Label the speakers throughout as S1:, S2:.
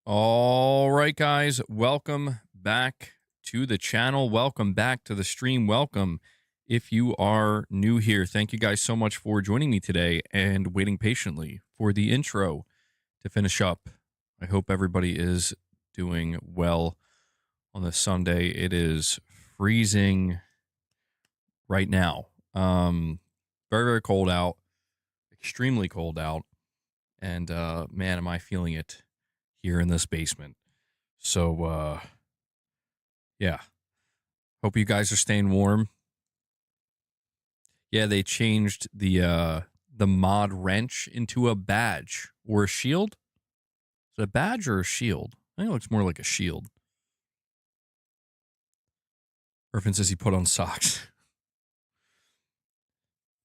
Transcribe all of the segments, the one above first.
S1: All right, guys, welcome back to the channel. Welcome back to the stream. Welcome if you are new here. Thank you guys so much for joining me today and waiting patiently for the intro to finish up. I hope everybody is doing well on this Sunday. It is freezing right now. Very, very cold out, extremely cold out. And man, am I feeling it here in this basement. So yeah. Hope you guys are staying warm. Yeah, they changed the mod wrench into a badge or a shield. Is it a badge or a shield? I think it looks more like a shield. Irvin says he put on socks.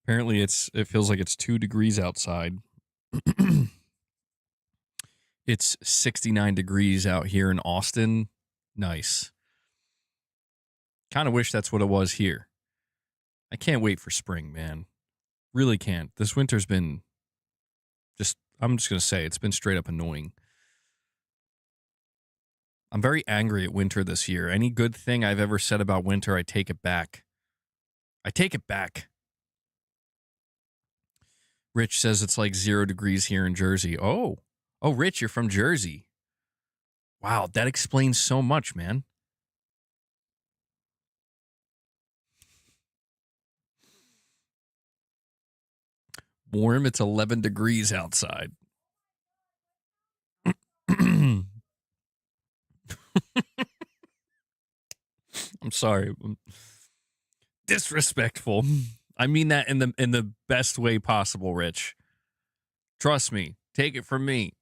S1: Apparently it feels like it's 2 degrees outside. It's 69 degrees out here in Austin. Nice. Kind of wish that's what it was here. I can't wait for spring, man. Really can't. This winter's been I'm just going to say it's been straight up annoying. I'm very angry at winter this year. Any good thing I've ever said about winter, I take it back. I take it back. Rich says it's like 0 degrees here in Jersey. Oh, Rich, you're from Jersey. Wow, that explains so much, man. Warm, it's 11 degrees outside. I'm sorry. Disrespectful. I mean that in the best way possible, Rich. Trust me. Take it from me.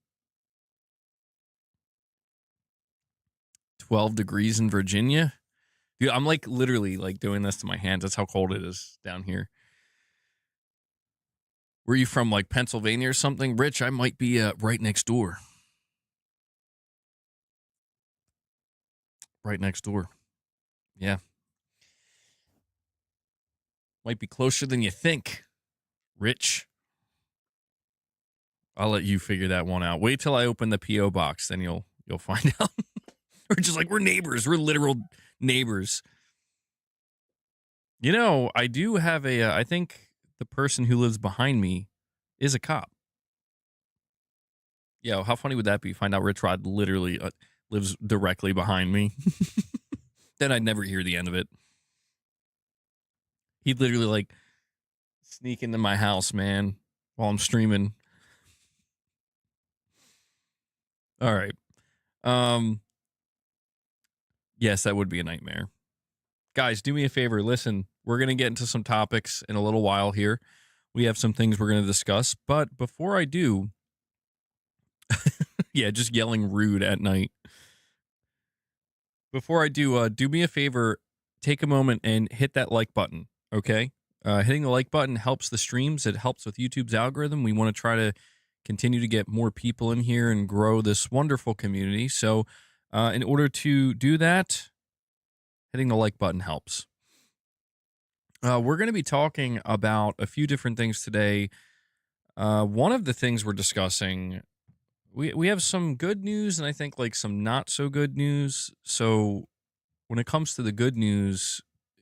S1: 12 degrees in Virginia. Dude, I'm like literally like doing this to my hands. That's how cold it is down here. Were you from like Pennsylvania or something? Rich, I might be right next door. Right next door. Yeah. Might be closer than you think. Rich. I'll let you figure that one out. Wait till I open the P.O. box, then you'll find out. We're just like, we're neighbors. We're literal neighbors. You know, I do have I think the person who lives behind me is a cop. Yeah, how funny would that be? Find out Rich Rod literally lives directly behind me. Then I'd never hear the end of it. He'd literally like sneak into my house, man, while I'm streaming. All right. Yes, that would be a nightmare. Guys, do me a favor. Listen, we're going to get into some topics in a little while here. We have some things we're going to discuss. But before I do, yeah, just yelling rude at night. Before I do me a favor, take a moment and hit that like button, okay? Hitting the like button helps the streams. It helps with YouTube's algorithm. We want to try to continue to get more people in here and grow this wonderful community. So in order to do that, hitting the like button helps. We're going to be talking about a few different things today. One of the things we're discussing, we have some good news and I think like some not so good news. So when it comes to the good news,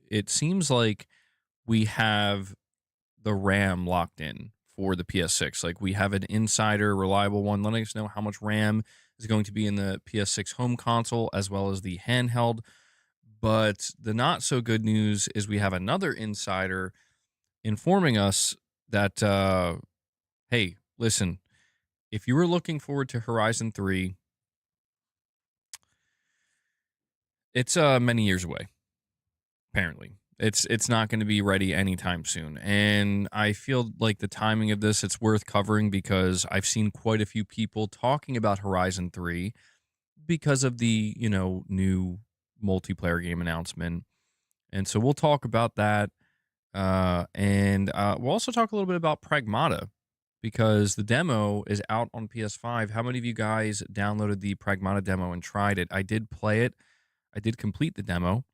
S1: it seems like we have the RAM locked in for the PS6. Like we have an insider, reliable one letting us know how much RAM is going to be in the PS6 home console as well as the handheld. But the not so good news is we have another insider informing us that, hey, listen, if you were looking forward to Horizon 3, it's many years away, apparently. It's not going to be ready anytime soon. And I feel like the timing of this, it's worth covering because I've seen quite a few people talking about Horizon 3 because of the, new multiplayer game announcement. And so we'll talk about that. And we'll also talk a little bit about Pragmata because the demo is out on PS5. How many of you guys downloaded the Pragmata demo and tried it? I did play it. I did complete the demo.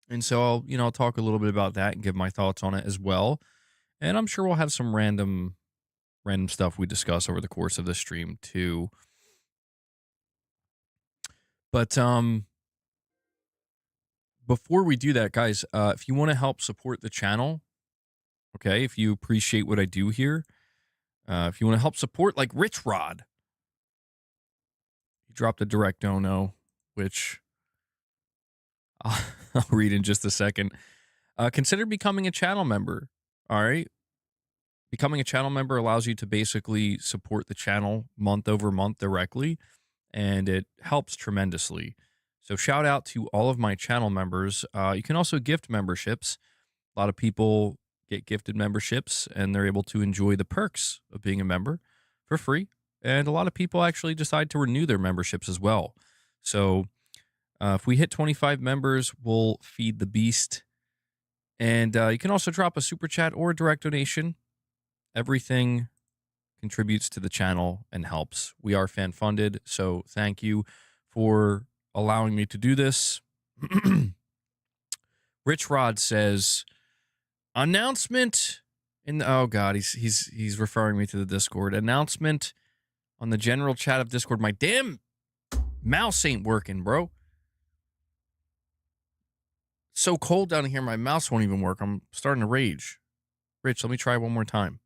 S1: And so I'll talk a little bit about that and give my thoughts on it as well. And I'm sure we'll have some random stuff we discuss over the course of the stream too. But before we do that, guys, if you want to help support the channel, okay, if you appreciate what I do here, if you want to help support like Rich Rod, he dropped a direct dono, which I'll, I'll read in just a second. Consider becoming a channel member. All right. Becoming a channel member allows you to basically support the channel month over month directly, and it helps tremendously. So shout out to all of my channel members. You can also gift memberships. A lot of people get gifted memberships, and they're able to enjoy the perks of being a member for free. And a lot of people actually decide to renew their memberships as well. So if we hit 25 members, we'll feed the beast. And you can also drop a super chat or a direct donation. Everything contributes to the channel and helps. We are fan funded, so thank you for allowing me to do this. Rich Rod says, announcement in the, oh god, he's referring me to the Discord. Announcement on the general chat of Discord. My damn mouse ain't working, bro. So cold down here, my mouse won't even work. I'm starting to rage. Rich, let me try one more time.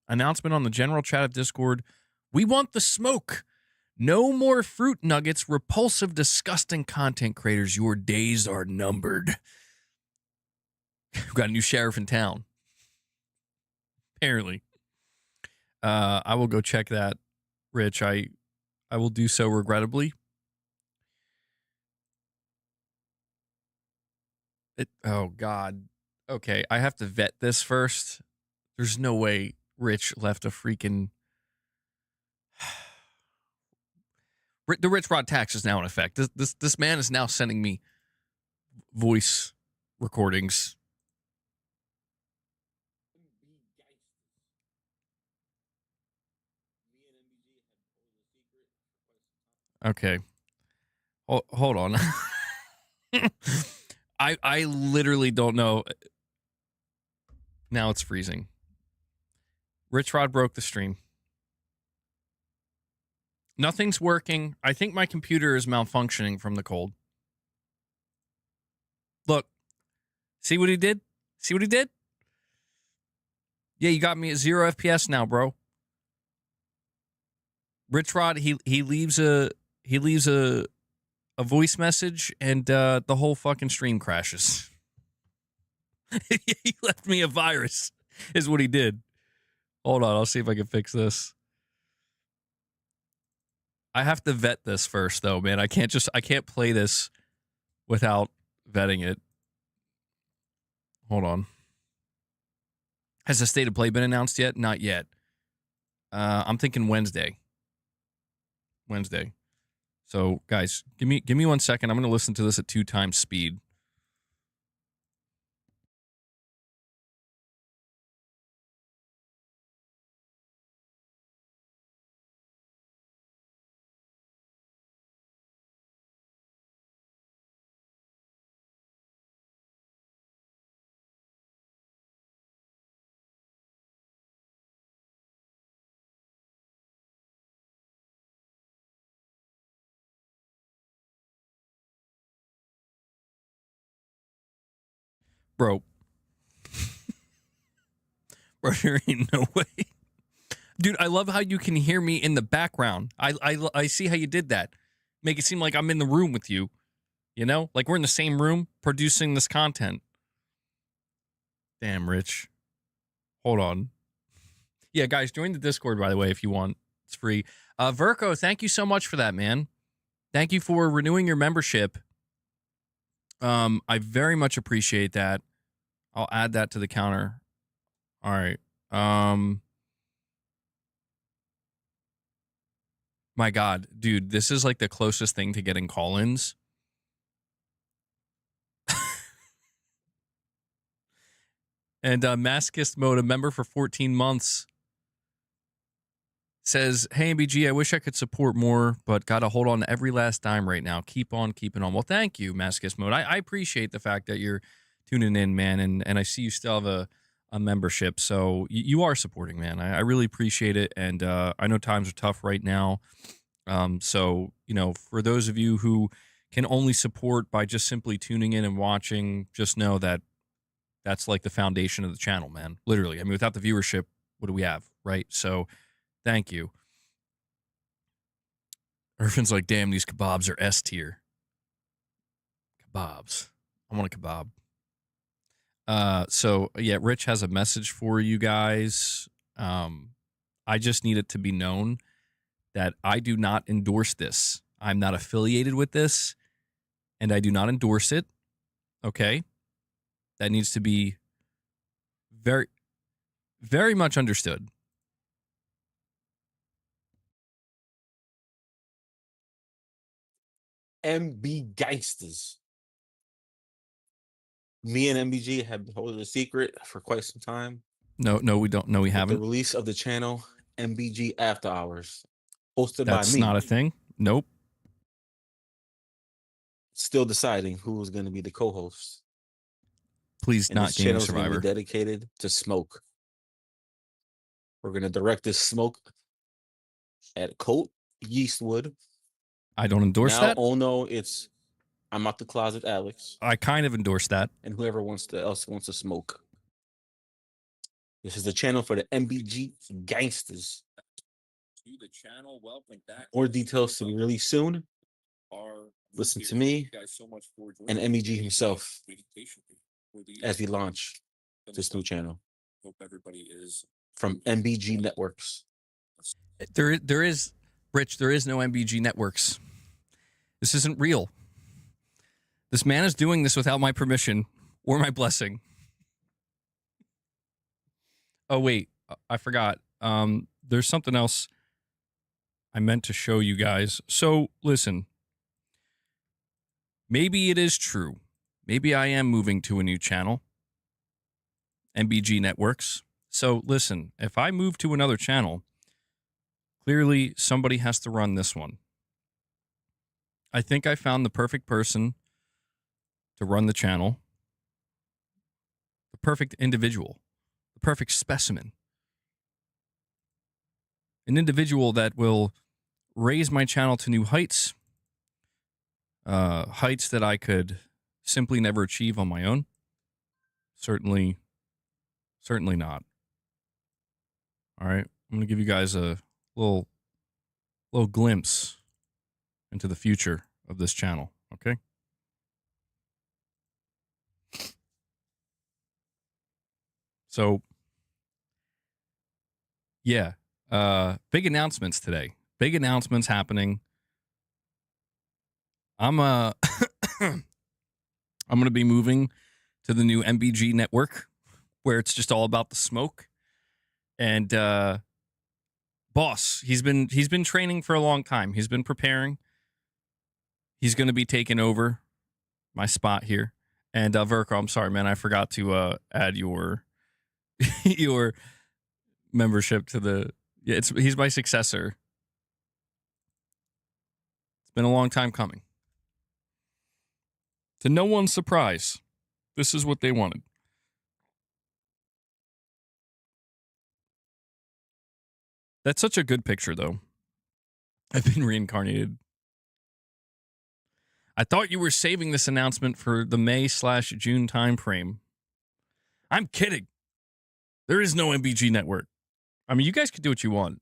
S1: Announcement on the general chat of Discord. We want the smoke. No more fruit nuggets, repulsive, disgusting content creators. Your days are numbered. We've got a new sheriff in town. Apparently. I will go check that, Rich. I will do so regrettably. Oh, God. Okay, I have to vet this first. There's no way Rich left a freaking... The Rich Rod tax is now in effect. This man is now sending me voice recordings. Okay. Hold on. I literally don't know. Now it's freezing. Rich Rod broke the stream. Nothing's working. I think my computer is malfunctioning from the cold. Look. See what he did? See what he did? Yeah, you got me at 0 FPS now, bro. Rich Rod, he leaves a voice message, and the whole fucking stream crashes. He left me a virus, is what he did. Hold on, I'll see if I can fix this. I have to vet this first, though, man. I can't play this without vetting it. Hold on. Has the state of play been announced yet? Not yet. I'm thinking Wednesday. So, guys, give me 1 second. I'm going to listen to this at 2 times speed. Bro, there ain't no way. Dude, I love how you can hear me in the background. I see how you did that. Make it seem like I'm in the room with you. You know? Like we're in the same room producing this content. Damn, Rich. Hold on. Yeah, guys, join the Discord, by the way, if you want. It's free. Verko, thank you so much for that, man. Thank you for renewing your membership. I very much appreciate that. I'll add that to the counter. All right. My God, dude, this is like the closest thing to getting call-ins. And Masochist Mode, a member for 14 months, says, hey, MBG, I wish I could support more, but got to hold on to every last dime right now. Keep on keeping on. Well, thank you, Masochist Mode. I appreciate the fact that you're tuning in, man, and I see you still have a membership, so you are supporting, man. I really appreciate it, and I know times are tough right now. So, for those of you who can only support by just simply tuning in and watching, just know that that's like the foundation of the channel, man. Literally. I mean, without the viewership, what do we have, right? So, thank you. Irfin's like, damn, these kebabs are S tier. Kebabs. I want a kebab. So yeah, Rich has a message for you guys. I just need it to be known that I do not endorse this. I'm not affiliated with this, and I do not endorse it. Okay, that needs to be very, very much understood.
S2: MB Gangsters. Me and MBG have been holding a secret for quite some time.
S1: No, we don't. No, we
S2: With the
S1: haven't.
S2: release of the channel MBG After Hours, hosted by
S1: That's
S2: me.
S1: not a thing. Nope.
S2: Still deciding who is going to be the co-host.
S1: Please,
S2: And
S1: not
S2: this
S1: Gaming
S2: channel is going to
S1: Survivor.
S2: be dedicated to smoke. We're going to direct this smoke at Colt Yeastwood.
S1: I don't endorse
S2: Now,
S1: that.
S2: oh no, it's I'm out the closet, Alex.
S1: I kind of endorse that.
S2: And whoever else wants to smoke. This is the channel for the MBG Gangsters. More details to be released soon. Listen to me and MBG himself as we launch this new channel from MBG Networks.
S1: There is, Rich. There is no MBG networks. This isn't real. This man is doing this without my permission or my blessing. Oh wait, I forgot. There's something else I meant to show you guys. So listen, maybe it is true. Maybe I am moving to a new channel, MBG Networks. So listen, if I move to another channel, clearly somebody has to run this one. I think I found the perfect person to run the channel, the perfect individual, the perfect specimen, an individual that will raise my channel to new heights, heights that I could simply never achieve on my own. Certainly not. All right, I'm gonna give you guys a little glimpse into the future of this channel. Okay. So, yeah, big announcements today. Big announcements happening. I'm I'm gonna be moving to the new MBG network, where it's just all about the smoke. And boss, he's been training for a long time. He's been preparing. He's going to be taking over my spot here. And Verko, I'm sorry, man, I forgot to add your your membership to the. Yeah, he's my successor. It's been a long time coming. To no one's surprise, this is what they wanted. That's such a good picture, though. I've been reincarnated. I thought you were saving this announcement for the May/June time frame. I'm kidding. There is no MBG network. I mean, you guys can do what you want.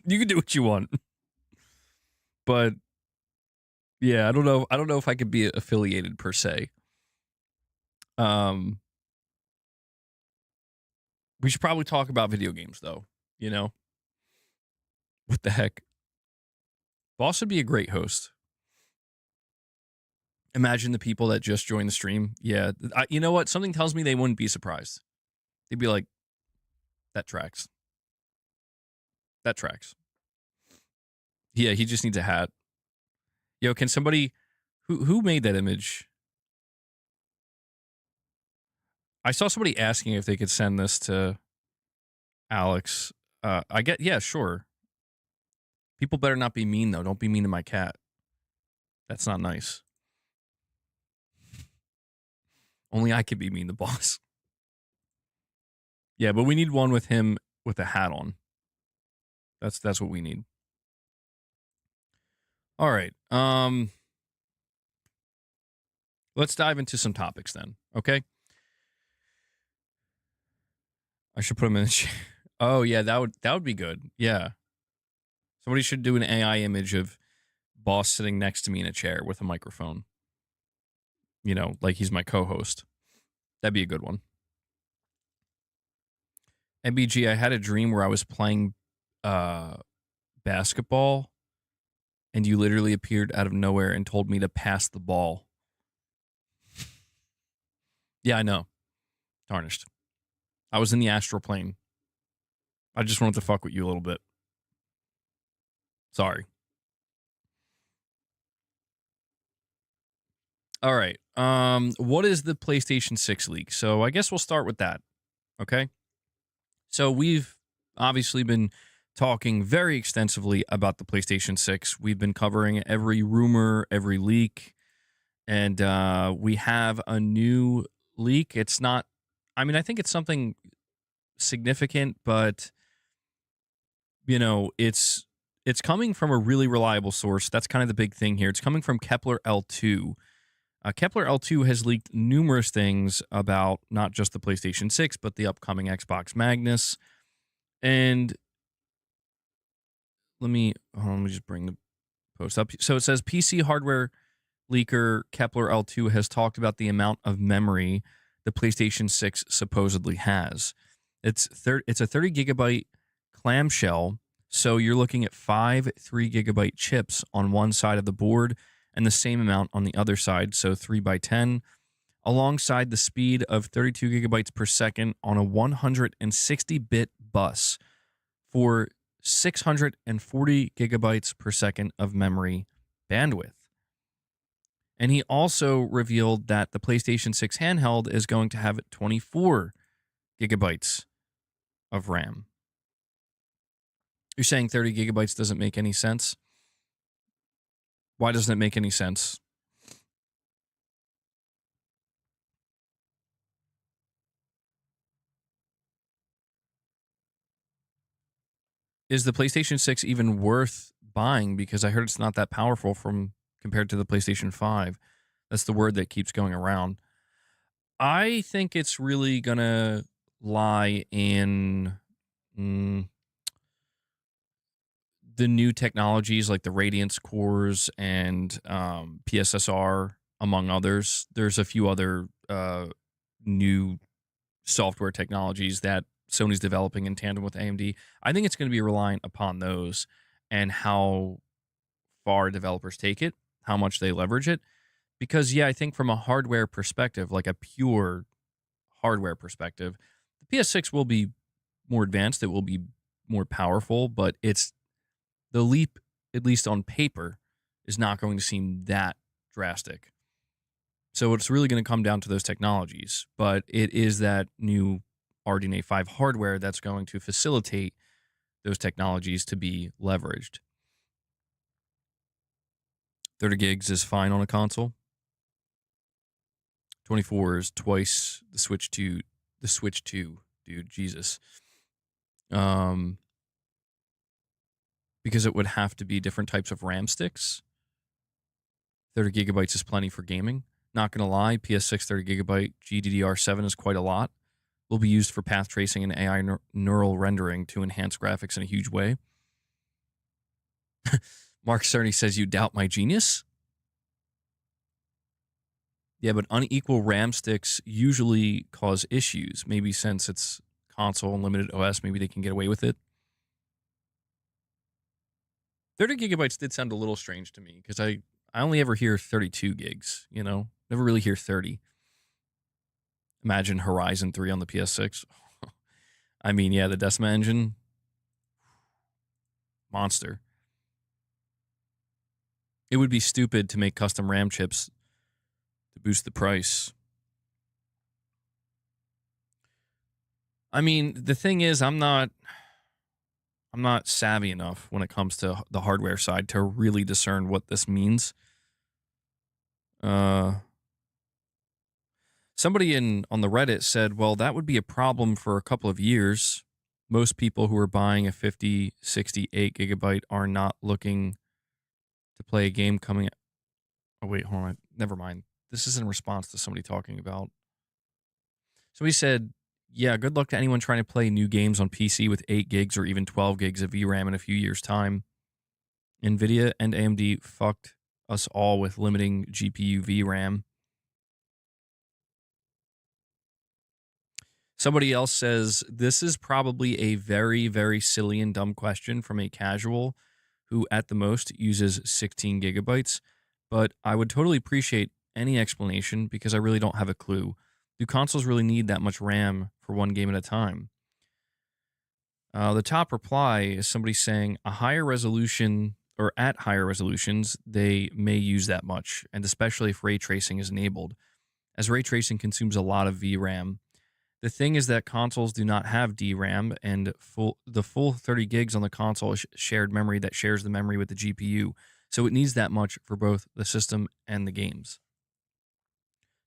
S1: You can do what you want. But yeah, I don't know if I could be affiliated per se. We should probably talk about video games though, you know? What the heck? Boss would be a great host. Imagine the people that just joined the stream. Yeah, you know what? Something tells me they wouldn't be surprised. They'd be like, that tracks. That tracks. Yeah, he just needs a hat. Yo, can somebody who made that image? I saw somebody asking if they could send this to Alex. Yeah, sure. People better not be mean though. Don't be mean to my cat. That's not nice. Only I can be mean, the boss. Yeah, but we need one with him with a hat on. That's what we need. All right. Let's dive into some topics then. Okay. I should put them in the chat. Oh yeah, that would be good. Yeah. Somebody should do an AI image of boss sitting next to me in a chair with a microphone. Like he's my co-host. That'd be a good one. MBG, I had a dream where I was playing uh basketball and you literally appeared out of nowhere and told me to pass the ball. Yeah, I know. Tarnished. I was in the astral plane. I just wanted to fuck with you a little bit. Sorry. All right. What is the PlayStation 6 leak? So I guess we'll start with that. Okay. So we've obviously been talking very extensively about the PlayStation 6. We've been covering every rumor, every leak, and we have a new leak. It's not, I mean, I think it's something significant, but it's coming from a really reliable source. That's kind of the big thing here. It's coming from Kepler L2. Kepler L2 has leaked numerous things about not just the PlayStation 6, but the upcoming Xbox Magnus. And let me just bring the post up. So it says PC hardware leaker Kepler L2 has talked about the amount of memory the PlayStation 6 supposedly has. It's a 30 gigabyte clamshell, so you're looking at 5 3 gigabyte chips on one side of the board and the same amount on the other side, so 3 by 10, alongside the speed of 32 gigabytes per second on a 160 bit bus for 640 gigabytes per second of memory bandwidth. And he also revealed that the PlayStation 6 handheld is going to have 24 gigabytes of RAM. You're saying 30 gigabytes doesn't make any sense? Why doesn't it make any sense? Is the PlayStation 6 even worth buying? Because I heard it's not that powerful compared to the PlayStation 5. That's the word that keeps going around. I think it's really going to lie in the new technologies like the Radiance cores and PSSR, among others. There's a few other new software technologies that Sony's developing in tandem with AMD. I think it's going to be reliant upon those and how far developers take it, how much they leverage it. Because, yeah, I think from a hardware perspective, like a pure hardware perspective, the PS6 will be more advanced. It will be more powerful, but the leap, at least on paper, is not going to seem that drastic. So it's really going to come down to those technologies, but it is that new RDNA 5 hardware that's going to facilitate those technologies to be leveraged. 30 gigs is fine on a console. 24 is twice the Switch 2, dude, Jesus. Because it would have to be different types of RAM sticks. 30 gigabytes is plenty for gaming. Not going to lie, PS6 30 gigabyte GDDR7 is quite a lot. Will be used for path tracing and AI neural rendering to enhance graphics in a huge way. Mark Cerny says, you doubt my genius? Yeah, but unequal RAM sticks usually cause issues. Maybe since it's console and limited OS, maybe they can get away with it. 30 gigabytes did sound a little strange to me because I only ever hear 32 gigs, Never really hear 30. Imagine Horizon 3 on the PS6. I mean, yeah, the Decima engine, monster. It would be stupid to make custom RAM chips to boost the price. I mean, the thing is, I'm not savvy enough when it comes to the hardware side to really discern what this means. Somebody on the Reddit said, well, that would be a problem for a couple of years. Most people who are buying a 50, 68 gigabyte are not looking to play a game coming. Oh, wait, hold on. Never mind. This is in response to somebody talking about. So he said, yeah, good luck to anyone trying to play new games on PC with 8 gigs or even 12 gigs of VRAM in a few years' time. NVIDIA and AMD fucked us all with limiting GPU VRAM. Somebody else says, this is probably a very, very silly and dumb question from a casual who at the most uses 16 gigabytes, but I would totally appreciate any explanation because I really don't have a clue. Do consoles really need that much RAM for one game at a time? The top reply is somebody saying a higher resolution or at higher resolutions, they may use that much, and especially if ray tracing is enabled, as ray tracing consumes a lot of VRAM. The thing is that consoles do not have DRAM, and the full 30 gigs on the console is shared memory that shares the memory with the GPU, so it needs that much for both the system and the games.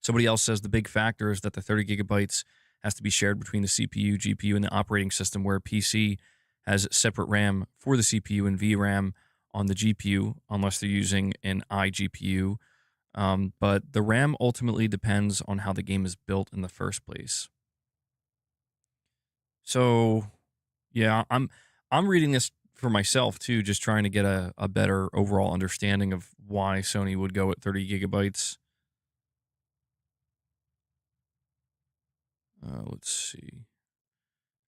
S1: Somebody else says the big factor is that the 30 gigabytes has to be shared between the CPU, GPU, and the operating system, where PC has separate RAM for the CPU and VRAM on the GPU, unless they're using an iGPU. But the RAM ultimately depends on how the game is built in the first place. So, yeah, I'm reading this for myself too, just trying to get a better overall understanding of why Sony would go at 30 gigabytes. Let's see.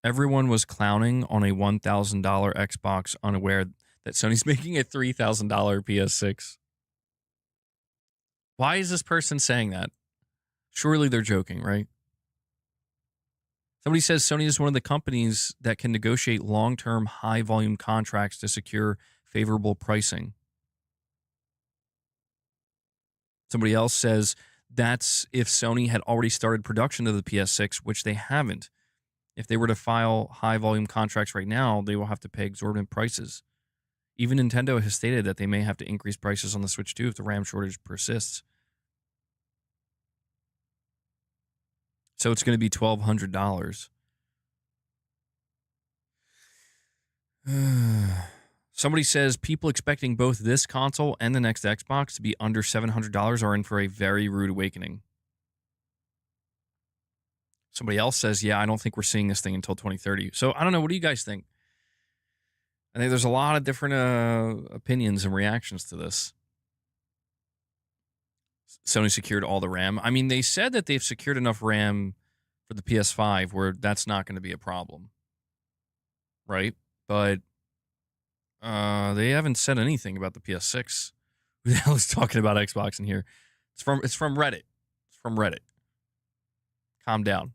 S1: Everyone was clowning on a $1,000 Xbox, unaware that Sony's making a $3,000 PS6. Why is this person saying that? Surely they're joking, right? Somebody says Sony is one of the companies that can negotiate long-term, high-volume contracts to secure favorable pricing. Somebody else says that's if Sony had already started production of the PS6, which they haven't. If they were to file high-volume contracts right now, they will have to pay exorbitant prices. Even Nintendo has stated that they may have to increase prices on the Switch too if the RAM shortage persists. So it's going to be $1,200. Somebody says people expecting both this console and the next Xbox to be under $700 are in for a very rude awakening. Somebody else says, yeah, I don't think we're seeing this thing until 2030. So I don't know. What do you guys think? I think there's a lot of different opinions and reactions to this. Sony secured all the RAM. I mean, they said that they've secured enough RAM for the PS5 where that's not going to be a problem, right? But they haven't said anything about the PS6. Who the hell is talking about Xbox in here? It's from Reddit. It's from Reddit. Calm down.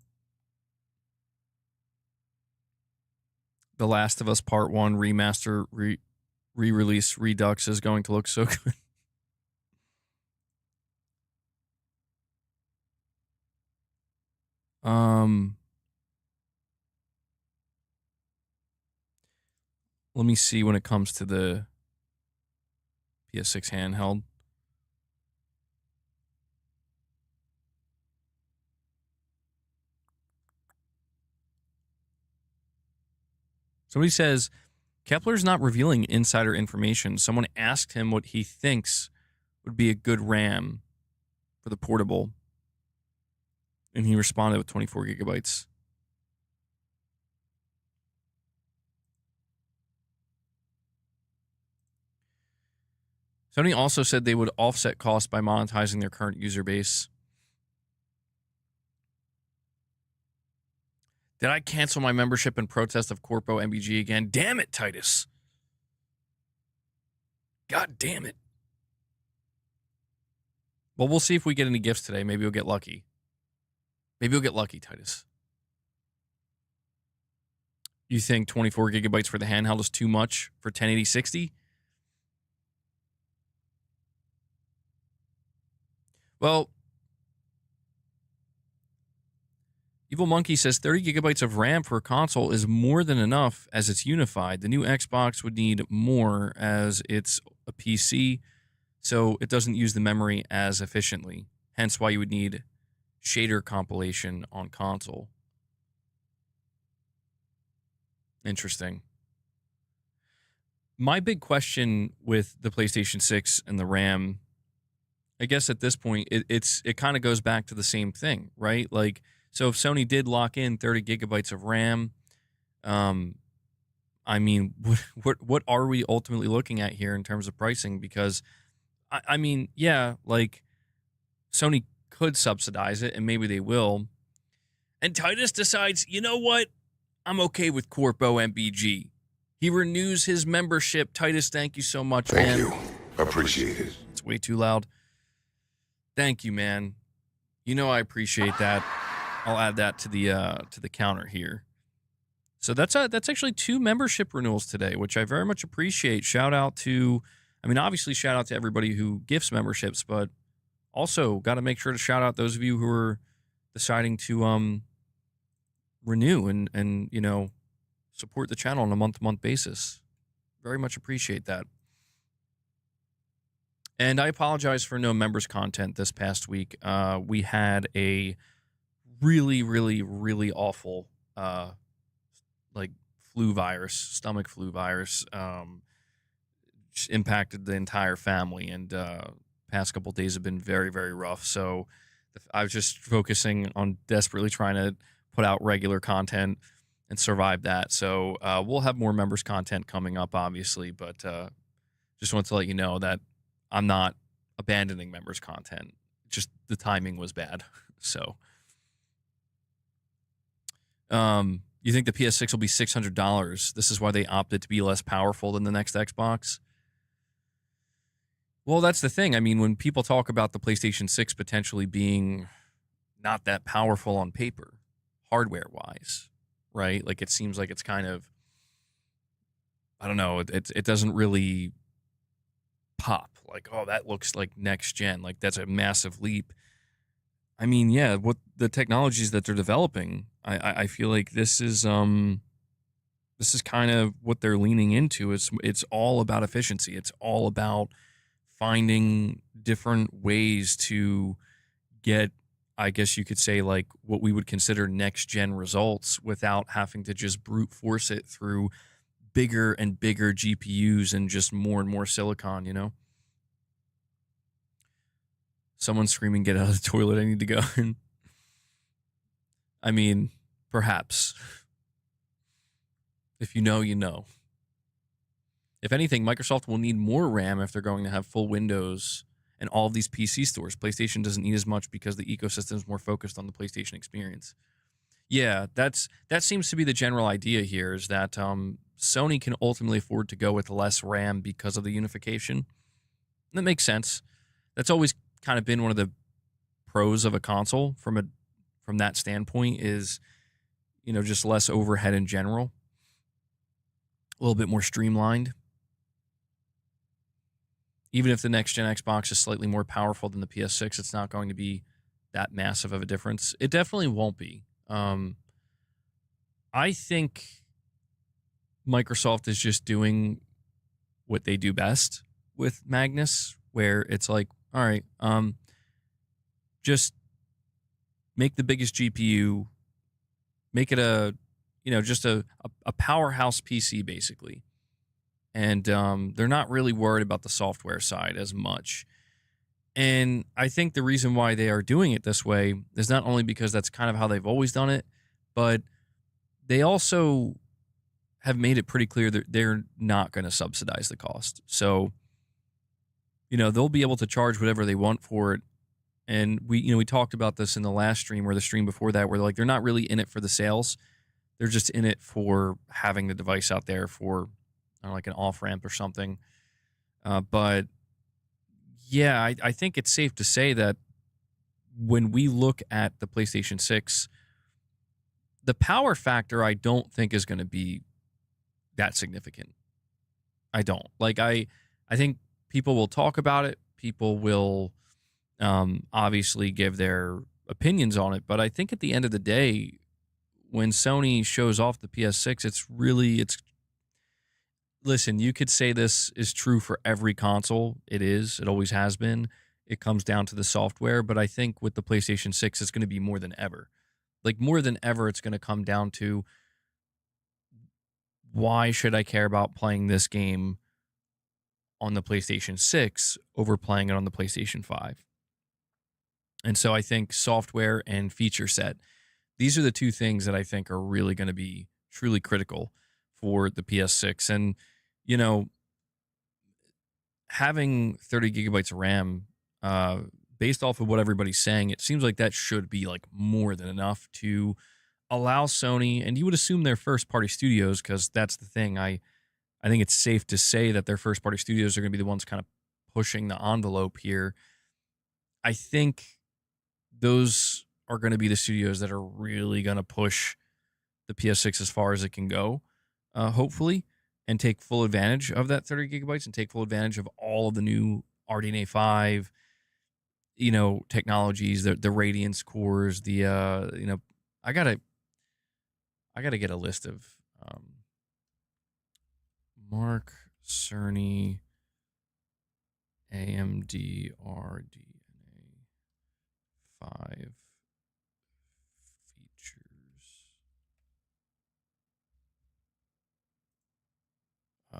S1: The Last of Us Part 1 remaster re-release Redux is going to look so good. Let me see when it comes to the PS6 handheld. Somebody says Kepler's not revealing insider information. Someone asked him what he thinks would be a good RAM for the portable, and he responded with 24 gigabytes. Sony also said they would offset costs by monetizing their current user base. Did I cancel my membership in protest of Corpo MBG again? Damn it, Titus. God damn it. Well, we'll see if we get any gifts today. Maybe we'll get lucky. Maybe we'll get lucky, Titus. You think 24 gigabytes for the handheld is too much for 1080-60? Well, Evil Monkey says 30 gigabytes of RAM for a console is more than enough as it's unified. The new Xbox would need more as it's a PC, so it doesn't use the memory as efficiently. Hence why you would need shader compilation on console. Interesting. My big question with the PlayStation 6 and the RAM, I guess at this point, it kind of goes back to the same thing, right? Like, so if Sony did lock in 30 gigabytes of RAM, um, I mean, what are we ultimately looking at here in terms of pricing? Because I mean, yeah, like Sony could subsidize it, and maybe they will. And Titus decides, you know what? I'm okay with Corpo MBG. He renews his membership. Titus, thank you so much,
S3: Thank
S1: man.
S3: you. Appreciate it.
S1: It's way too loud. Thank you, man. You know I appreciate that. I'll add that to the counter here. So that's actually 2 membership renewals today, which I very much appreciate. Shout out to, I mean, obviously shout out to everybody who gifts memberships, but also got to make sure to shout out those of you who are deciding to renew and you know, support the channel on a month-to-month basis. Very much appreciate that. And I apologize for no members content this past week. We had a really, really, really awful like stomach flu virus, just impacted the entire family, and past couple days have been very, very rough. So I was just focusing on desperately trying to put out regular content and survive that. So we'll have more members content coming up, obviously, but just wanted to let you know that I'm not abandoning members content. Just the timing was bad. So you think the PS6 will be $600? This is why they opted to be less powerful than the next Xbox? Well, that's the thing. I mean, when people talk about the PlayStation 6 potentially being not that powerful on paper, hardware-wise, right? Like, it seems like it's kind of, I don't know, it doesn't really pop. Like, oh, that looks like next gen. Like, that's a massive leap. I mean, yeah, what the technologies that they're developing, I feel like this is kind of what they're leaning into. It's all about efficiency. It's all about finding different ways to get, I guess you could say, like what we would consider next gen results without having to just brute force it through bigger and bigger GPUs and just more and more silicon, you know? Someone's screaming, get out of the toilet, I need to go. I mean, perhaps. If you know, you know. If anything, Microsoft will need more RAM if they're going to have full Windows and all of these PC stores. PlayStation doesn't need as much because the ecosystem is more focused on the PlayStation experience. Yeah, that seems to be the general idea here, is that Sony can ultimately afford to go with less RAM because of the unification. That makes sense. That's always kind of been one of the pros of a console from that standpoint, is, you know, just less overhead in general, a little bit more streamlined. Even if the next gen Xbox is slightly more powerful than the PS6, it's not going to be that massive of a difference. It definitely won't be. I think Microsoft is just doing what they do best with Magnus, where it's like, all right, just make the biggest GPU, make it just a powerhouse PC, basically. And they're not really worried about the software side as much. And I think the reason why they are doing it this way is not only because that's kind of how they've always done it, but they also have made it pretty clear that they're not going to subsidize the cost. So, you know, they'll be able to charge whatever they want for it. And we talked about this in the last stream, or the stream before that, where they're not really in it for the sales. They're just in it for having the device out there for, I don't know, like an off-ramp or something. But yeah, I think it's safe to say that when we look at the PlayStation 6, the power factor I don't think is going to be that significant. I don't. Like, I think people will talk about it. People will obviously give their opinions on it. But I think at the end of the day, when Sony shows off the PS6, listen, you could say this is true for every console. It is. It always has been. It comes down to the software. But I think with the PlayStation 6, it's going to be more than ever. Like, more than ever, it's going to come down to why should I care about playing this game on the PlayStation 6 over playing it on the PlayStation 5? And so I think software and feature set, these are the two things that I think are really going to be truly critical for the PS6. And, you know, having 30 gigabytes of RAM, uh, based off of what everybody's saying, it seems like that should be like more than enough to allow Sony, and you would assume their first party studios, because that's the thing. I think it's safe to say that their first party studios are going to be the ones kind of pushing the envelope here. I think those are going to be the studios that are really going to push the PS6 as far as it can go, hopefully, and take full advantage of that 30 gigabytes and take full advantage of all of the new RDNA 5, technologies, the Radiance cores, I gotta I gotta get a list of Mark Cerny AMD RDNA 5 features.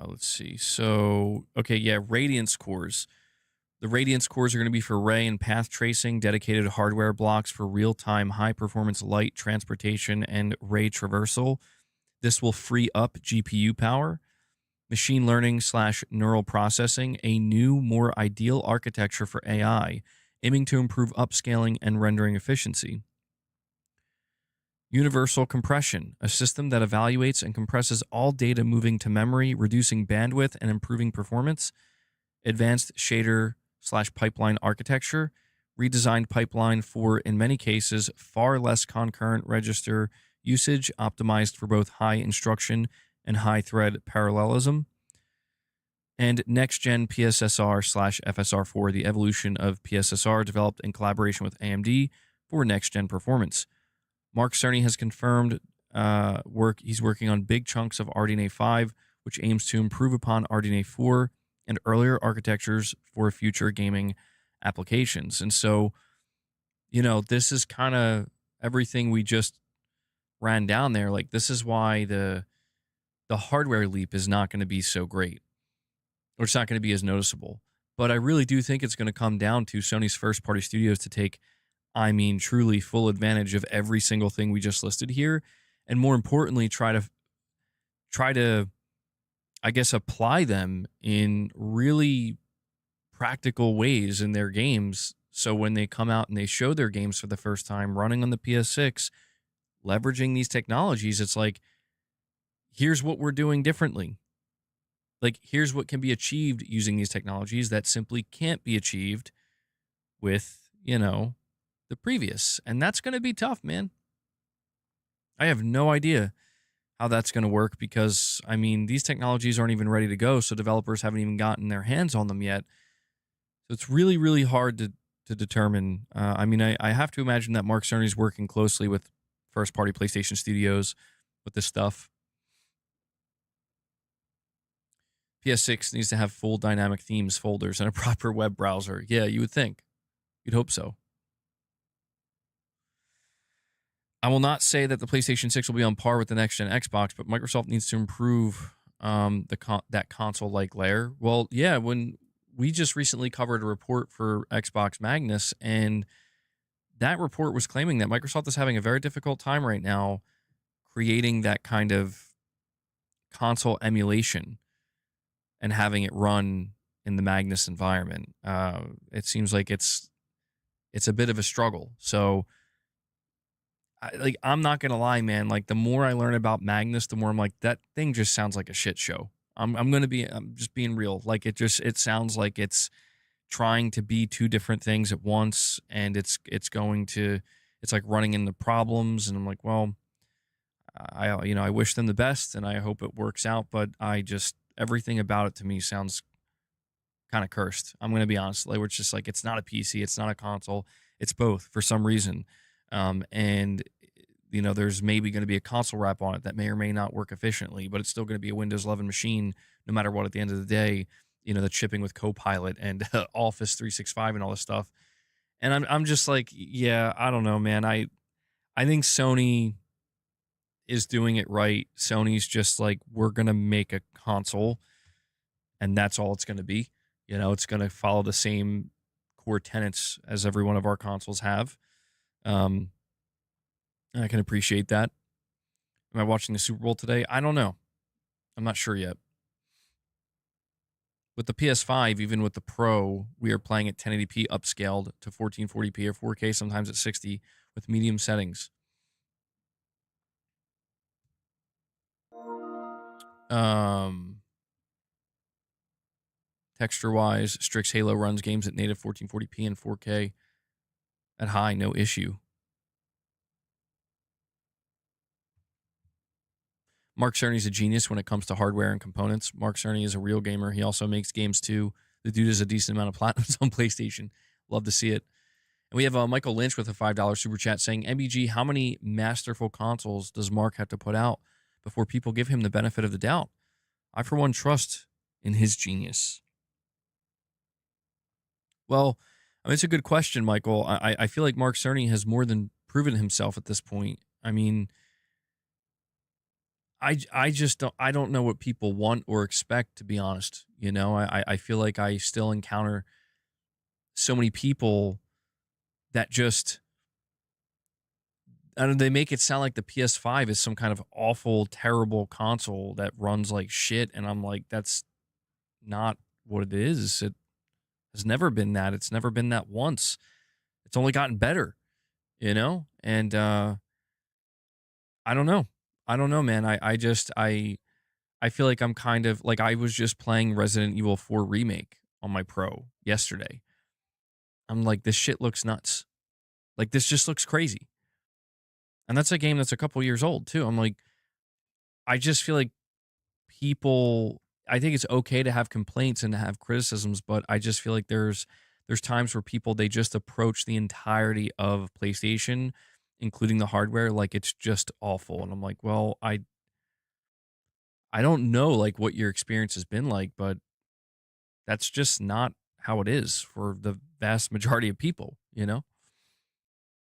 S1: Let's see. So, okay, yeah, Radiance cores. The Radiance cores are going to be for ray and path tracing, dedicated hardware blocks for real time high performance light transportation and ray traversal. This will free up GPU power, machine learning slash neural processing, a new, more ideal architecture for AI, aiming to improve upscaling and rendering efficiency. Universal compression, a system that evaluates and compresses all data moving to memory, reducing bandwidth and improving performance. Advanced shader slash pipeline architecture, redesigned pipeline for, in many cases, far less concurrent register usage, optimized for both high instruction and high thread parallelism. And next gen PSSR slash FSR4, the evolution of PSSR developed in collaboration with AMD for next gen performance. Mark Cerny has confirmed he's working on big chunks of RDNA 5, which aims to improve upon RDNA 4 and earlier architectures for future gaming applications. And so, this is kind of everything we just ran down there. Like, this is why the hardware leap is not going to be so great, or it's not going to be as noticeable. But I really do think it's going to come down to Sony's first party studios to take, truly full advantage of every single thing we just listed here, and more importantly, try to, I guess, apply them in really practical ways in their games. So when they come out and they show their games for the first time running on the PS6, leveraging these technologies, it's like, here's what we're doing differently. Like, here's what can be achieved using these technologies that simply can't be achieved with, the previous. And that's going to be tough, man. I have no idea how that's going to work because, these technologies aren't even ready to go. So developers haven't even gotten their hands on them yet. So it's really, really hard to determine. I have to imagine that Mark Cerny's working closely with first party PlayStation studios with this stuff. PS6 needs to have full dynamic themes folders and a proper web browser. Yeah, you would think. You'd hope so. I will not say that the PlayStation 6 will be on par with the next gen Xbox, but Microsoft needs to improve that console like layer. Well, yeah, when we just recently covered a report for Xbox Magnus, and that report was claiming that Microsoft is having a very difficult time right now creating that kind of console emulation and having it run in the Magnus environment. It seems like it's a bit of a struggle. So, I'm not gonna lie, man. Like, the more I learn about Magnus, the more I'm like, that thing just sounds like a shit show. I'm just being real. Like, it sounds like it's trying to be two different things at once, and it's like running into problems. And I'm like, well, I wish them the best, and I hope it works out. But everything about it to me sounds kind of cursed. I'm gonna be honest. Like, it's just like, it's not a PC, it's not a console, it's both for some reason. And there's maybe going to be a console wrap on it that may or may not work efficiently, but it's still going to be a Windows 11 machine no matter what at the end of the day. That's shipping with Copilot and Office 365 and all this stuff. And I'm just like, yeah, I don't know, man. I think Sony is doing it right. Sony's just like, we're going to make a console and that's all it's going to be. You know, it's going to follow the same core tenets as every one of our consoles have. And I can appreciate that. Am I watching the Super Bowl today? I don't know. I'm not sure yet. With the PS5, even with the Pro, we are playing at 1080p upscaled to 1440p or 4K, sometimes at 60 with medium settings. Texture-wise, Strix Halo runs games at native 1440p and 4K at high, no issue. Mark Cerny's a genius when it comes to hardware and components. Mark Cerny is a real gamer. He also makes games too. The dude has a decent amount of platinums on PlayStation. Love to see it. And we have Michael Lynch with a $5 super chat saying, MBG, how many masterful consoles does Mark have to put out before people give him the benefit of the doubt? I, for one, trust in his genius. Well, I mean, it's a good question, Michael. I feel like Mark Cerny has more than proven himself at this point. I mean, I just don't know what people want or expect, to be honest. You know, I feel like I still encounter so many people that just, I don't know, they make it sound like the PS5 is some kind of awful, terrible console that runs like shit. And I'm like, that's not what it is. It has never been that. It's never been that once. It's only gotten better, you know? And I don't know. I don't know, man. I feel like I'm kind of like I was just playing Resident Evil 4 Remake on my Pro yesterday. I'm like, this shit looks nuts. Like, this just looks crazy. And that's a game that's a couple years old, too. I'm like, I just feel like people, I think it's okay to have complaints and to have criticisms, but I just feel like there's times where people, they just approach the entirety of PlayStation, including the hardware, like it's just awful. And I'm like, well, I don't know like what your experience has been like, but that's just not how it is for the vast majority of people, you know?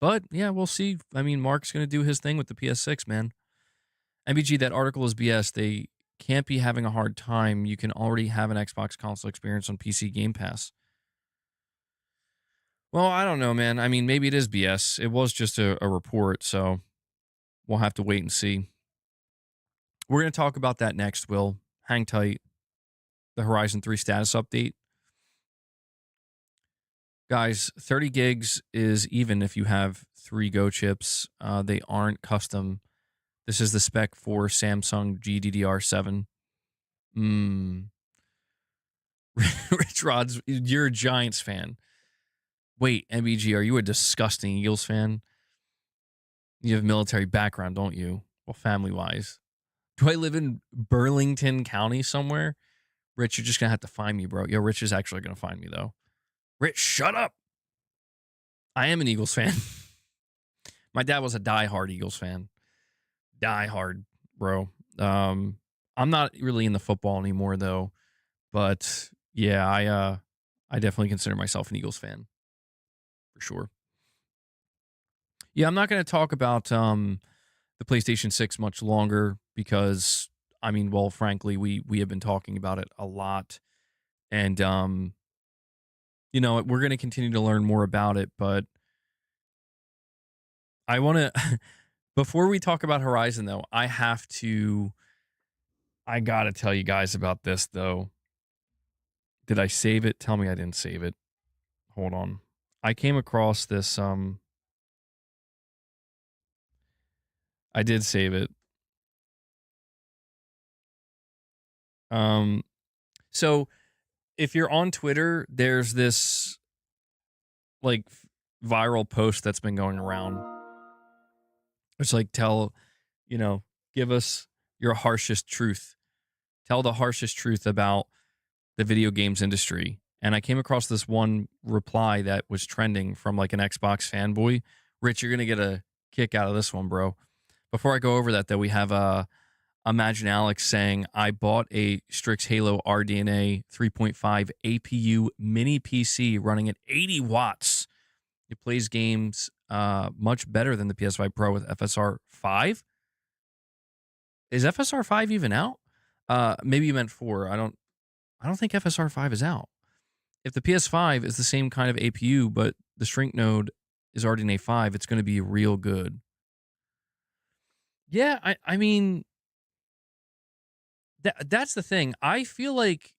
S1: But yeah, we'll see. I mean, Mark's going to do his thing with the PS6, man. MBG, that article is BS. They can't be having a hard time. You can already have an Xbox console experience on PC Game Pass. Well, I don't know, man. I mean, maybe it is BS. It was just a report, so we'll have to wait and see. We're going to talk about that next, Will. Hang tight. The Horizon 3 status update. Guys, 30 gigs is even if you have 3 Go chips. They aren't custom. This is the spec for Samsung GDDR7. Rich Rods, you're a Giants fan. Wait, MBG, are you a disgusting Eagles fan? You have military background, don't you? Well, family-wise. Do I live in Burlington County somewhere? Rich, you're just going to have to find me, bro. Yo, Rich is actually going to find me, though. Rich, shut up. I am an Eagles fan. My dad was a diehard Eagles fan. Diehard, bro. I'm not really into football anymore, though. But, yeah, I definitely consider myself an Eagles fan. For sure. Yeah, I'm not going to talk about the PlayStation 6 much longer because I mean, well, frankly, we have been talking about it a lot, and you know, we're going to continue to learn more about it. But I want to, before we talk about Horizon, though, I gotta tell you guys about this though. Did I save it? Tell me I didn't save it. Hold on. I came across this. I did save it. Um, so if you're on Twitter, there's this like viral post that's been going around. It's like you know, give us your harshest truth. Tell the harshest truth about the video games industry. And I came across this one reply that was trending from like an Xbox fanboy. Rich, you're gonna get a kick out of this one, bro. Before I go over that, though, we have Imagine Alex saying, I bought a Strix Halo RDNA 3.5 APU mini PC running at 80 watts. It plays games much better than the PS5 Pro with FSR 5. Is FSR 5 even out? Maybe you meant 4. I don't think FSR 5 is out. If the PS5 is the same kind of APU, but the shrink node is already an A5, it's going to be real good. Yeah, I mean that's the thing. I feel like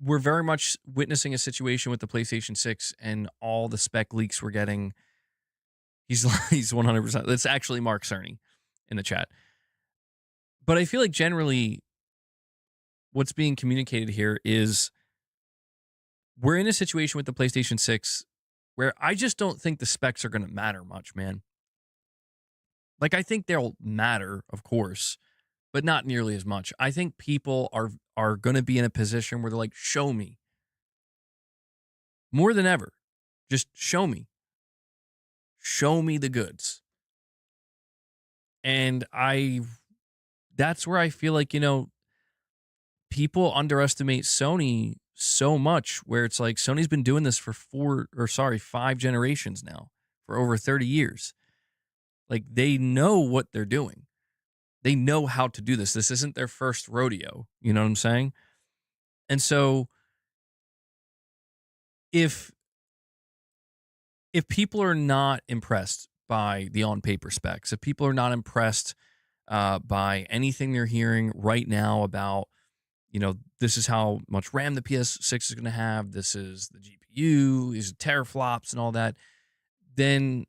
S1: we're very much witnessing a situation with the PlayStation 6 and all the spec leaks we're getting. He's he's 100%. It's actually Mark Cerny in the chat. But I feel like generally what's being communicated here is we're in a situation with the PlayStation 6 where I just don't think the specs are going to matter much, man. Like I think they'll matter, of course, but not nearly as much. I think people are going to be in a position where they're like, "Show me." More than ever. Just show me. Show me the goods. And I that's where I feel like, people underestimate Sony so much where it's like Sony's been doing this for 5 generations now, for over 30 years. Like they know what they're doing. They know how to do this. This isn't their first rodeo. You know what I'm saying? And so if if people are not impressed by the on paper specs, if people are not impressed by anything they're hearing right now about, this is how much RAM the PS6 is going to have, this is the GPU, these are teraflops and all that, then,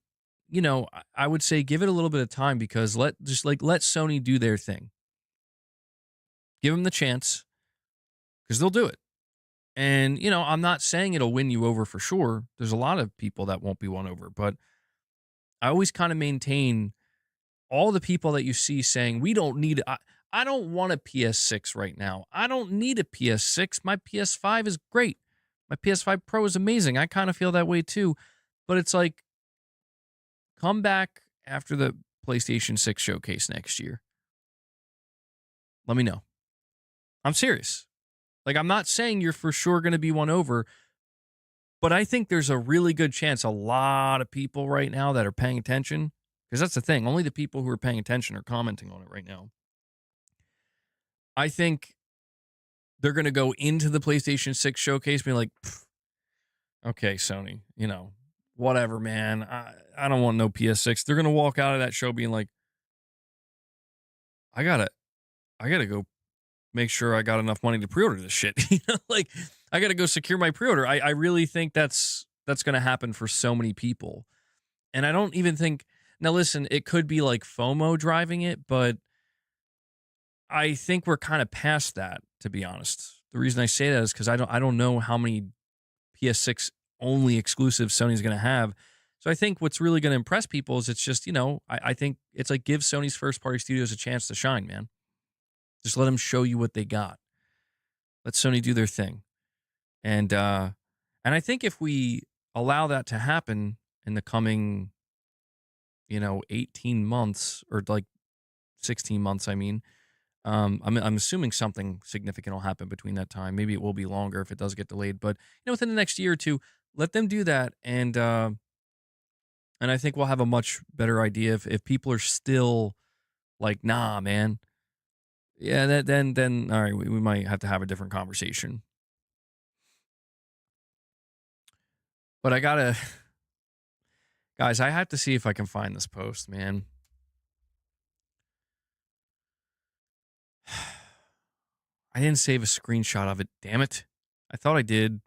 S1: I would say give it a little bit of time because let Sony do their thing. Give them the chance because they'll do it. And, I'm not saying it'll win you over for sure. There's a lot of people that won't be won over, but I always kind of maintain all the people that you see saying, we don't need, I don't want a PS6 right now. I don't need a PS6. My PS5 is great. My PS5 Pro is amazing. I kind of feel that way too. But it's like, come back after the PlayStation 6 showcase next year. Let me know. I'm serious. Like, I'm not saying you're for sure going to be won over, but I think there's a really good chance a lot of people right now that are paying attention, because that's the thing. Only the people who are paying attention are commenting on it right now. I think they're going to go into the PlayStation 6 showcase being like, okay, Sony, whatever, man. I don't want no PS6. They're going to walk out of that show being like, I got to go make sure I got enough money to pre-order this shit. Like I got to go secure my pre-order. I really think that's going to happen for so many people. And I don't even think, now listen, it could be like FOMO driving it, but I think we're kind of past that, to be honest. The reason I say that is because I don't know how many PS6 only exclusives Sony's going to have. So I think what's really going to impress people is it's just, I think it's like give Sony's first party studios a chance to shine, man. Just let them show you what they got. Let Sony do their thing. And I think if we allow that to happen in the coming, 18 months or like 16 months, I mean, I'm assuming something significant will happen between that time. Maybe it will be longer if it does get delayed, but within the next year or two, let them do that, and I think we'll have a much better idea if people are still like, nah, man, yeah, then all right, we might have to have a different conversation. But I gotta, guys, I have to see if I can find this post, man. I didn't save a screenshot of it. Damn it! I thought I did.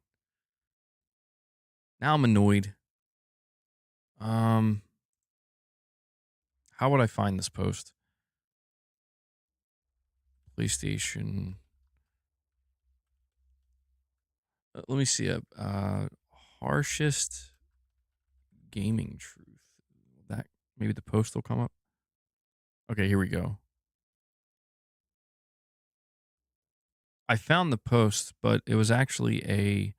S1: Now I'm annoyed. Um, how would I find this post? PlayStation. Let me see. Harshest gaming truth. That maybe the post will come up. Okay, here we go. I found the post, but it was actually a.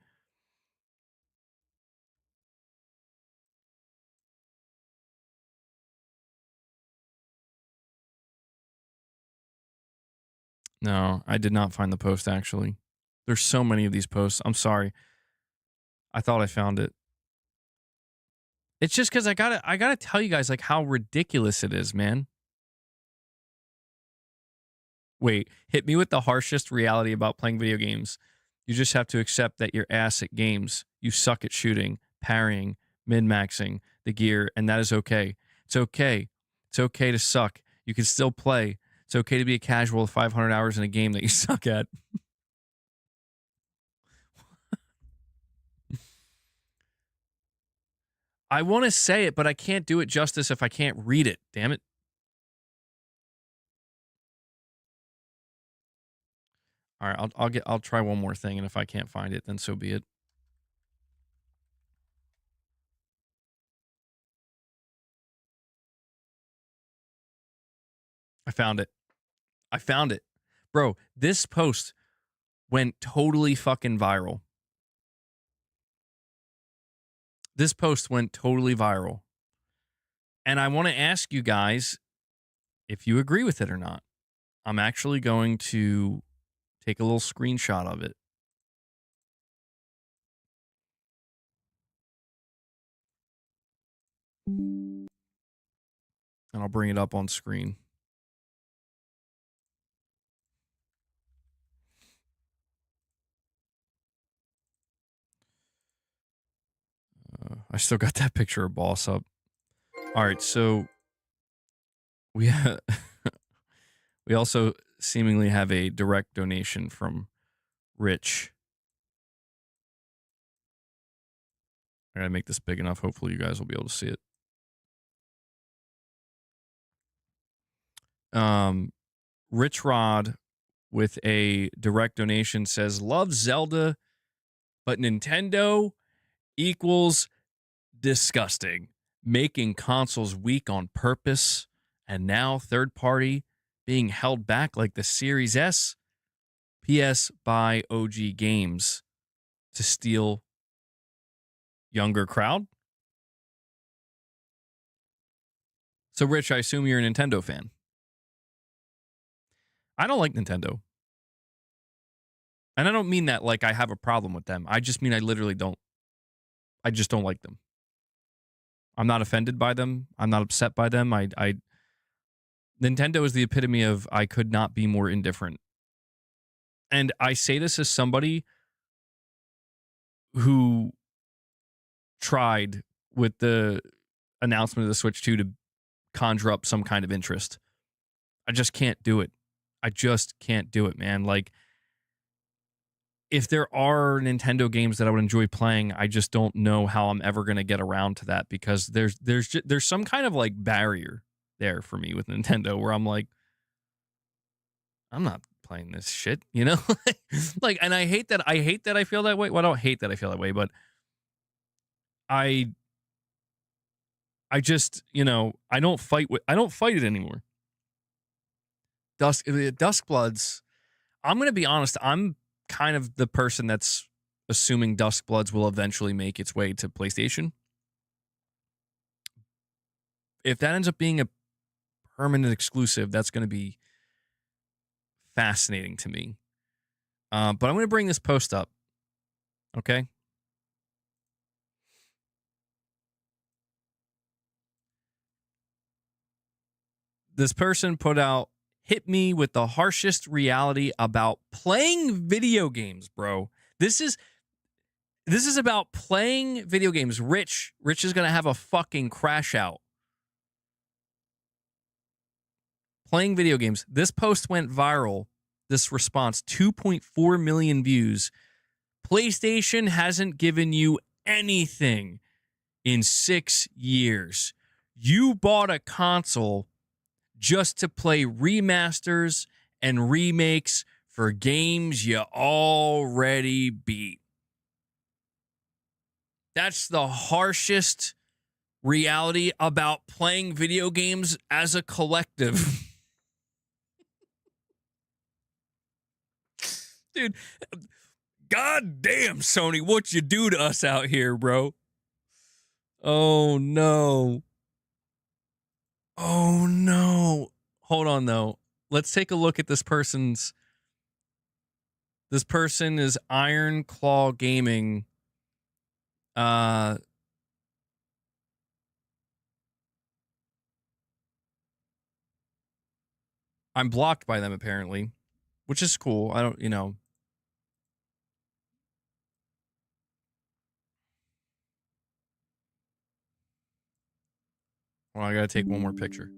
S1: No, I did not find the post actually. There's so many of these posts. I'm sorry. I thought I found it. It's just because I gotta tell you guys like how ridiculous it is, man. Wait, hit me with the harshest reality about playing video games. You just have to accept that you're ass at games. You suck at shooting, parrying, min-maxing the gear, and that is okay. It's okay. It's okay to suck. You can still play. It's okay to be a casual with 500 hours in a game that you suck at. I want to say it, but I can't do it justice if I can't read it. Damn it. All right, I'll try one more thing, and if I can't find it, then so be it. I found it. I found it. Bro, this post went totally fucking viral. This post went totally viral. And I want to ask you guys if you agree with it or not. I'm actually going to take a little screenshot of it. And I'll bring it up on screen. I still got that picture of Boss up. All right, so we we also seemingly have a direct donation from Rich. I gotta make this big enough. Hopefully, you guys will be able to see it. Rich Rod with a direct donation says, "Love Zelda, but Nintendo equals disgusting, making consoles weak on purpose, and now third party being held back like the Series S. PS by OG Games to steal younger crowd." So, Rich, I assume you're a Nintendo fan. I don't like Nintendo. And I don't mean that like I have a problem with them. I just mean I literally don't. I just don't like them. I'm not offended by them. I'm not upset by them. Nintendo is the epitome of I could not be more indifferent. And I say this as somebody who tried with the announcement of the Switch 2 to conjure up some kind of interest. I just can't do it. I just can't do it, man. Like, if there are Nintendo games that I would enjoy playing, I just don't know how I'm ever going to get around to that because there's some kind of like barrier there for me with Nintendo where I'm like, I'm not playing this shit, you know? Like, and I hate that I feel that way. Well, I don't hate that I feel that way, but I just, I don't fight it anymore. Duskbloods, I'm going to be honest, I'm kind of the person that's assuming Duskbloods will eventually make its way to PlayStation. If that ends up being a permanent exclusive, that's going to be fascinating to me. But I'm going to bring this post up. Okay. This person put out, "Hit me with the harshest reality about playing video games, bro." This is about playing video games. Rich is going to have a fucking crash out. Playing video games. This post went viral. This response, 2.4 million views. PlayStation hasn't given you anything in 6 years. You bought a console just to play remasters and remakes for games you already beat. That's the harshest reality about playing video games as a collective. Dude, god damn, Sony, what you do to us out here, bro? Oh, no. Oh, no. Hold on, though. Let's take a look at this person's. This person is Iron Claw Gaming. I'm blocked by them apparently, which is cool. I don't, Well, I gotta take one more picture.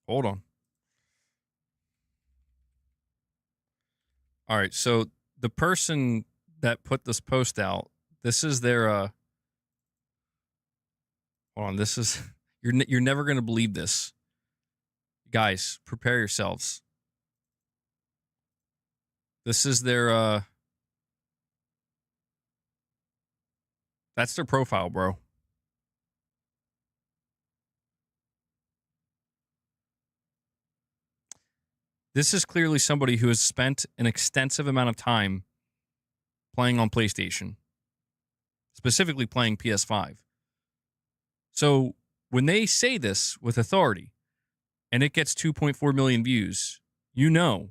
S1: Hold on. All right, so the person that put this post out, this is their hold on, this is you're never going to believe this. Guys, prepare yourselves. This is their that's their profile, bro. This is clearly somebody who has spent an extensive amount of time playing on PlayStation, specifically playing PS5. So when they say this with authority and it gets 2.4 million views, you know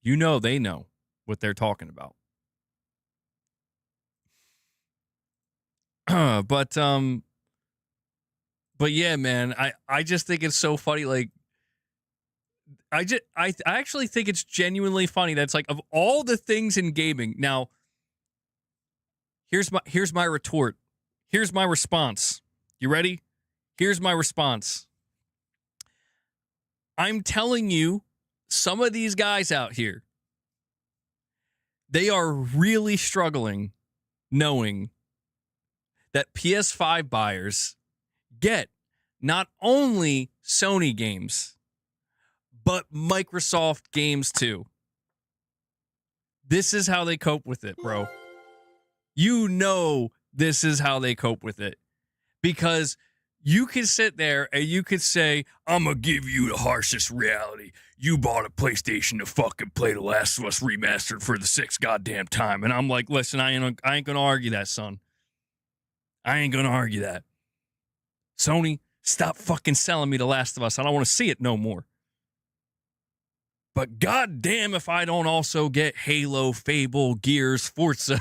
S1: they know what they're talking about. but yeah, man, I just think it's so funny. Like, I actually think it's genuinely funny. That's like, of all the things in gaming. Now, here's my retort. Here's my response. You ready? Here's my response. I'm telling you, some of these guys out here, they are really struggling knowing that PS5 buyers get not only Sony games, but Microsoft games too. This is how they cope with it, bro. You know this is how they cope with it. Because you could sit there and you could say, I'm going to give you the harshest reality. You bought a PlayStation to fucking play The Last of Us remastered for the 6th goddamn time. And I'm like, listen, I ain't going to argue that, son. I ain't going to argue that. Sony, stop fucking selling me The Last of Us. I don't want to see it no more. But goddamn if I don't also get Halo, Fable, Gears, Forza.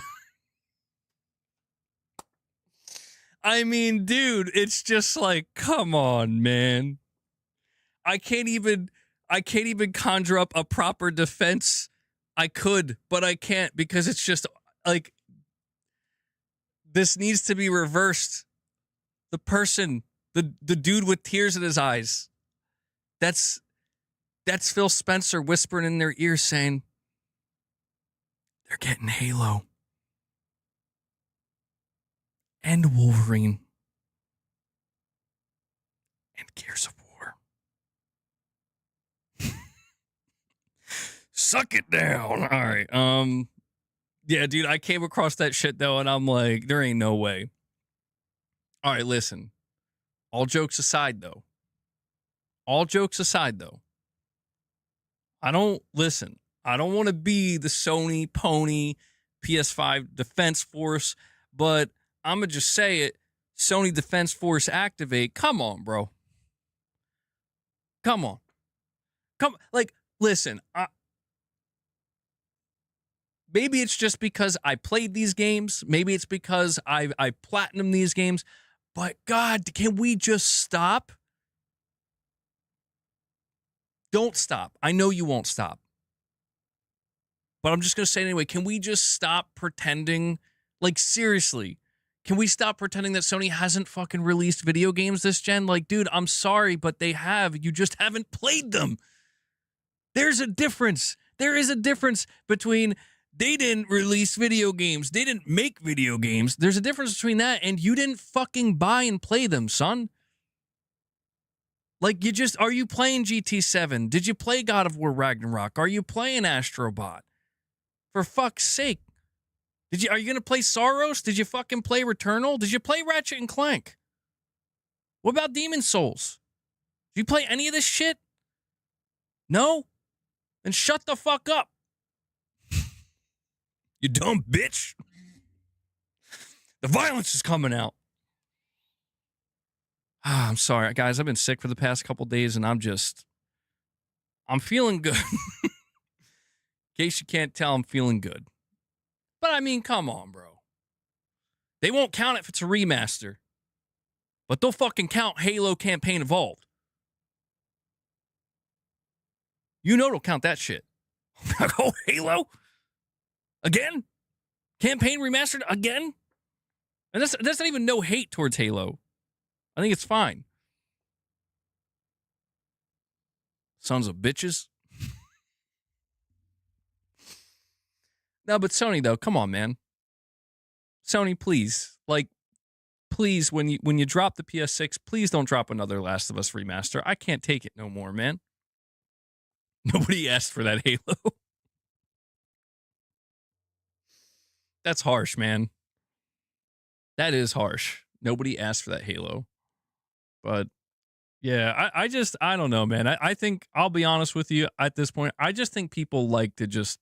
S1: I mean, dude, it's just like, come on, man. I can't even conjure up a proper defense. I could, but I can't, because it's just like, this needs to be reversed. The person, the dude with tears in his eyes, that's Phil Spencer whispering in their ear saying, they're getting Halo and Wolverine and Gears of War. Suck it down. All right. Yeah, dude, I came across that shit though, and I'm like, there ain't no way. All right, listen. All jokes aside though. I don't want to be the Sony pony PS5 Defense Force, but I'm going to just say it. Sony Defense Force activate. Come on, bro. Come on. Like, listen, maybe it's just because I played these games. Maybe it's because I platinum these games. But God, can we just stop? Don't stop. I know you won't stop. But I'm just going to say it anyway. Can we just stop pretending? Like, seriously, can we stop pretending that Sony hasn't fucking released video games this gen? Like, dude, I'm sorry, but they have. You just haven't played them. There's a difference. There is a difference between they didn't release video games. They didn't make video games. There's a difference between that and you didn't fucking buy and play them, son. Like, are you playing GT7? Did you play God of War Ragnarok? Are you playing Astrobot? For fuck's sake. Are you going to play Soros? Did you fucking play Returnal? Did you play Ratchet and Clank? What about Demon Souls? Did you play any of this shit? No? Then shut the fuck up. You dumb bitch. The violence is coming out. I'm sorry, guys. I've been sick for the past couple days, and I'm feeling good. In case you can't tell, I'm feeling good. But I mean, come on, bro. They won't count it if it's a remaster, but they'll fucking count Halo Campaign Evolved. You know they'll count that shit. Oh, Halo? Again? Campaign remastered again? And that's not even no hate towards Halo. I think it's fine. Sons of bitches. No, but Sony though, come on, man. Sony, please. Like, please, when you drop the PS6, please don't drop another Last of Us remaster. I can't take it no more, man. Nobody asked for that Halo. That's harsh, man. That is harsh. Nobody asked for that Halo. But yeah, I don't know, man. I think, I'll be honest with you at this point, I just think people like to just,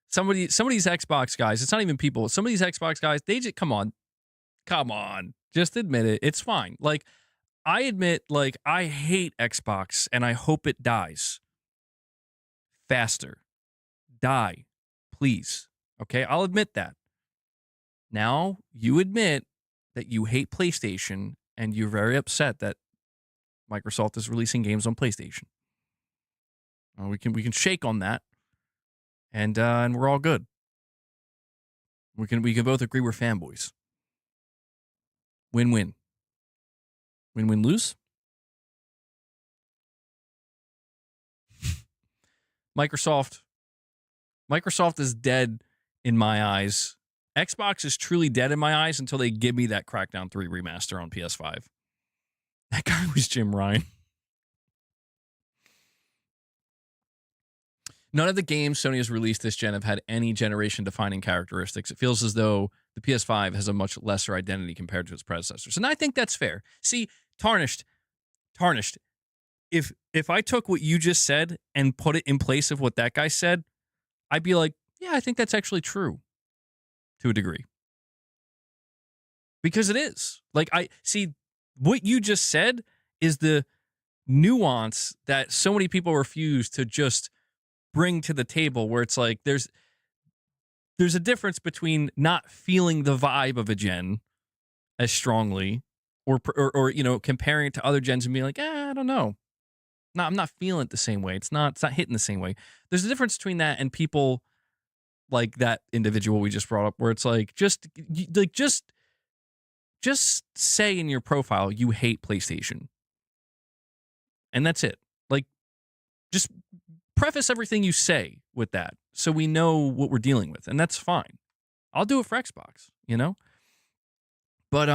S1: some of these Xbox guys, it's not even people, some of these Xbox guys, they just, come on, just admit it. It's fine. Like, I admit, like, I hate Xbox and I hope it dies faster. Die, please. Okay, I'll admit that. Now, you admit that you hate PlayStation and you're very upset that Microsoft is releasing games on PlayStation. We can shake on that, and we're all good. We can both agree we're fanboys. Win-win. Win-win lose. Microsoft is dead in my eyes. Xbox is truly dead in my eyes until they give me that Crackdown 3 remaster on PS5. That guy was Jim Ryan. None of the games Sony has released this gen have had any generation-defining characteristics. It feels as though the PS5 has a much lesser identity compared to its predecessors. And I think that's fair. See, Tarnished. If I took what you just said and put it in place of what that guy said, I'd be like, yeah, I think that's actually true to a degree. Because it is. Like, I see what you just said is the nuance that so many people refuse to just bring to the table, where it's like there's a difference between not feeling the vibe of a gen as strongly or you know, comparing it to other gens and being like, I don't know. No, I'm not feeling it the same way. It's not hitting the same way. There's a difference between that and people like that individual we just brought up, where it's like just say in your profile you hate PlayStation. And that's it. Like, just preface everything you say with that so we know what we're dealing with, and that's fine. I'll do it for Xbox, you know? But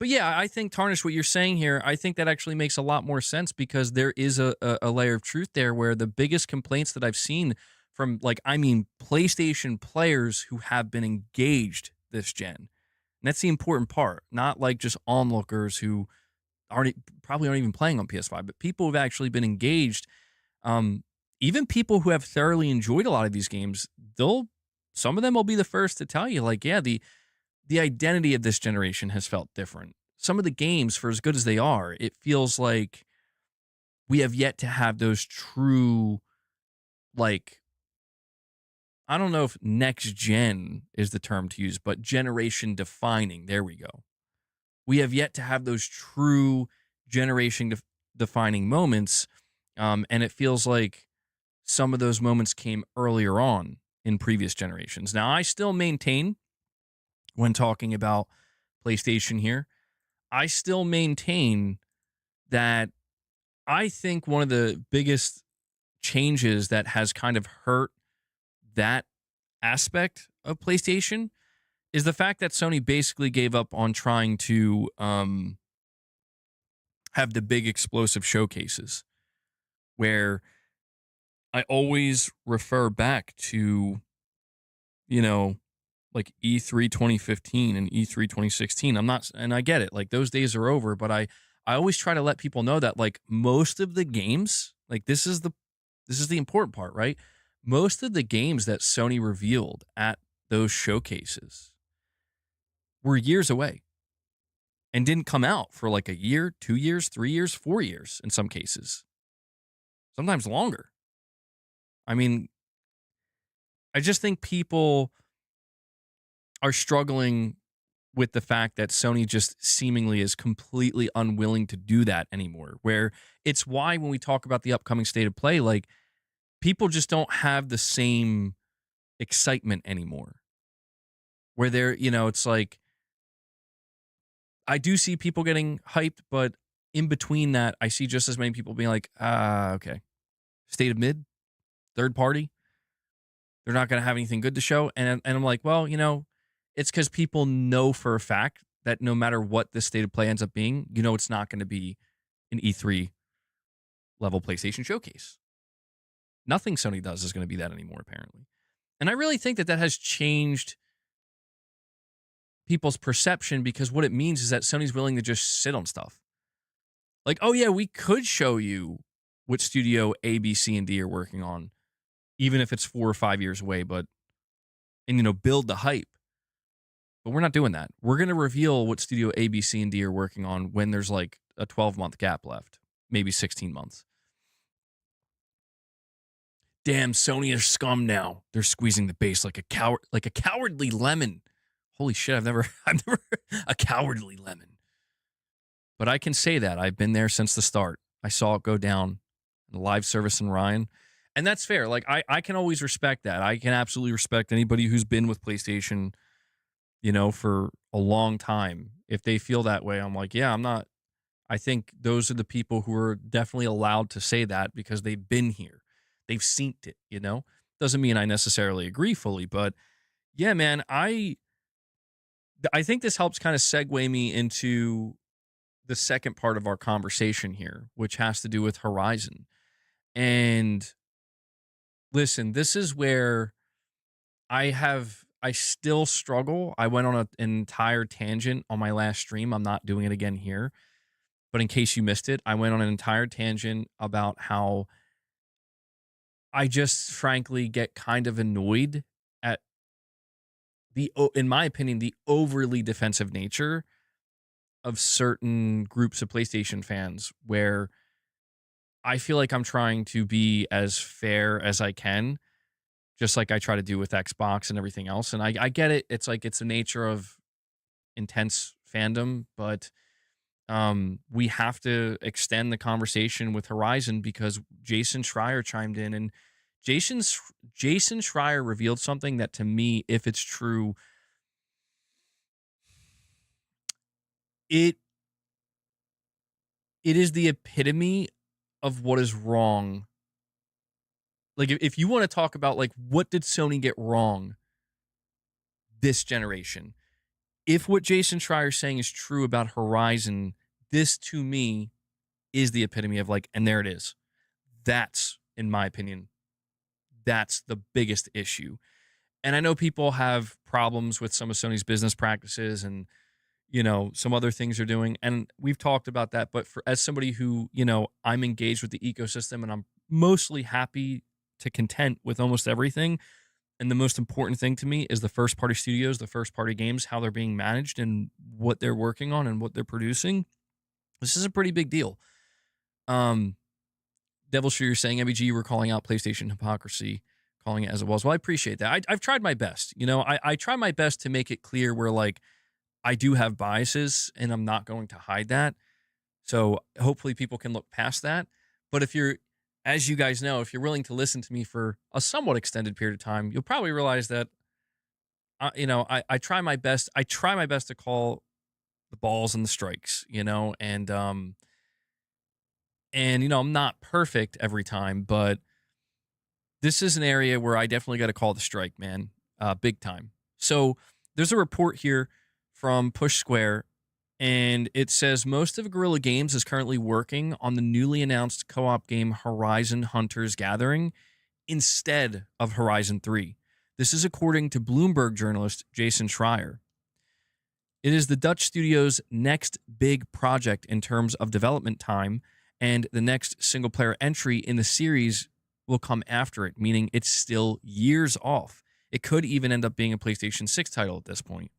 S1: yeah, I think, Tarnish, what you're saying here, I think that actually makes a lot more sense, because there is a layer of truth there, where the biggest complaints that I've seen from, like, I mean, PlayStation players who have been engaged this gen, and that's the important part, not like just onlookers who probably aren't even playing on PS5, but people who've actually been engaged. Even people who have thoroughly enjoyed a lot of these games, some of them will be the first to tell you, like, yeah, the identity of this generation has felt different. Some of the games, for as good as they are, it feels like we have yet to have those true, like, I don't know if next gen is the term to use, but generation defining. There we go. We have yet to have those true generation defining moments. And it feels like some of those moments came earlier on in previous generations. Now, I still maintain, when talking about PlayStation here, I still maintain that I think one of the biggest changes that has kind of hurt that aspect of PlayStation is the fact that Sony basically gave up on trying to have the big explosive showcases, where I always refer back to, you know, like E3 2015 and E3 2016. And I get it, like, those days are over, but I always try to let people know that, like, most of the games, like, this is the important part, right? Most of the games that Sony revealed at those showcases were years away and didn't come out for like a year, 2 years, 3 years, 4 years in some cases, sometimes longer. I mean, I just think people are struggling with the fact that Sony just seemingly is completely unwilling to do that anymore. Where it's why when we talk about the upcoming state of play, like people just don't have the same excitement anymore. Where they're, it's like I do see people getting hyped, but in between that, I see just as many people being like, okay, state of mid, third party, they're not going to have anything good to show. And I'm like, well, it's because people know for a fact that no matter what this state of play ends up being, it's not going to be an E3 level PlayStation showcase. Nothing Sony does is going to be that anymore, apparently. And I really think that that has changed people's perception because what it means is that Sony's willing to just sit on stuff. Like, oh yeah, we could show you what studio A, B, C, and D are working on, even if it's 4 or 5 years away, and build the hype. But we're not doing that. We're going to reveal what studio A, B, C, and D are working on when there's like a 12-month gap left, maybe 16 months. Damn, Sony are scum now. They're squeezing the base like a cowardly lemon. Holy shit, I've never a cowardly lemon. But I can say that I've been there since the start. I saw it go down in the live service in Ryan. And that's fair. Like I can always respect that. I can absolutely respect anybody who's been with PlayStation, for a long time. If they feel that way, I'm like, yeah, I'm not. I think those are the people who are definitely allowed to say that because they've been here. They've seen it. Doesn't mean I necessarily agree fully, but yeah, man, I think this helps kind of segue me into the second part of our conversation here, which has to do with Horizon. And listen, this is where I still struggle. I went on an entire tangent on my last stream. I'm not doing it again here. But in case you missed it, I went on an entire tangent about how I just frankly get kind of annoyed at in my opinion, the overly defensive nature of certain groups of PlayStation fans where I feel like I'm trying to be as fair as I can, just like I try to do with Xbox and everything else. And I get it. It's like it's the nature of intense fandom, but we have to extend the conversation with Horizon because Jason Schreier chimed in and Jason Schreier revealed something that to me, if it's true, it it is the epitome of what is wrong. Like if you want to talk about like what did Sony get wrong this generation, if what Jason Schreier is saying is true about Horizon, this to me is the epitome of like, and there it is. That's, in my opinion, that's the biggest issue. And I know people have problems with some of Sony's business practices and, some other things they're doing. And we've talked about that. But as somebody who, I'm engaged with the ecosystem and I'm mostly happy to content with almost everything. And the most important thing to me is the first party studios, the first party games, how they're being managed and what they're working on and what they're producing. This is a pretty big deal. Devil Street, you're saying MEG, you were calling out PlayStation hypocrisy, calling it as it was. Well, I appreciate that. I've tried my best. I try my best to make it clear where like I do have biases and I'm not going to hide that. So hopefully people can look past that. But if you're, as you guys know, if you're willing to listen to me for a somewhat extended period of time, you'll probably realize that, I try my best. I try my best to call the balls and the strikes, and I'm not perfect every time, but this is an area where I definitely got to call the strike, man, big time. So there's a report here from Push Square, and it says most of Guerrilla Games is currently working on the newly announced co-op game Horizon Hunters Gathering instead of Horizon 3. This is according to Bloomberg journalist Jason Schreier. It is the Dutch studio's next big project in terms of development time, and the next single player entry in the series will come after it, meaning it's still years off. It could even end up being a PlayStation 6 title at this point.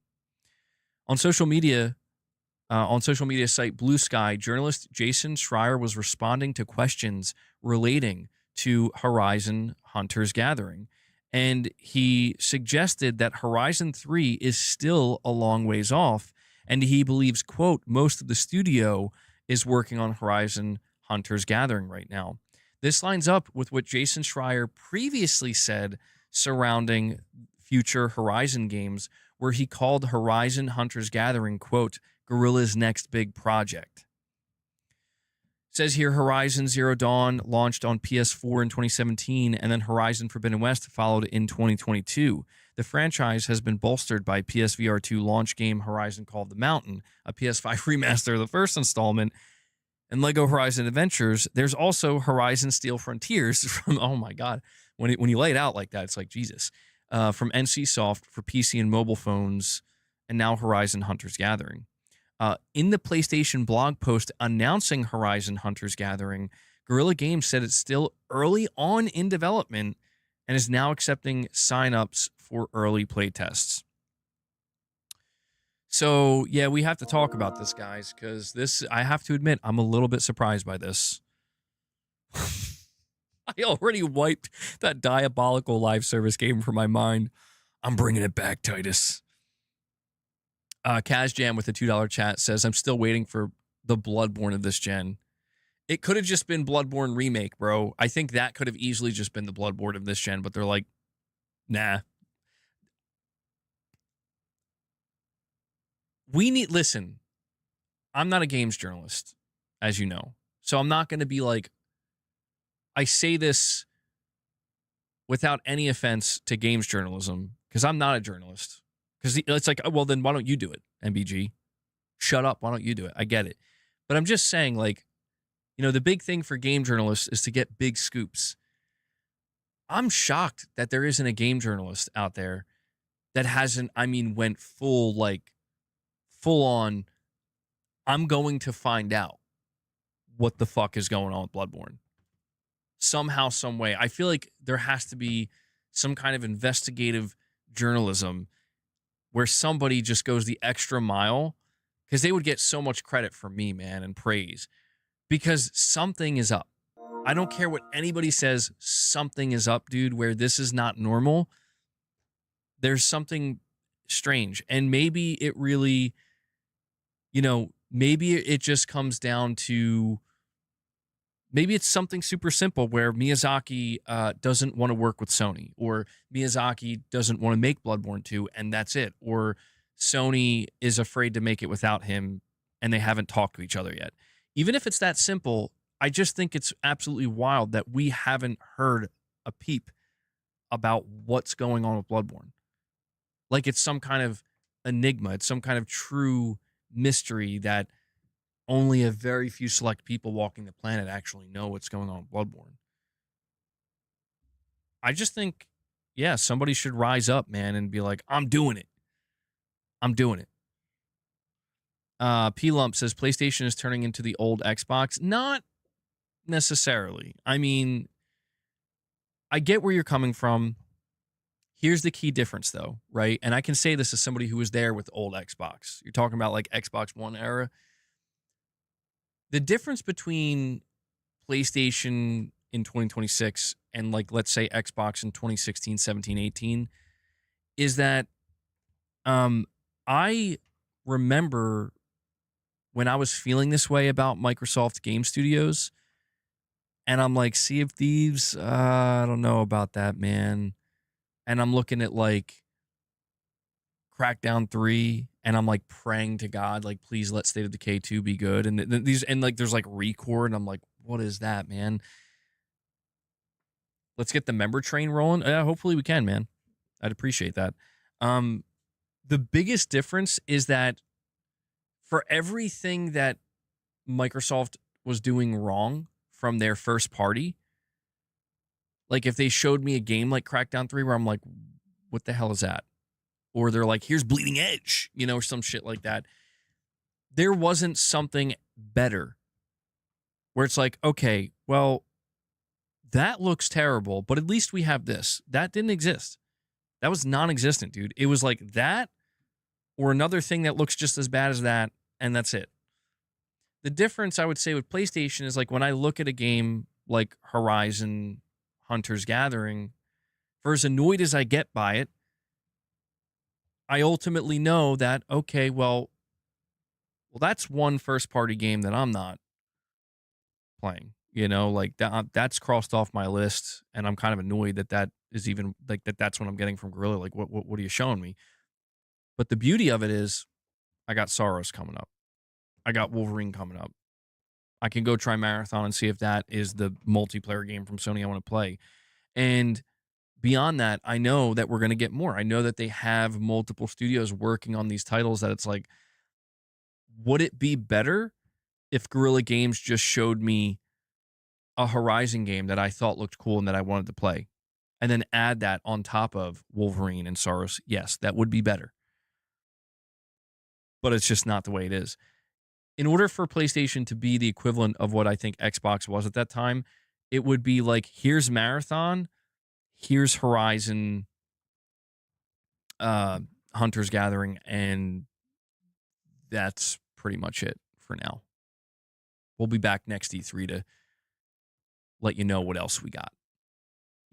S1: On social media site Blue Sky, journalist Jason Schreier was responding to questions relating to Horizon Hunters Gathering. And he suggested that Horizon 3 is still a long ways off. And he believes, quote, most of the studio is working on Horizon Hunter's Gathering right now. This lines up with what Jason Schreier previously said surrounding future Horizon games, where he called Horizon Hunter's Gathering, quote, Guerrilla's next big project. Says here Horizon Zero Dawn launched on PS4 in 2017, and then Horizon Forbidden West followed in 2022. The franchise has been bolstered by PSVR 2 launch game Horizon Call of the Mountain, a PS5 remaster of the first installment, and Lego Horizon Adventures. There's also Horizon Steel Frontiers from, oh my God, when you lay it out like that, it's like Jesus, from NCSoft for PC and mobile phones, and now Horizon Hunter's Gathering. In the PlayStation blog post announcing Horizon Hunter's Gathering, Guerrilla Games said it's still early on in development and is now accepting signups for early playtests. So, yeah, we have to talk about this, guys, because this, I have to admit, I'm a little bit surprised by this. I already wiped that diabolical live service game from my mind. I'm bringing it back, Titus. Kaz Jam with a $2 chat says, I'm still waiting for the Bloodborne of this gen. It could have just been Bloodborne Remake, bro. I think that could have easily just been the Bloodborne of this gen, but they're like, nah. Listen, I'm not a games journalist, as you know. So I'm not going to be like, I say this without any offense to games journalism, because I'm not a journalist. Because it's like, well, then why don't you do it, MBG? Shut up. Why don't you do it? I get it. But I'm just saying, like, you know, the big thing for game journalists is to get big scoops. I'm shocked that there isn't a game journalist out there that hasn't, went full on, I'm going to find out what the fuck is going on with Bloodborne. Somehow, some way. I feel like there has to be some kind of investigative journalism where somebody just goes the extra mile, because they would get so much credit from me, man, and praise, because something is up. I don't care what anybody says, something is up, dude, where this is not normal. There's something strange. And maybe it really, maybe it just comes down to, maybe it's something super simple where Miyazaki doesn't want to work with Sony, or Miyazaki doesn't want to make Bloodborne 2, and that's it. Or Sony is afraid to make it without him, and they haven't talked to each other yet. Even if it's that simple, I just think it's absolutely wild that we haven't heard a peep about what's going on with Bloodborne. Like it's some kind of enigma. It's some kind of true mystery that only a very few select people walking the planet actually know what's going on with Bloodborne. I just think, yeah, somebody should rise up, man, and be like, I'm doing it. I'm doing it. P-Lump says PlayStation is turning into the old Xbox. Not necessarily. I mean, I get where you're coming from. Here's the key difference, though, right? And I can say this as somebody who was there with old Xbox. You're talking about like Xbox One era. The difference between PlayStation in 2026 and, like, let's say Xbox in 2016, 17, 18 is that I remember when I was feeling this way about Microsoft Game Studios, and I'm like, Sea of Thieves, I don't know about that, man. And I'm looking at like Crackdown 3, and I'm like praying to God, like, please let State of Decay 2 be good. And like there's like Recore, and I'm like, what is that, man? Let's get the member train rolling. Yeah, hopefully we can, man. I'd appreciate that. The biggest difference is that for everything that Microsoft was doing wrong from their first party, like if they showed me a game like Crackdown 3 where I'm like, what the hell is that? Or they're like, here's Bleeding Edge, or some shit like that. There wasn't something better where it's like, okay, well, that looks terrible, but at least we have this. That didn't exist. That was non-existent, dude. It was like that or another thing that looks just as bad as that, and that's it. The difference, I would say, with PlayStation is like when I look at a game like Horizon Hunter's Gathering, For as annoyed as I get by it, I ultimately know that, okay, well, that's one first party game that I'm not playing. Like that's crossed off my list, and I'm kind of annoyed that that is even like that's what I'm getting from Gorilla. Like, what are you showing me? But the beauty of it is, I got Soros coming up. I got Wolverine coming up. I can go try Marathon and see if that is the multiplayer game from Sony I want to play. And beyond that, I know that we're going to get more. I know that they have multiple studios working on these titles. That it's like, would it be better if Guerrilla Games just showed me a Horizon game that I thought looked cool and that I wanted to play, and then add that on top of Wolverine and Soros? Yes, that would be better. But it's just not the way it is. In order for PlayStation to be the equivalent of what I think Xbox was at that time, it would be like, here's Marathon, here's Horizon, Hunter's Gathering, and that's pretty much it for now. We'll be back next E3 to let you know what else we got.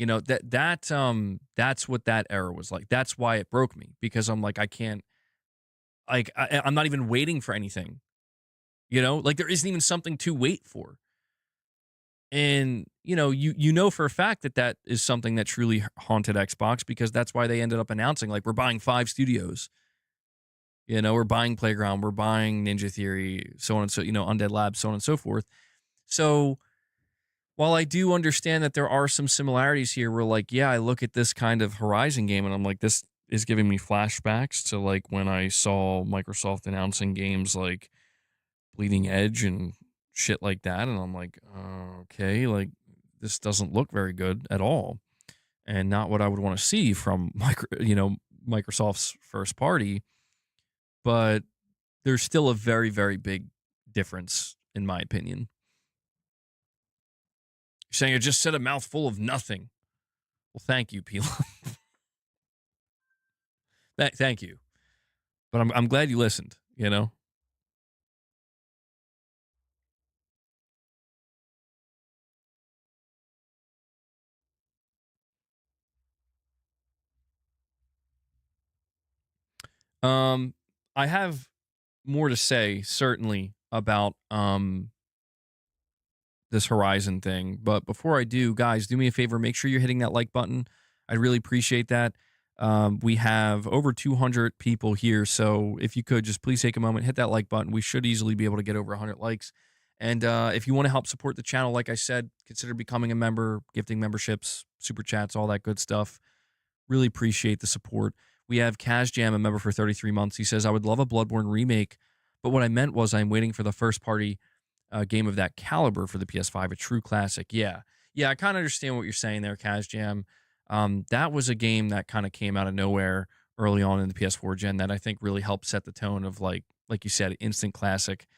S1: That's what that era was like. That's why it broke me, because I'm like, I can't, like, I'm not even waiting for anything. Like there isn't even something to wait for. And you know for a fact that that is something that truly haunted Xbox, because that's why they ended up announcing, like, we're buying 5 studios. We're buying Playground, we're buying Ninja Theory, so on and so, Undead Labs, so on and so forth. So while I do understand that there are some similarities here, where, like, yeah, I look at this kind of Horizon game and I'm like, this is giving me flashbacks to, like, when I saw Microsoft announcing games like Bleeding Edge and shit like that, and I'm like, okay, like, this doesn't look very good at all, and not what I would want to see from Microsoft's first party. But there's still a very, very big difference, in my opinion. You're saying I just said a mouthful of nothing. Well, thank you, Pila. Thank you. But I'm glad you listened. I have more to say, certainly, about this Horizon thing. But before I do, guys, do me a favor, make sure you're hitting that like button. I'd really appreciate that. We have over 200 people here, so if you could just please take a moment, hit that like button. We should easily be able to get over 100 likes. And if you want to help support the channel, like I said, consider becoming a member, gifting memberships, super chats, all that good stuff. Really appreciate the support. We have Kaz Jam, a member for 33 months. He says, I would love a Bloodborne remake, but what I meant was I'm waiting for the first party game of that caliber for the PS5, a true classic. Yeah. Yeah, I kind of understand what you're saying there, Kaz Jam. That was a game that kind of came out of nowhere early on in the PS4 gen that I think really helped set the tone of, like you said, instant classic.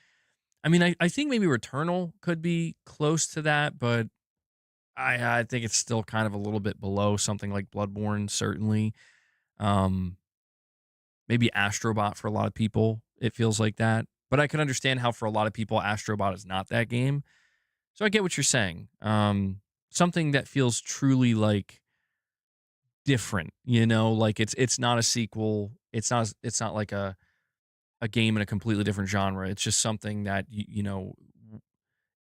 S1: I mean, I think maybe Returnal could be close to that, but I think it's still kind of a little bit below something like Bloodborne, certainly. Um, Maybe Astrobot for a lot of people, it feels like that. But I can understand how for a lot of people, Astrobot is not that game. So I get what you're saying. Something that feels truly like different, like it's not a sequel. It's not like a game in a completely different genre. It's just something that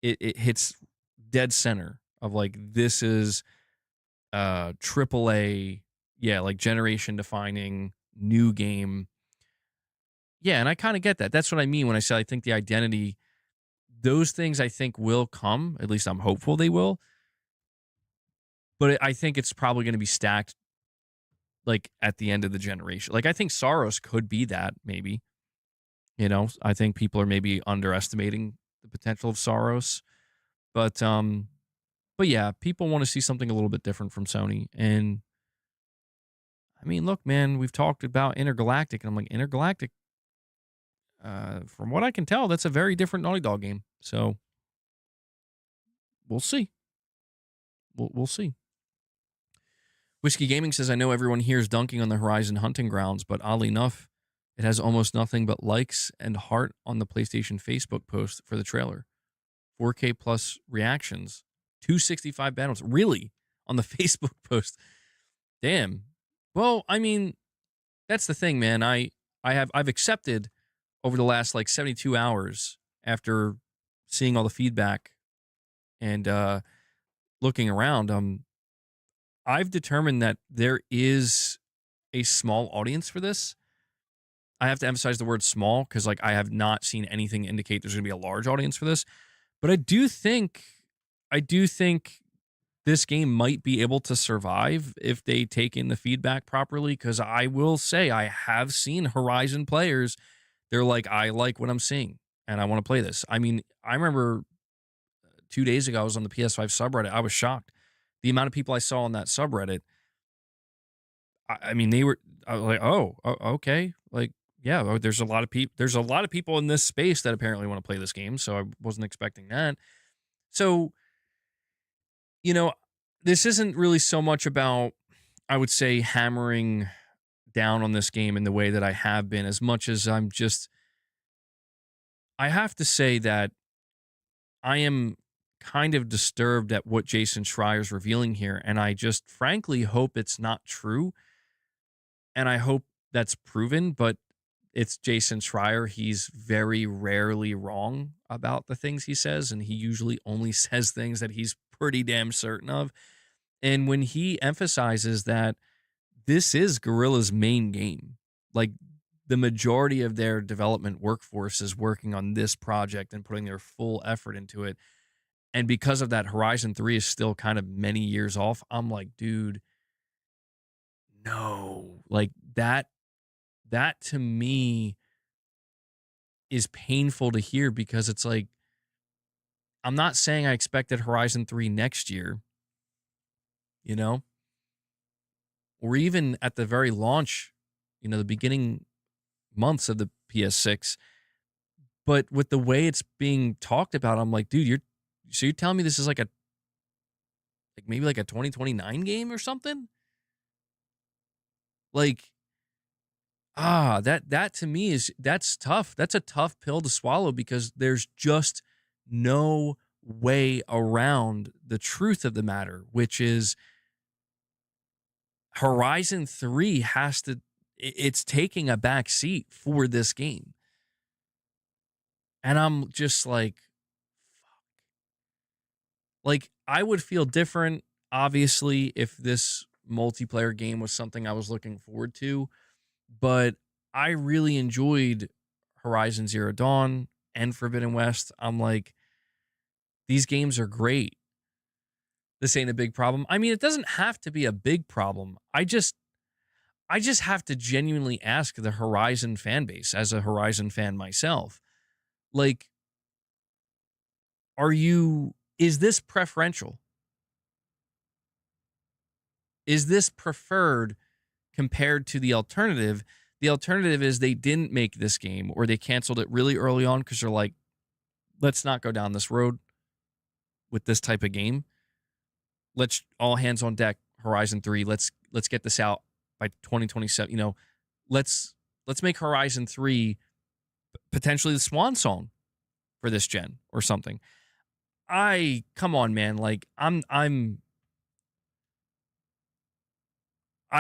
S1: it hits dead center of, like, this is triple A, yeah, like generation defining new game. Yeah, and I kind of get that. That's what I mean when I say I think the identity, those things I think will come. At least I'm hopeful they will. But I think it's probably going to be stacked, like, at the end of the generation. Like, I think Saros could be that, maybe. I think people are maybe underestimating the potential of Saros. But yeah, people want to see something a little bit different from Sony. And I mean, look, man, we've talked about Intergalactic, and I'm like, Intergalactic, from what I can tell, that's a very different Naughty Dog game. So we'll see. We'll see. Whiskey Gaming says, I know everyone here is dunking on the Horizon hunting grounds, but oddly enough, it has almost nothing but likes and heart on the PlayStation Facebook post for the trailer. 4K plus reactions, 265 battles. Really? On the Facebook post? Damn. Well, I mean, that's the thing, man. I've accepted over the last like 72 hours after seeing all the feedback and looking around. I've determined that there is a small audience for this. I have to emphasize the word small because like I have not seen anything indicate there's going to be a large audience for this. But I do think this game might be able to survive if they take in the feedback properly. Because I will say I have seen Horizon players. They're like, I like what I'm seeing and I want to play this. I mean, I remember 2 days ago I was on the PS5 subreddit. I was shocked the amount of people I saw on that subreddit. I mean, I was like, okay, like, yeah, there's a lot of people. There's a lot of people in this space that apparently want to play this game. So I wasn't expecting that. So you know, this isn't really so much about, I would say, hammering down on this game in the way that I have been, as much as I have to say that I am kind of disturbed at what Jason Schreier's revealing here. And I just frankly hope it's not true. And I hope that's proven, but it's Jason Schreier. He's very rarely wrong about the things he says. And he usually only says things that he's pretty damn certain of. And when he emphasizes that this is Guerrilla's main game, like the majority of their development workforce is working on this project and putting their full effort into it. And because of that, Horizon 3 is still kind of many years off. I'm like, dude, no. Like that to me is painful to hear because it's like, I'm not saying I expected Horizon 3 next year, you know, or even at the very launch, the beginning months of the PS6. But with the way it's being talked about, I'm like, dude, you're telling me this is like maybe like a 2029 game or something? Like, that to me that's tough. That's a tough pill to swallow because there's just no way around the truth of the matter, which is Horizon 3 it's taking a back seat for this game. And I'm just like, I would feel different, obviously, if this multiplayer game was something I was looking forward to, but I really enjoyed Horizon Zero Dawn and Forbidden West. I'm like, these games are great. This ain't a big problem. I mean, it doesn't have to be a big problem. I just have to genuinely ask the Horizon fan base as a Horizon fan myself. Like, is this preferential? Is this preferred compared to the alternative? The alternative is they didn't make this game or they canceled it really early on because they're like, let's not go down this road with this type of game. Let's all hands on deck, Horizon 3. Let's get this out by 2027. Let's make Horizon 3 potentially the swan song for this gen or something. Come on, man. Like I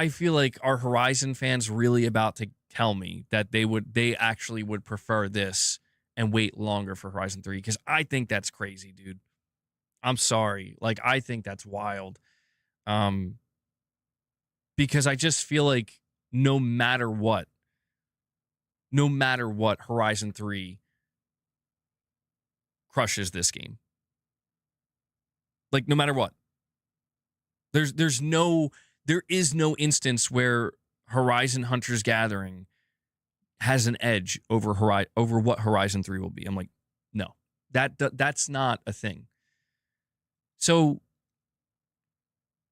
S1: feel like our Horizon fans really about to tell me that they actually would prefer this and wait longer for Horizon 3 because I think that's crazy, dude. I'm sorry. Like I think that's wild. Um because I just feel like no matter what, Horizon 3 crushes this game. Like no matter what. There's no there is no instance where Horizon Hunters Gathering has an edge over what Horizon 3 will be. I'm like, no. That's not a thing. So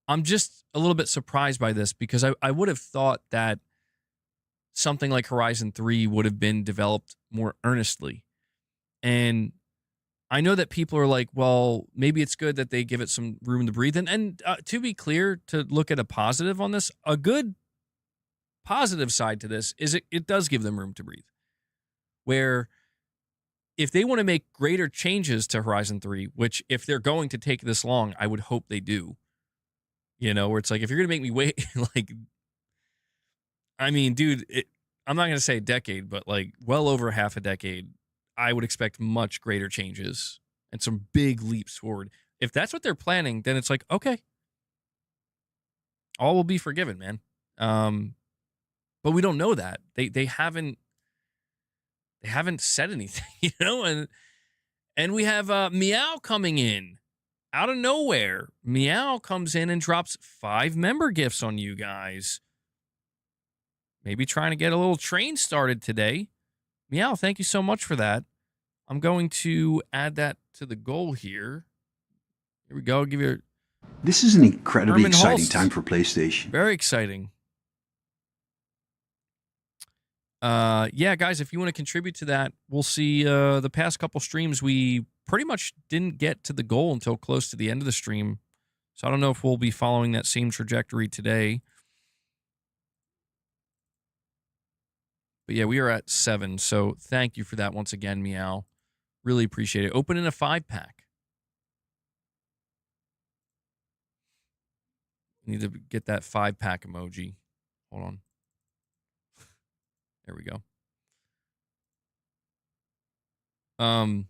S1: I'm just a little bit surprised by this because I would have thought that something like Horizon 3 would have been developed more earnestly. And I know that people are like, well, maybe it's good that they give it some room to breathe. And to be clear, to look at a positive on this, a good positive side to this is it does give them room to breathe. Where if they want to make greater changes to Horizon 3, which if they're going to take this long, I would hope they do. where it's like, if you're going to make me wait, like, I mean, dude, I'm not going to say a decade, but like well over half a decade, I would expect much greater changes and some big leaps forward. If that's what they're planning, then it's like, okay, all will be forgiven, man. Um, but we don't know that. They haven't said anything, and we have Meow coming in out of nowhere. Meow comes in and drops 5 member gifts on you guys. Maybe trying to get a little train started today. Meow, thank you so much for that. I'm going to add that to the goal here. Here we go. Give you
S3: This is an incredibly
S1: Herman
S3: exciting
S1: Hulst.
S3: time for PlayStation.
S1: Very exciting. Yeah, guys, if you want to contribute to that, we'll see. The past couple streams, we pretty much didn't get to the goal until close to the end of the stream. So I don't know if we'll be following that same trajectory today. But yeah, we are at 7. So thank you for that once again, Meow. Really appreciate it. Open in a 5-pack. Need to get that 5-pack emoji. Hold on. There we go. And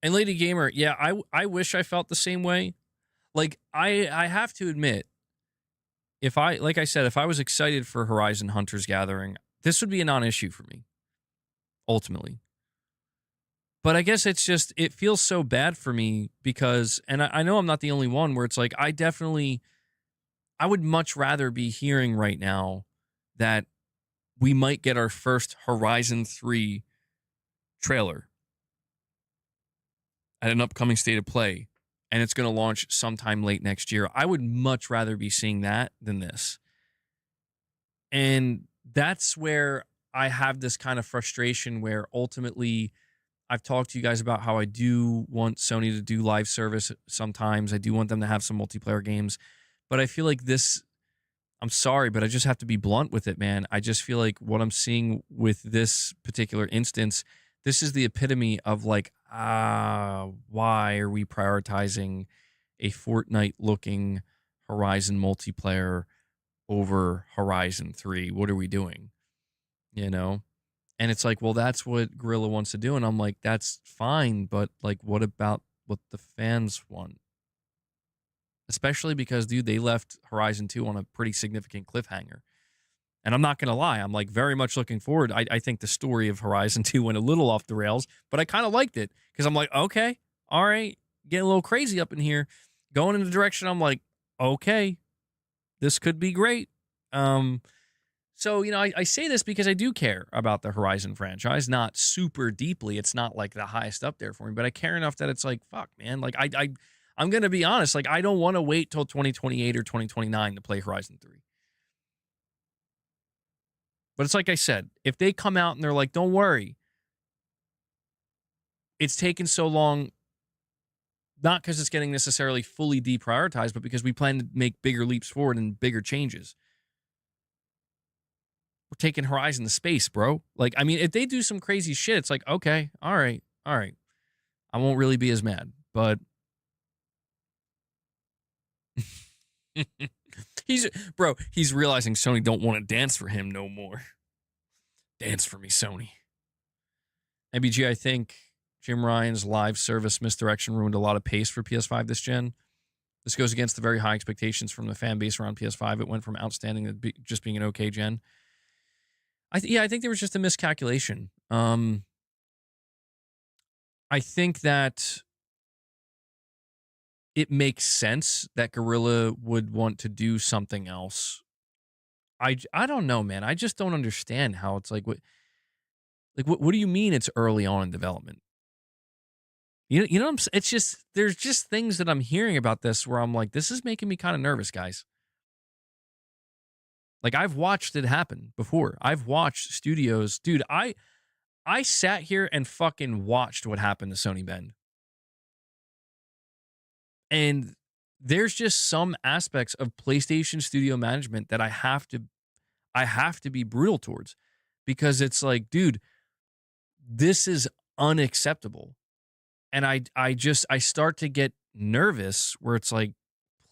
S1: Lady Gamer, yeah, I wish I felt the same way. Like, I have to admit, like I said, if I was excited for Horizon Hunters Gathering, this would be a non-issue for me, ultimately. But I guess it's just, it feels so bad for me because, and I know I'm not the only one where it's like, I would much rather be hearing right now that we might get our first Horizon 3 trailer at an upcoming state of play, and it's going to launch sometime late next year. I would much rather be seeing that than this. And that's where I have this kind of frustration where ultimately I've talked to you guys about how I do want Sony to do live service sometimes. I do want them to have some multiplayer games. But I feel like this, I'm sorry, but I just have to be blunt with it, man. I just feel like what I'm seeing with this particular instance, this is the epitome of like, why are we prioritizing a Fortnite-looking Horizon multiplayer over Horizon 3? What are we doing? And it's like, well, that's what Guerrilla wants to do. And I'm like, that's fine. But like, what about what the fans want? Especially because, dude, they left Horizon 2 on a pretty significant cliffhanger. And I'm not going to lie, I'm like very much looking forward. I think the story of Horizon 2 went a little off the rails, but I kind of liked it because I'm like, okay, all right, getting a little crazy up in here, going in the direction I'm like, okay, this could be great. So, I say this because I do care about the Horizon franchise, not super deeply. It's not like the highest up there for me, but I care enough that it's like, fuck, man. Like, I'm going to be honest. Like, I don't want to wait till 2028 or 2029 to play Horizon 3. But it's like I said, if they come out and they're like, don't worry, it's taken so long, not because it's getting necessarily fully deprioritized, but because we plan to make bigger leaps forward and bigger changes. We're taking Horizon to space, bro. Like, I mean, if they do some crazy shit, it's like, okay, all right. I won't really be as mad, but he's realizing Sony don't want to dance for him no more. Dance for me, Sony. MBG, I think Jim Ryan's live service misdirection ruined a lot of pace for PS5 this gen. This goes against the very high expectations from the fan base around PS5. It went from outstanding to just being an okay gen. I think there was just a miscalculation. I think that it makes sense that Guerrilla would want to do something else. I don't know, man. I just don't understand how it's like, what do you mean it's early on in development? You know what I'm saying? It's just, there's just things that I'm hearing about this where I'm like, this is making me kind of nervous, guys. Like, I've watched it happen before. I've watched studios. Dude, I sat here and fucking watched what happened to Sony Bend. And there's just some aspects of PlayStation studio management that I have to be brutal towards, because it's like, dude, this is unacceptable. And I start to get nervous where it's like,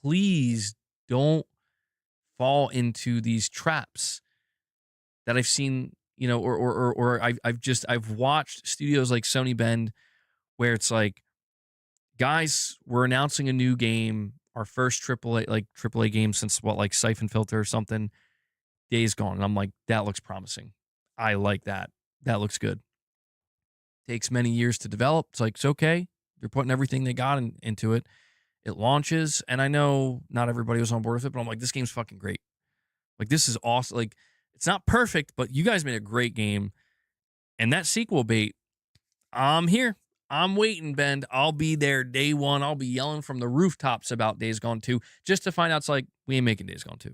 S1: please don't fall into these traps that I've seen, or I've watched studios like Sony Bend where it's like, guys, we're announcing a new game, our first AAA game since like Siphon Filter or something, Days Gone. And I'm like, that looks promising. I like that. That looks good. Takes many years to develop. It's like, it's okay. They're putting everything they got into it. It launches, and I know not everybody was on board with it, but I'm like, this game's fucking great. Like, this is awesome. Like, it's not perfect, but you guys made a great game. And that sequel bait, I'm here. I'm waiting, Bend. I'll be there day one. I'll be yelling from the rooftops about Days Gone 2 just to find out it's like, we ain't making Days Gone 2.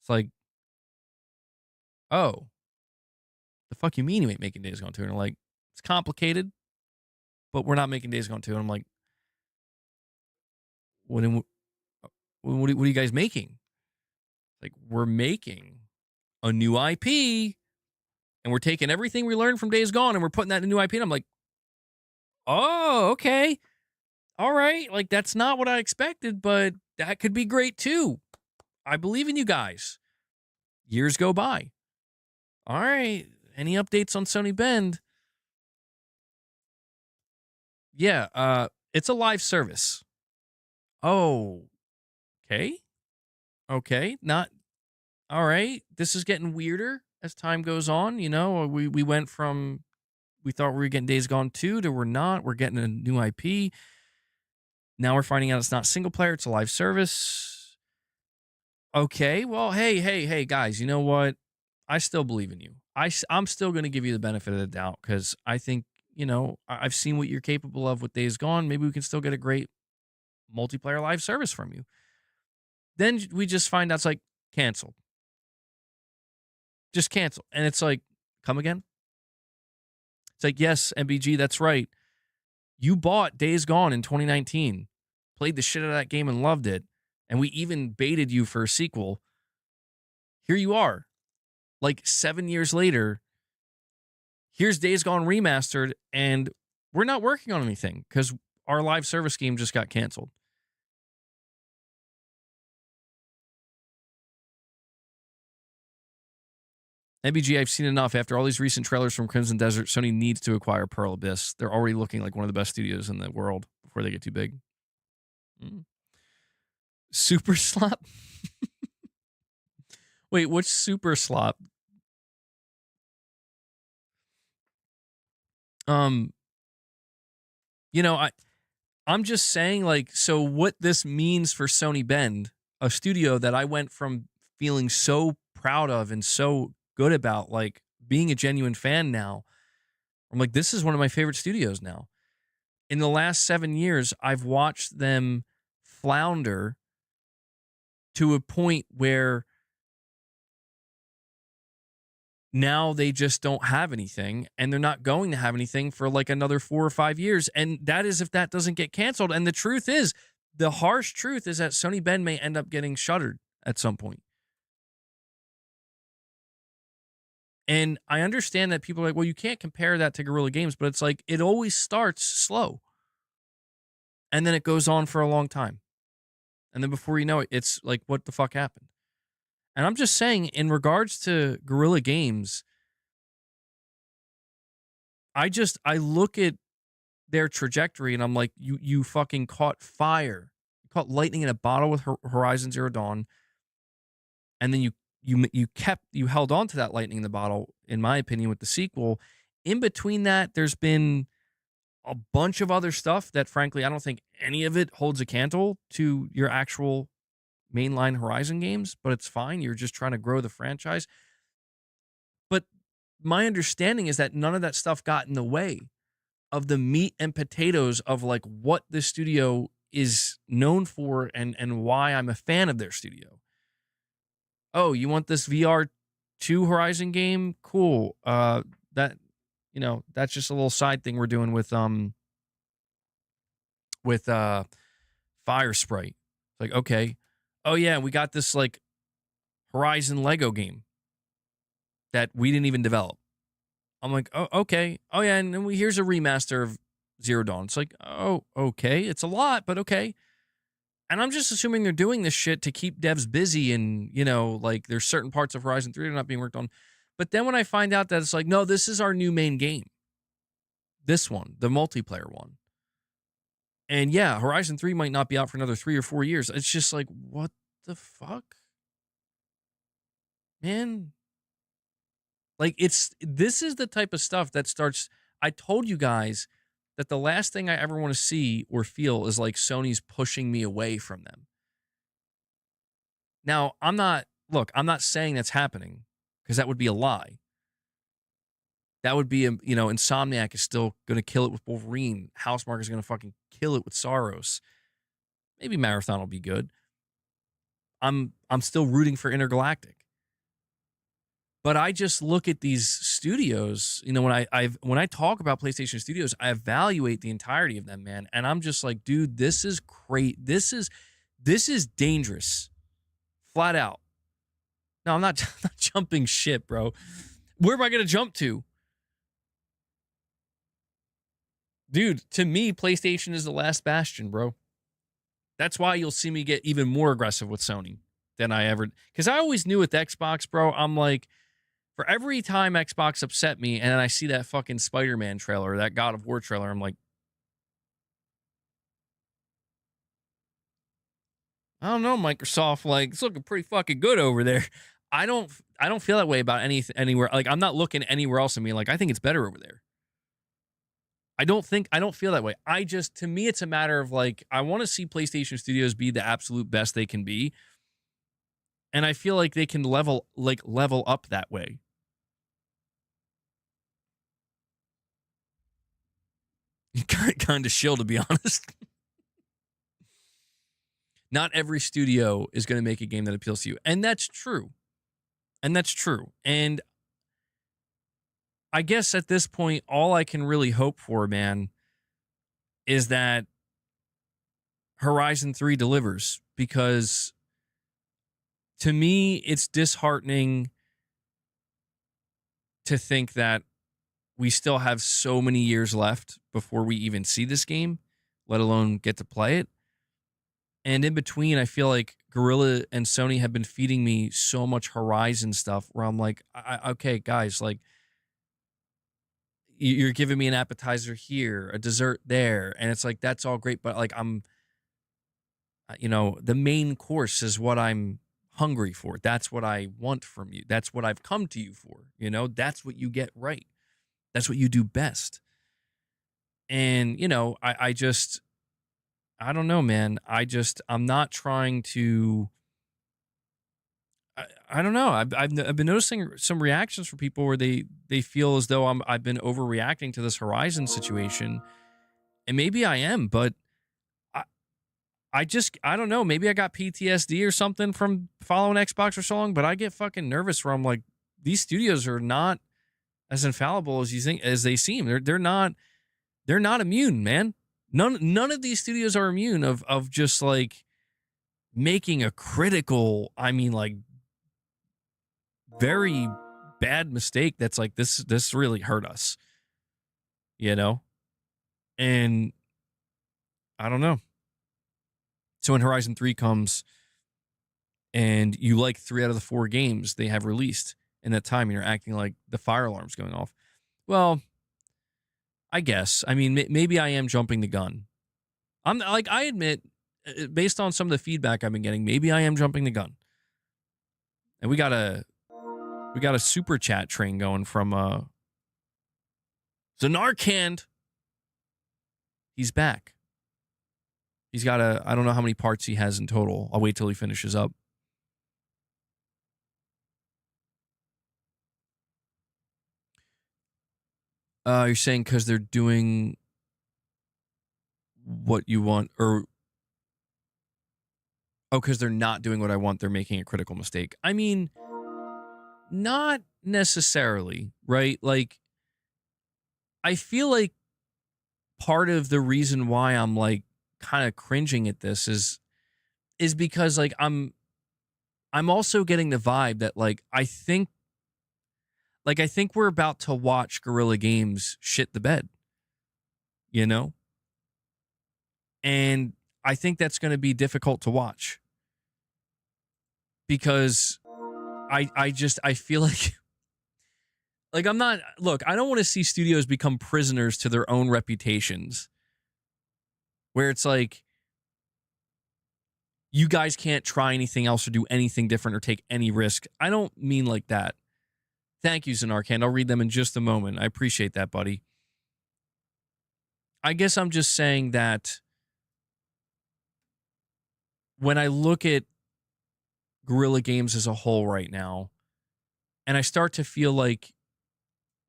S1: It's like, oh, the fuck you mean you ain't making Days Gone 2? And they're like, it's complicated, but we're not making Days Gone 2. And I'm like, what are you guys making? Like, we're making a new IP, and we're taking everything we learned from Days Gone and we're putting that in a new IP. And I'm like, oh, okay. All right. Like, that's not what I expected, but that could be great too. I believe in you guys. Years go by. All right. Any updates on Sony Bend? Yeah, it's a live service. Oh, okay. Okay. Not all right. This is getting weirder as time goes on. We went from we thought we were getting Days Gone 2 to we're not. We're getting a new IP. Now we're finding out it's not single player, it's a live service. Okay, well, hey, guys, you know what? I still believe in you. I'm still going to give you the benefit of the doubt because I think, I've seen what you're capable of with Days Gone. Maybe we can still get a great multiplayer live service from you. Then we just find out it's like canceled. Just cancel. And it's like, come again? It's like, yes, MBG, that's right. You bought Days Gone in 2019, played the shit out of that game and loved it, and we even baited you for a sequel. Here you are, like 7 years later. Here's Days Gone remastered, and we're not working on anything because our live service game just got canceled. MBG, I've seen enough. After all these recent trailers from Crimson Desert, Sony needs to acquire Pearl Abyss. They're already looking like one of the best studios in the world before they get too big. Super Slop? Wait, what's Super Slop? I'm just saying, like, so what this means for Sony Bend, a studio that I went from feeling so proud of and so good about, like being a genuine fan now. I'm like, this is one of my favorite studios now. In the last 7 years, I've watched them flounder to a point where now they just don't have anything, and they're not going to have anything for like another 4 or 5 years. And that is if that doesn't get canceled. And the truth is, the harsh truth is that Sony Bend may end up getting shuttered at some point. And I understand that people are like, well, you can't compare that to Guerrilla Games, but it's like it always starts slow. And then it goes on for a long time. And then before you know it, it's like, what the fuck happened? And I'm just saying, in regards to Guerrilla Games, I look at their trajectory and I'm like, you fucking caught fire. You caught lightning in a bottle with Horizon Zero Dawn. And then you held on to that lightning in the bottle, in my opinion, with the sequel. In between that, there's been a bunch of other stuff that, frankly, I don't think any of it holds a candle to your actual mainline Horizon games, but it's fine. You're just trying to grow the franchise. But my understanding is that none of that stuff got in the way of the meat and potatoes of like what the studio is known for and why I'm a fan of their studio. Oh, you want this VR2 Horizon game? Cool. That's just a little side thing we're doing with Fire Sprite. Like, okay. Oh yeah, we got this like Horizon Lego game that we didn't even develop. I'm like, oh, okay. Oh, yeah. And then here's a remaster of Zero Dawn. It's like, oh, okay. It's a lot, but okay. And I'm just assuming they're doing this shit to keep devs busy and, like there's certain parts of Horizon 3 that are not being worked on. But then when I find out that it's like, no, this is our new main game. This one, the multiplayer one. And yeah, Horizon 3 might not be out for another 3 or 4 years. It's just like, what the fuck? Man. Like this is the type of stuff that starts. I told you guys that the last thing I ever want to see or feel is like Sony's pushing me away from them. Now, I'm not saying that's happening because that would be a lie. That would be, Insomniac is still going to kill it with Wolverine. Housemarque is going to fucking kill it with Saros. Maybe Marathon will be good. I'm still rooting for Intergalactic. But I just look at these studios, when I talk about PlayStation Studios, I evaluate the entirety of them, man, and I'm just like, dude, this is great. This is dangerous, flat out. No, I'm not, not jumping shit, bro. Where am I gonna jump to, dude? To me, PlayStation is the last bastion, bro. That's why you'll see me get even more aggressive with Sony than I ever, because I always knew with Xbox, bro. I'm like, for every time Xbox upset me and then I see that fucking Spider-Man trailer, that God of War trailer, I'm like, I don't know, Microsoft, like, it's looking pretty fucking good over there. I don't feel that way about anywhere. Like, I'm not looking anywhere else. I mean, like, I think it's better over there. I don't feel that way. To me, it's a matter of like, I want to see PlayStation Studios be the absolute best they can be. And I feel like they can level up that way. Kind of shill, to be honest. Not every studio is going to make a game that appeals to you. And that's true. And I guess at this point, all I can really hope for, man, is that Horizon 3 delivers. Because to me, it's disheartening to think that we still have so many years left before we even see this game, let alone get to play it. And in between, I feel like Guerrilla and Sony have been feeding me so much Horizon stuff where I'm like, okay, guys, like, you're giving me an appetizer here, a dessert there. And it's like, that's all great. But like, the main course is what I'm hungry for. That's what I want from you. That's what I've come to you for. That's what you get right. That's what you do best. And, I don't know, man. I'm not trying to. I don't know. I've been noticing some reactions from people where they feel as though I've been overreacting to this Horizon situation, and maybe I am, but I don't know. Maybe I got PTSD or something from following Xbox for so long, but I get fucking nervous where I'm like, these studios are not as infallible as you think as they seem. They're not immune, man. None of these studios are immune of just like making a critical, I mean, like, very bad mistake that's like, this really hurt us, and I don't know. So when Horizon 3 comes and you like 3 out of the 4 games they have released in that time and you're acting like the fire alarm's going off, well, I guess, I mean, maybe I am jumping the gun. I'm like, I admit, based on some of the feedback I've been getting, maybe I am jumping the gun. And we got a super chat train going from Zanarkand. He's back. He's got I don't know how many parts he has in total. I'll wait till he finishes up. You're saying because they're doing what you want, or because they're not doing what I want, they're making a critical mistake. I mean, not necessarily, right? Like, I feel like part of the reason why I'm like kind of cringing at this is because like I'm also getting the vibe that like I think Like, I think we're about to watch Guerrilla Games shit the bed, you know? And I think that's going to be difficult to watch because I feel like I'm not, look, I don't want to see studios become prisoners to their own reputations where it's like you guys can't try anything else or do anything different or take any risk. I don't mean like that. Thank you, Zanarkand. I'll read them in just a moment. I appreciate that, buddy. I guess I'm just saying that when I look at Guerrilla Games as a whole right now, and I start to feel like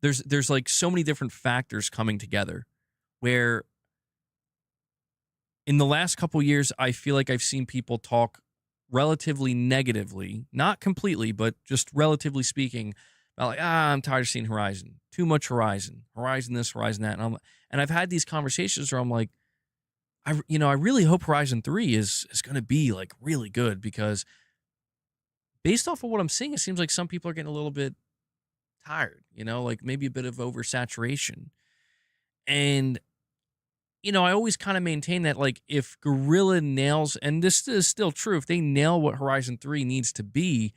S1: there's like so many different factors coming together where in the last couple years, I feel like I've seen people talk relatively negatively, not completely, but just relatively speaking, about like, I'm tired of seeing Horizon. Too much Horizon. Horizon this, Horizon that. And I've had these conversations where I'm like, I really hope Horizon 3 is going to be like really good because based off of what I'm seeing, it seems like some people are getting a little bit tired, like maybe a bit of oversaturation. And I always kind of maintain that, like, if Guerrilla nails, and this is still true, if they nail what Horizon 3 needs to be,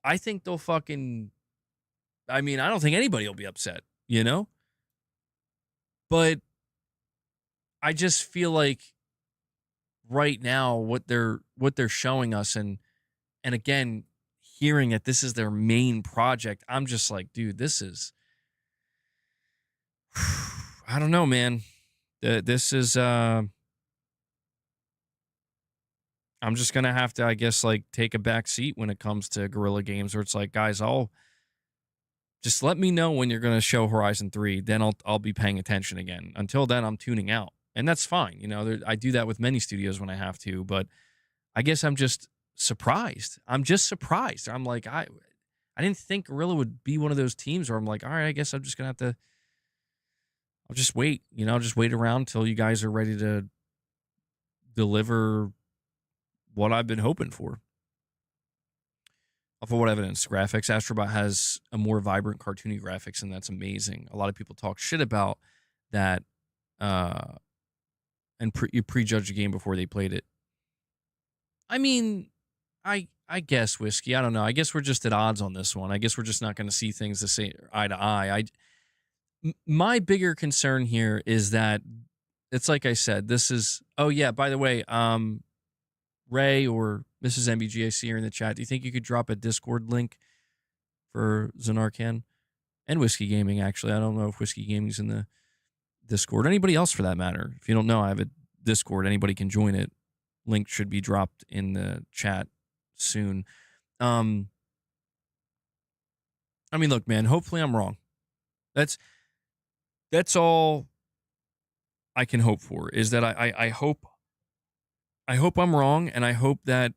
S1: I think they'll fucking, I mean, I don't think anybody will be upset, But I just feel like right now what they're showing us, and again, hearing that this is their main project, I'm just like, dude, this is, I don't know, man. This is, I'm just going to have to, I guess, like take a back seat when it comes to Guerrilla Games where it's like, guys, I'll just let me know when you're going to show Horizon 3. Then I'll be paying attention again. Until then, I'm tuning out. And that's fine. I do that with many studios when I have to, but I guess I'm just surprised. I'm just surprised. I'm like, I didn't think Guerrilla would be one of those teams where I'm like, all right, I guess I'm just going to have to, I'll just wait, I'll just wait around until you guys are ready to deliver what I've been hoping for. Off of what evidence? Graphics. Astrobot has a more vibrant, cartoony graphics, and that's amazing. A lot of people talk shit about that, and you prejudge the game before they played it. I mean, I guess, Whiskey. I don't know. I guess we're just at odds on this one. I guess we're just not going to see things the same eye to eye. My bigger concern here is that it's like I said. This is. Oh yeah. By the way, Ray or Mrs. MBG, I see her in the chat. Do you think you could drop a Discord link for Zanarkand and Whiskey Gaming? Actually, I don't know if Whiskey Gaming's in the Discord. Anybody else for that matter? If you don't know, I have a Discord. Anybody can join it. Link should be dropped in the chat soon. I mean, look, man. Hopefully, I'm wrong. That's all I can hope for. Is that I hope I'm wrong, and I hope that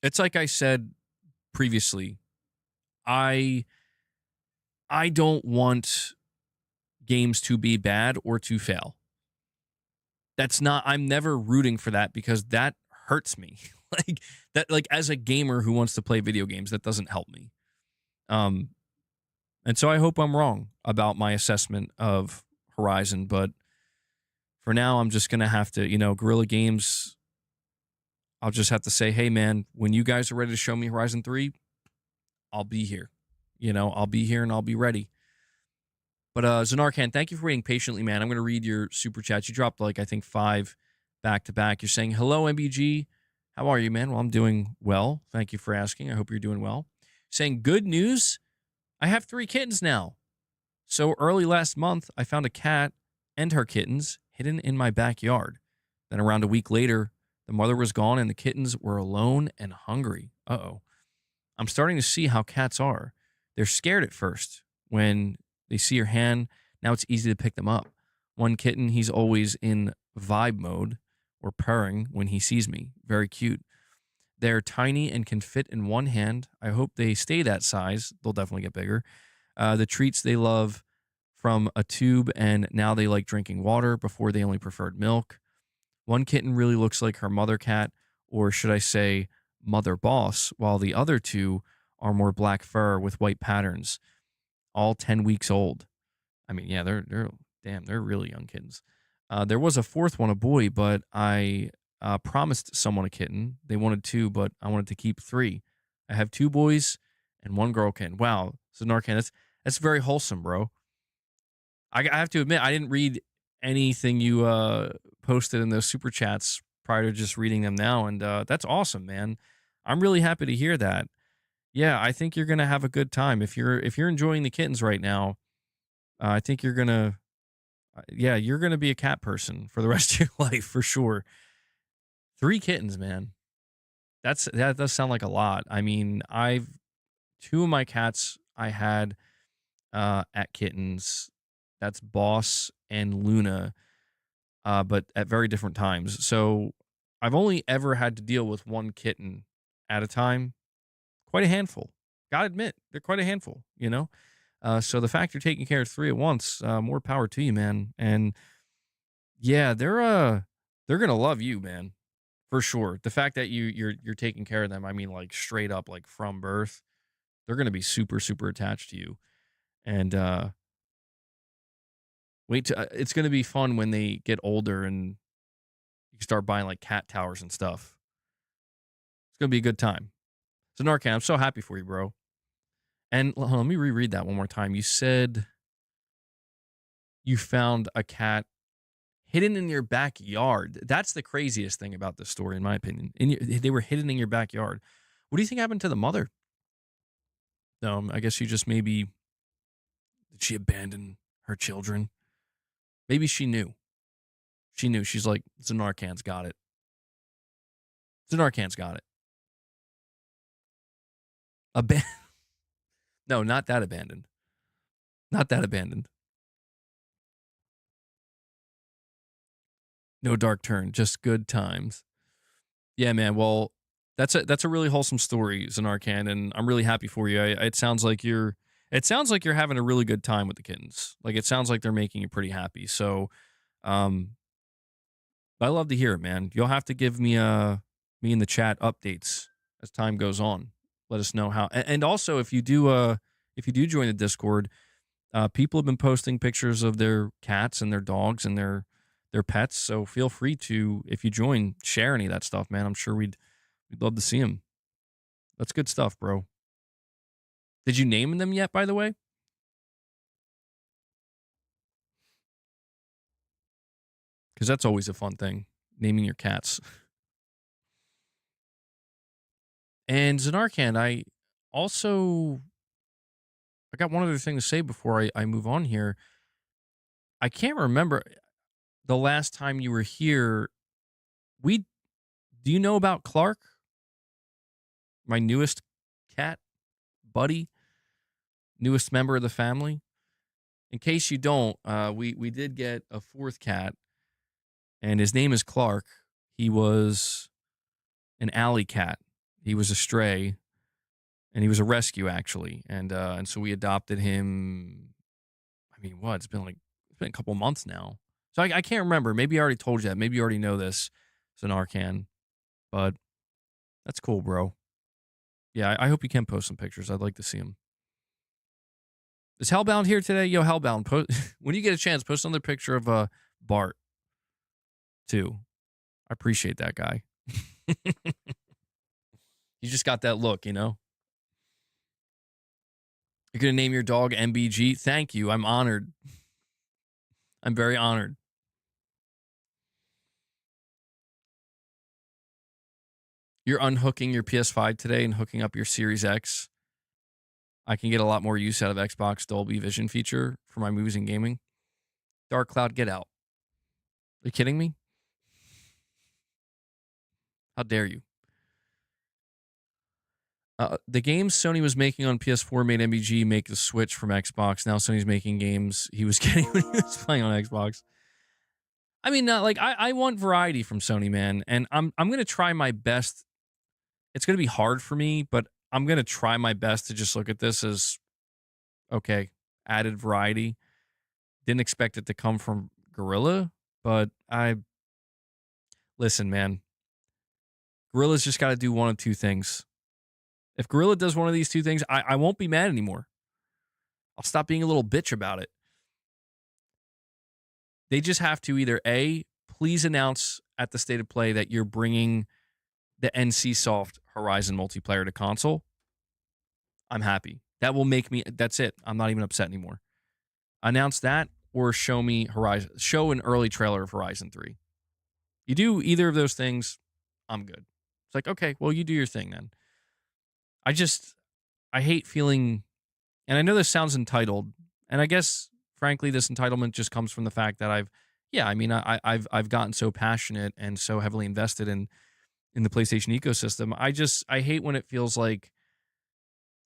S1: it's like I said previously. I don't want games to be bad or to fail. I'm never rooting for that because that hurts me. Like as a gamer who wants to play video games, that doesn't help me. And so I hope I'm wrong about my assessment of Horizon, but for now I'm just going to have to, Guerrilla Games, I'll just have to say, hey man, when you guys are ready to show me Horizon 3, I'll be here. I'll be here and I'll be ready. But Zanarkand, thank you for waiting patiently, man. I'm going to read your super chats. You dropped I think 5 back to back. You're saying, hello, MBG. How are you, man? Well, I'm doing well. Thank you for asking. I hope you're doing well. Saying, good news. I have 3 kittens now. So early last month, I found a cat and her kittens hidden in my backyard. Then around a week later, the mother was gone and the kittens were alone and hungry. Uh-oh. I'm starting to see how cats are. They're scared at first when they see your hand. Now it's easy to pick them up. One kitten, he's always in vibe mode or purring when he sees me. Very cute. They're tiny and can fit in one hand. I hope they stay that size. They'll definitely get bigger. The treats they love from a tube, and now they like drinking water. Before they only preferred milk. One kitten really looks like her mother cat, or should I say mother boss, while the other 2 are more black fur with white patterns, all 10 weeks old. I mean, yeah, they're damn, they're really young kittens. There was a fourth one, a boy, but I promised someone a kitten. They wanted two, but I wanted to keep three. I have two boys and one girl kitten. Wow, so Narcan, that's very wholesome, bro. I have to admit, I didn't read anything you posted in those super chats prior to just reading them now, and that's awesome, man. I'm really happy to hear that. Yeah, I think you're gonna have a good time if you're enjoying the kittens right now. I think you're gonna, yeah, you're gonna be a cat person for the rest of your life for sure. Three kittens, man. That does sound like a lot. I mean, I've two of my cats I had at kittens. That's Boss and Luna, but at very different times. So I've only ever had to deal with one kitten at a time. Quite a handful. Gotta admit, they're quite a handful, you know? So the fact you're taking care of three at once, more power to you, man. And yeah, they're gonna love you, man, for sure. The fact that you're taking care of them, I mean, like straight up, like from birth, they're gonna be super super attached to you. And it's gonna be fun when they get older and you start buying like cat towers and stuff. It's gonna be a good time. So Narcan, I'm so happy for you, bro. And hold on, let me reread that one more time. You said you found a cat hidden in your backyard. That's the craziest thing about this story, in my opinion. They were hidden in your backyard. What do you think happened to the mother? I guess did she abandon her children? Maybe she knew. She knew. She's like, Zanarkan's got it. Zanarkan's got it. Aban- no, not that abandoned. Not that abandoned. No dark turn, just good times. Yeah, man. Well, that's a really wholesome story, Zanarkan, and I'm really happy for you. It sounds like you're having a really good time with the kittens. Like it sounds like they're making you pretty happy. So, um, I love to hear it, man. You'll have to give me in the chat updates as time goes on. Let us know how. And also, if you do join the Discord, people have been posting pictures of their cats and their dogs and their pets. So feel free to, if you join, share any of that stuff, man. I'm sure we'd love to see them. That's good stuff, bro. Did you name them yet, by the way? Because that's always a fun thing, naming your cats. And Zanarkand, also I got one other thing to say before I move on here. I can't remember the last time you were here. We Do you know about Clark, my newest cat buddy, newest member of the family? In case you don't, we did get a fourth cat, and his name is Clark. He was an alley cat. He was a stray, and he was a rescue actually, and so we adopted him. I mean, what? It's been a couple months now, so I can't remember. Maybe I already told you that. Maybe you already know this. It's an Arcan, but that's cool, bro. Yeah, I hope you can post some pictures. I'd like to see them. Is Hellbound here today? Yo, Hellbound, when you get a chance, post another picture of Bart too. I appreciate that guy. You just got that look, you know? You're going to name your dog MBG? Thank you. I'm honored. I'm very honored. You're unhooking your PS5 today and hooking up your Series X. I can get a lot more use out of Xbox Dolby Vision feature for my movies and gaming. Dark Cloud, get out. Are you kidding me? How dare you? The games Sony was making on PS4 made MBG make the switch from Xbox. Now Sony's making games he was getting when he was playing on Xbox. I mean, not like I want variety from Sony, man, and I'm gonna try my best. It's gonna be hard for me, but I'm gonna try my best to just look at this as okay, added variety. Didn't expect it to come from Gorilla, but I listen, man. Gorilla's just got to do one of two things. If Gorilla does one of these two things, I won't be mad anymore. I'll stop being a little bitch about it. They just have to either A, please announce at the State of Play that you're bringing the NC Soft Horizon multiplayer to console. I'm happy. That will make me, that's it. I'm not even upset anymore. Announce that or show me Horizon, show an early trailer of Horizon 3. You do either of those things, I'm good. It's like, okay, well, you do your thing then. I hate feeling, and I know this sounds entitled, and I guess, frankly, this entitlement just comes from the fact that I've gotten so passionate and so heavily invested in the PlayStation ecosystem. I hate when it feels like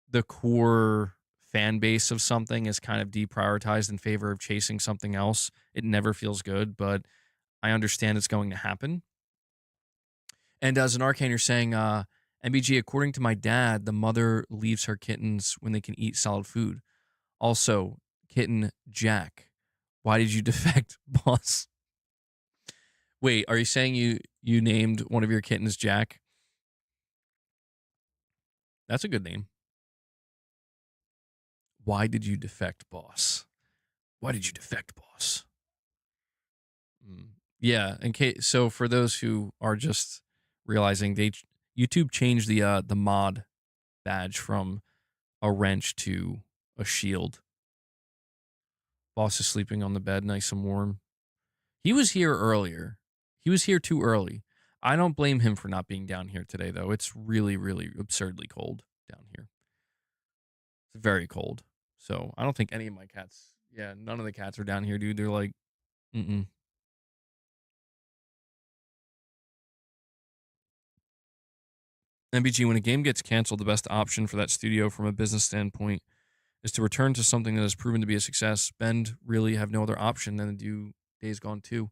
S1: the core fan base of something is kind of deprioritized in favor of chasing something else. It never feels good, but I understand it's going to happen. And as an Arcane, you're saying, MBG, according to my dad, the mother leaves her kittens when they can eat solid food. Also, kitten Jack, why did you defect, boss? Wait, are you saying you named one of your kittens Jack? That's a good name. Why did you defect, boss? Why did you defect, boss? Yeah, so for those who are just realizing, YouTube changed the mod badge from a wrench to a shield. Boss is sleeping on the bed, nice and warm. He was here earlier. He was here too early. I don't blame him for not being down here today, though. It's really, really absurdly cold down here. It's very cold. So I don't think any of my cats, none of the cats are down here, dude. They're like, mm-mm. MBG, when a game gets canceled, the best option for that studio from a business standpoint is to return to something that has proven to be a success. Bend really have no other option than to do Days Gone 2.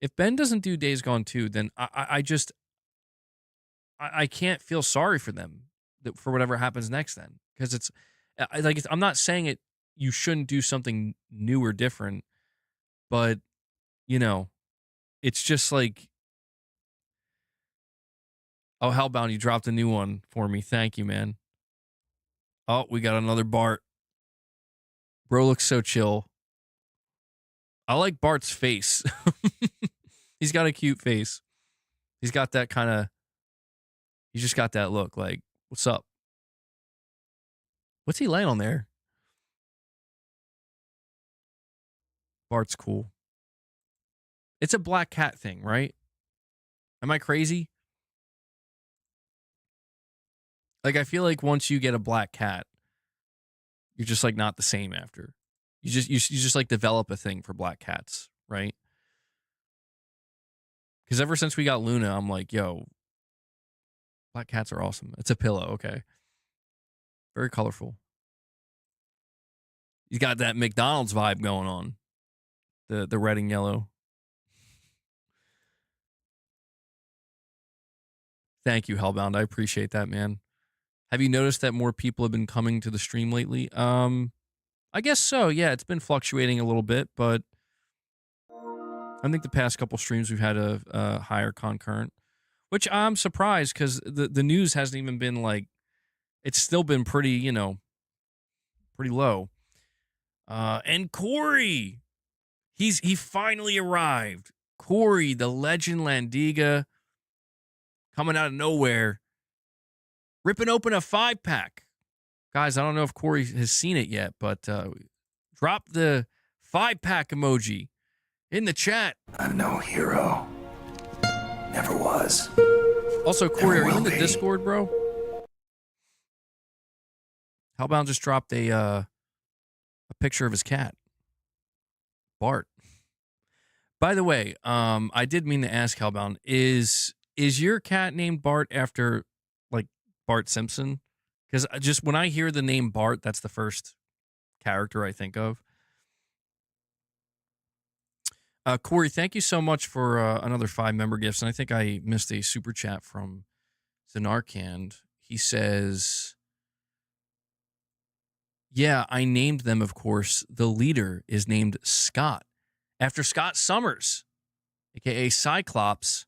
S1: If Ben doesn't do Days Gone 2, then I can't feel sorry for them for whatever happens next then. Because I'm not saying you shouldn't do something new or different, but, it's just like, oh, Hellbound, you dropped a new one for me. Thank you, man. Oh, we got another Bart. Bro looks so chill. I like Bart's face. He's got a cute face. He's got that kind of, he's just got that look like, what's up? What's he laying on there? Bart's cool. It's a black cat thing, right? Am I crazy? Like, I feel like once you get a black cat, you're just like not the same after. You just like develop a thing for black cats, right? Because ever since we got Luna, I'm like, yo, black cats are awesome. It's a pillow, okay. Very colorful. He's got that McDonald's vibe going on. The red and yellow. Thank you, Hellbound. I appreciate that, man. Have you noticed that more people have been coming to the stream lately? I guess so. Yeah, it's been fluctuating a little bit, but I think the past couple streams we've had a higher concurrent, which I'm surprised because the news hasn't even been like, it's still been pretty, pretty low. And Corey, he finally arrived. Corey, the legend Landiga, coming out of nowhere, ripping open a 5-pack. Guys, I don't know if Corey has seen it yet, but drop the 5-pack emoji in the chat.
S3: I'm no hero. Never was.
S1: Also, Corey,
S3: Never
S1: are you in
S3: will
S1: the
S3: be.
S1: Discord, bro? Hellbound just dropped a picture of his cat, Bart. By the way, I did mean to ask Hellbound, is your cat named Bart after like Bart Simpson? Because just when I hear the name Bart, that's the first character I think of. Corey, thank you so much for another 5 member gifts. And I think I missed a super chat from Zanarkand. He says, yeah, I named them, of course. The leader is named Scott, after Scott Summers, a.k.a. Cyclops,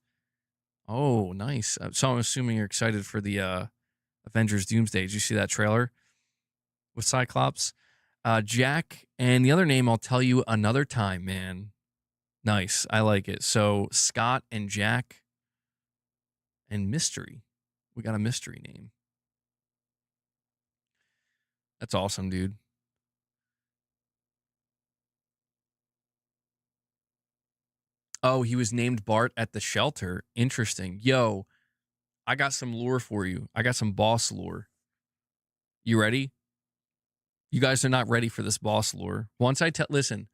S1: Oh, nice. So I'm assuming you're excited for the Avengers Doomsday. Did you see that trailer with Cyclops? Jack, and the other name I'll tell you another time, man. Nice. I like it. So Scott and Jack and Mystery. We got a mystery name. That's awesome, dude. Oh, he was named Bart at the shelter. Interesting. Yo, I got some lore for you. I got some boss lore. You ready? You guys are not ready for this boss lore. Listen,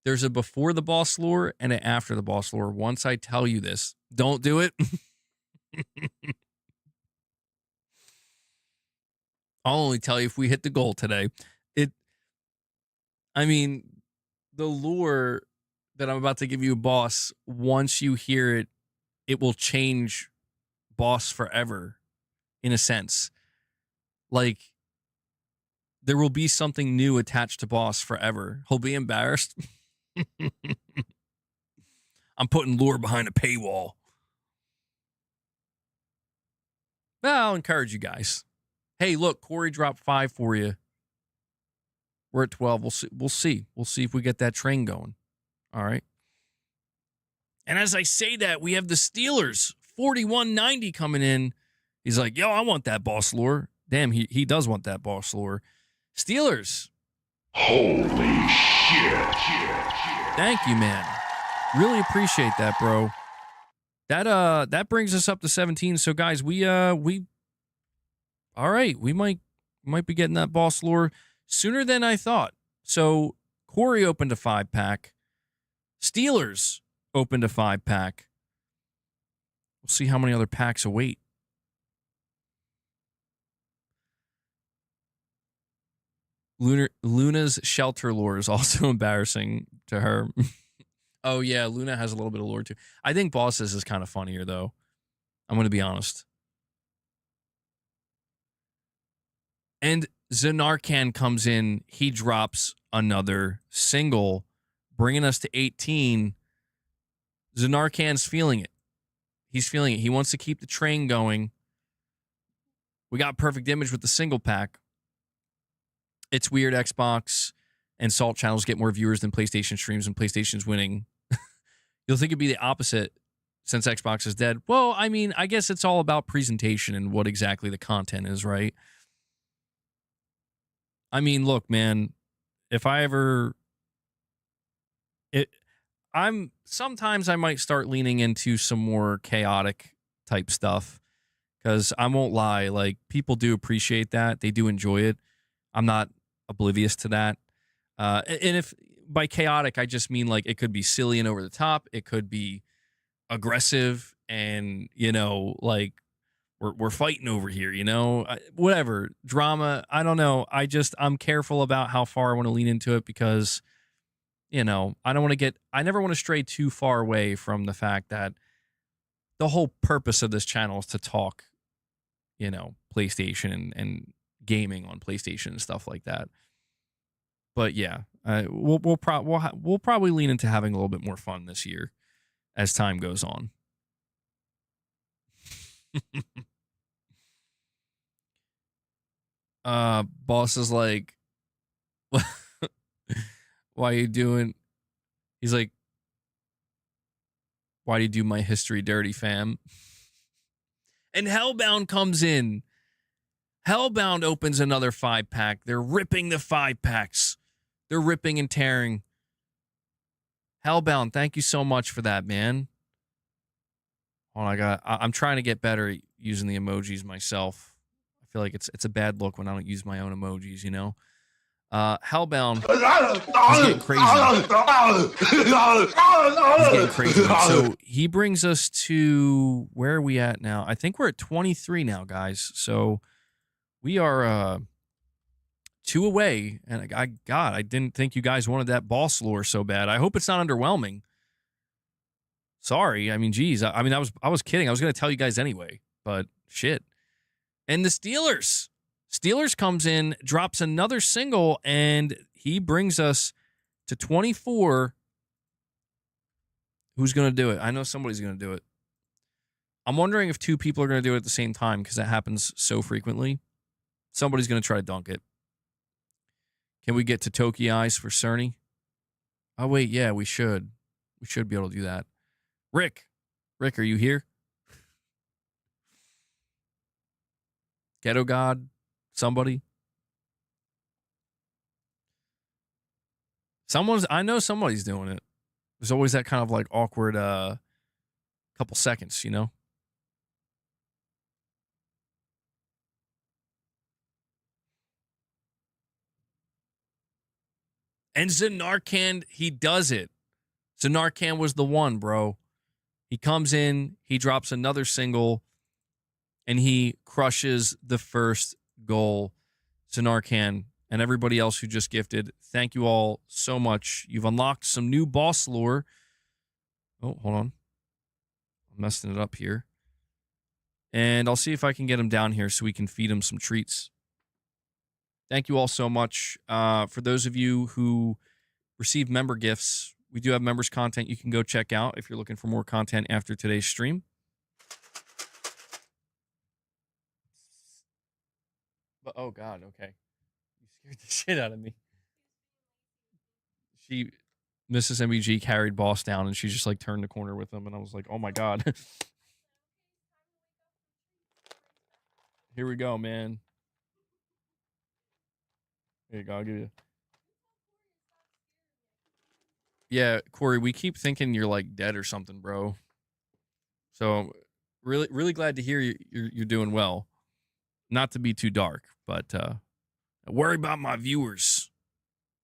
S1: there's a before the boss lore and an after the boss lore. Once I tell you this, don't do it. I'll only tell you if we hit the goal today. I mean, the lore that I'm about to give you, boss, once you hear it, it will change boss forever, in a sense. Like, there will be something new attached to boss forever. He'll be embarrassed. I'm putting lore behind a paywall. Well, I'll encourage you guys. Hey, look, Corey dropped 5 for you. We're at 12. We'll see. We'll see if we get that train going. All right. And as I say that, we have the Steelers 4190 coming in. He's like, yo, I want that boss lore. Damn, he does want that boss lore. Steelers.
S3: Holy shit.
S1: Thank you, man. Really appreciate that, bro. That brings us up to 17. So guys, we all right, we might be getting that boss lore sooner than I thought. So Corey opened a 5-pack. Steelers opened a 5-pack. We'll see how many other packs await. Luna's shelter lore is also embarrassing to her. Oh, yeah, Luna has a little bit of lore, too. I think Boss's is kind of funnier, though. I'm going to be honest. And Zanarkand comes in. He drops another single, bringing us to 18. Zanarkand's feeling it. He's feeling it. He wants to keep the train going. We got Perfect Image with the single pack. It's weird Xbox and Salt channels get more viewers than PlayStation streams, and PlayStation's winning. You'll think it'd be the opposite since Xbox is dead. Well, I mean, I guess it's all about presentation and what exactly the content is, right? I mean, look, man, if I ever... sometimes I might start leaning into some more chaotic type stuff, because I won't lie, like, people do appreciate that. They do enjoy it. I'm not oblivious to that. And if by chaotic, I just mean like it could be silly and over the top. It could be aggressive and, like we're fighting over here, whatever, drama. I don't know. I'm careful about how far I want to lean into it, because, I don't want to I never want to stray too far away from the fact that the whole purpose of this channel is to talk, PlayStation and gaming on PlayStation and stuff like that. But yeah, we'll probably lean into having a little bit more fun this year as time goes on. Boss is like, why are you doing? He's like, why do you do my history dirty, fam? And Hellbound comes in. Hellbound opens another 5-pack. They're ripping the 5-packs. They're ripping and tearing. Hellbound, thank you so much for that, man. I'm trying to get better at using the emojis myself. I feel like it's a bad look when I don't use my own emojis, Hellbound, he's getting crazy. He's getting crazy. So he brings us to, where are we at now? I think we're at 23 now, guys. So we are 2 away, and I didn't think you guys wanted that boss lore so bad. I hope it's not underwhelming. Sorry, I mean, geez, I was kidding. I was going to tell you guys anyway, but shit. And the Steelers comes in, drops another single, and he brings us to 24. Who's going to do it? I know somebody's going to do it. I'm wondering if two people are going to do it at the same time because that happens so frequently. Somebody's going to try to dunk it. Can we get to Toki Eyes for Cerny? Oh, wait, yeah, we should. We should be able to do that. Rick, are you here? Ghetto God? Somebody? I know somebody's doing it. There's always that kind of like awkward couple seconds, you know? And Zanarkand, he does it. Zanarkand was the one, bro. He comes in, he drops another single, and he crushes the first goal. Zanarkand and everybody else who just gifted, thank you all so much. You've unlocked some new boss lore. Oh, hold on. I'm messing it up here. And I'll see if I can get him down here so we can feed him some treats. Thank you all so much. For those of you who receive member gifts, we do have members content you can go check out if you're looking for more content after today's stream. But oh god, okay. You scared the shit out of me. Mrs. MBG carried boss down and she just like turned the corner with him and I was like, oh my god. Here we go, man. Here you go, I'll give you. Yeah, Corey, we keep thinking you're like dead or something, bro. So really glad to hear you're doing well. Not to be too dark, but I worry about my viewers.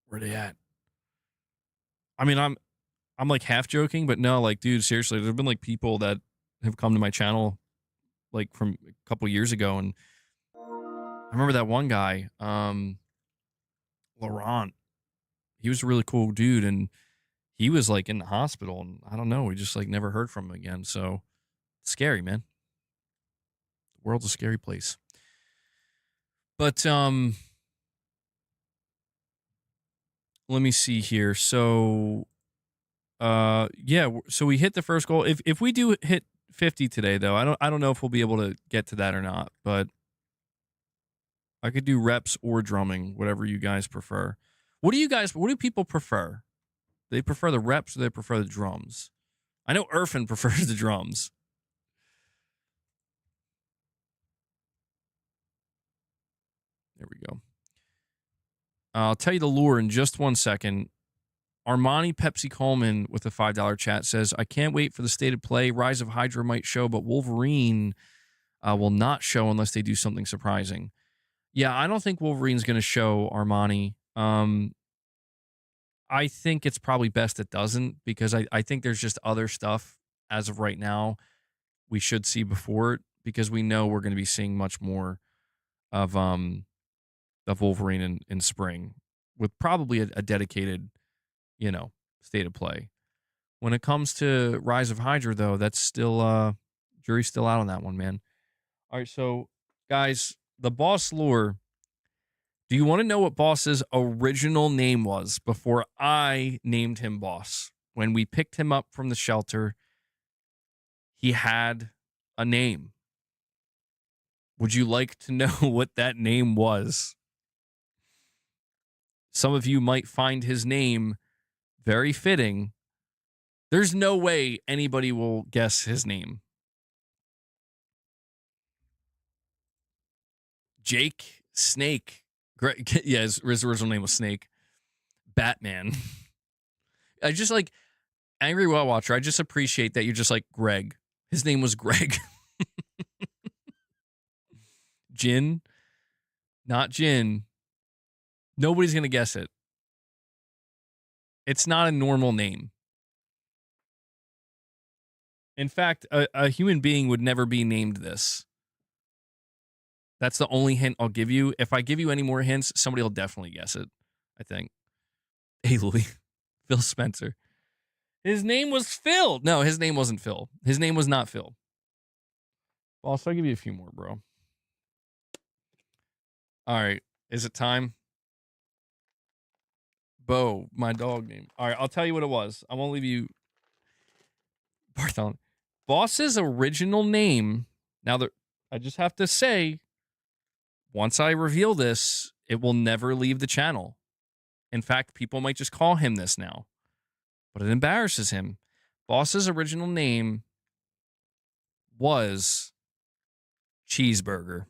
S1: Where they at? I mean, I'm like half joking, but no, like, dude, seriously, there've been like people that have come to my channel like from a couple years ago, and I remember that one guy, Laurent. He was a really cool dude, and he was like in the hospital, and I don't know, we just like never heard from him again. So it's scary, man. The world's a scary place. But let me see here. So yeah, so we hit the first goal. If we do hit 50 today though, I don't know if we'll be able to get to that or not, but I could do reps or drumming, whatever you guys prefer. What do people prefer? They prefer the reps or they prefer the drums? I know Irfan prefers the drums. There we go. I'll tell you the lure in just 1 second. Armani Pepsi Coleman with a $5 chat says, I can't wait for the state of play. Rise of Hydra might show, but Wolverine will not show unless they do something surprising. Yeah, I don't think Wolverine's going to show, Armani. I think it's probably best it doesn't because I think there's just other stuff as of right now we should see before it because we know we're going to be seeing much more of Wolverine in spring with probably a dedicated, state of play. When it comes to Rise of Hydra, though, that's still jury's still out on that one, man. All right, so guys, the boss lore. Do you want to know what Boss's original name was before I named him Boss? When we picked him up from the shelter, he had a name. Would you like to know what that name was? Some of you might find his name very fitting. There's no way anybody will guess his name. Jake Snake. Yeah, his original name was Snake. Batman. I just like Angry Well Watcher. I just appreciate that you're just like Greg. His name was Greg. Jin. Not Jin. Nobody's going to guess it. It's not a normal name. In fact, a human being would never be named this. That's the only hint I'll give you. If I give you any more hints, somebody will definitely guess it, I think. Hey, Louie. Phil Spencer. His name was Phil. No, his name wasn't Phil. His name was not Phil. Well, I'll give you a few more, bro. All right. Is it time? Bo, my dog name. All right, I'll tell you what it was. I won't leave you. Bartholomew. Boss's original name. Now that I just have to say, once I reveal this, it will never leave the channel. In fact, people might just call him this now, but it embarrasses him. Boss's original name was Cheeseburger.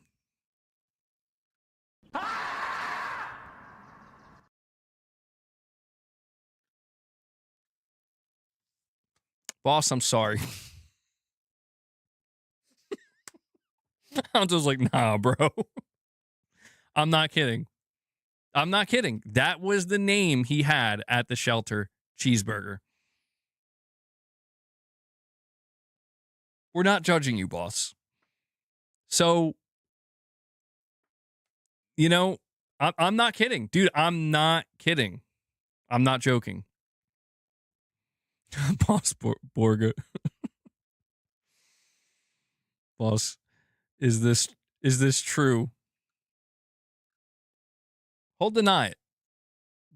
S1: Boss, I'm sorry. I was like, nah, bro. I'm not kidding. I'm not kidding. That was the name he had at the shelter, Cheeseburger. We're not judging you, boss. So, you know, I'm not kidding. Dude, I'm not kidding. I'm not joking. Boss Borga. Boss, is this true? He'll deny it.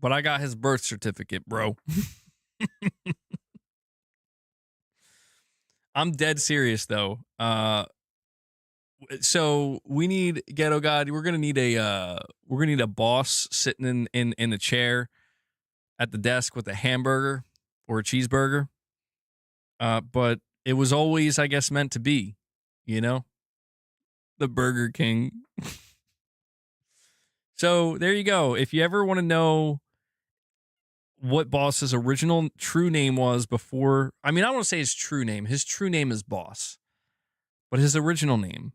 S1: But I got his birth certificate, bro. I'm dead serious though. So we need Ghetto God. We're gonna need a boss sitting in a chair at the desk with a hamburger or a cheeseburger. But it was always, I guess, meant to be, you know, the Burger King. So there you go. If you ever want to know what Boss's original true name was before, I mean, I don't want to say his true name. His true name is Boss, but his original name,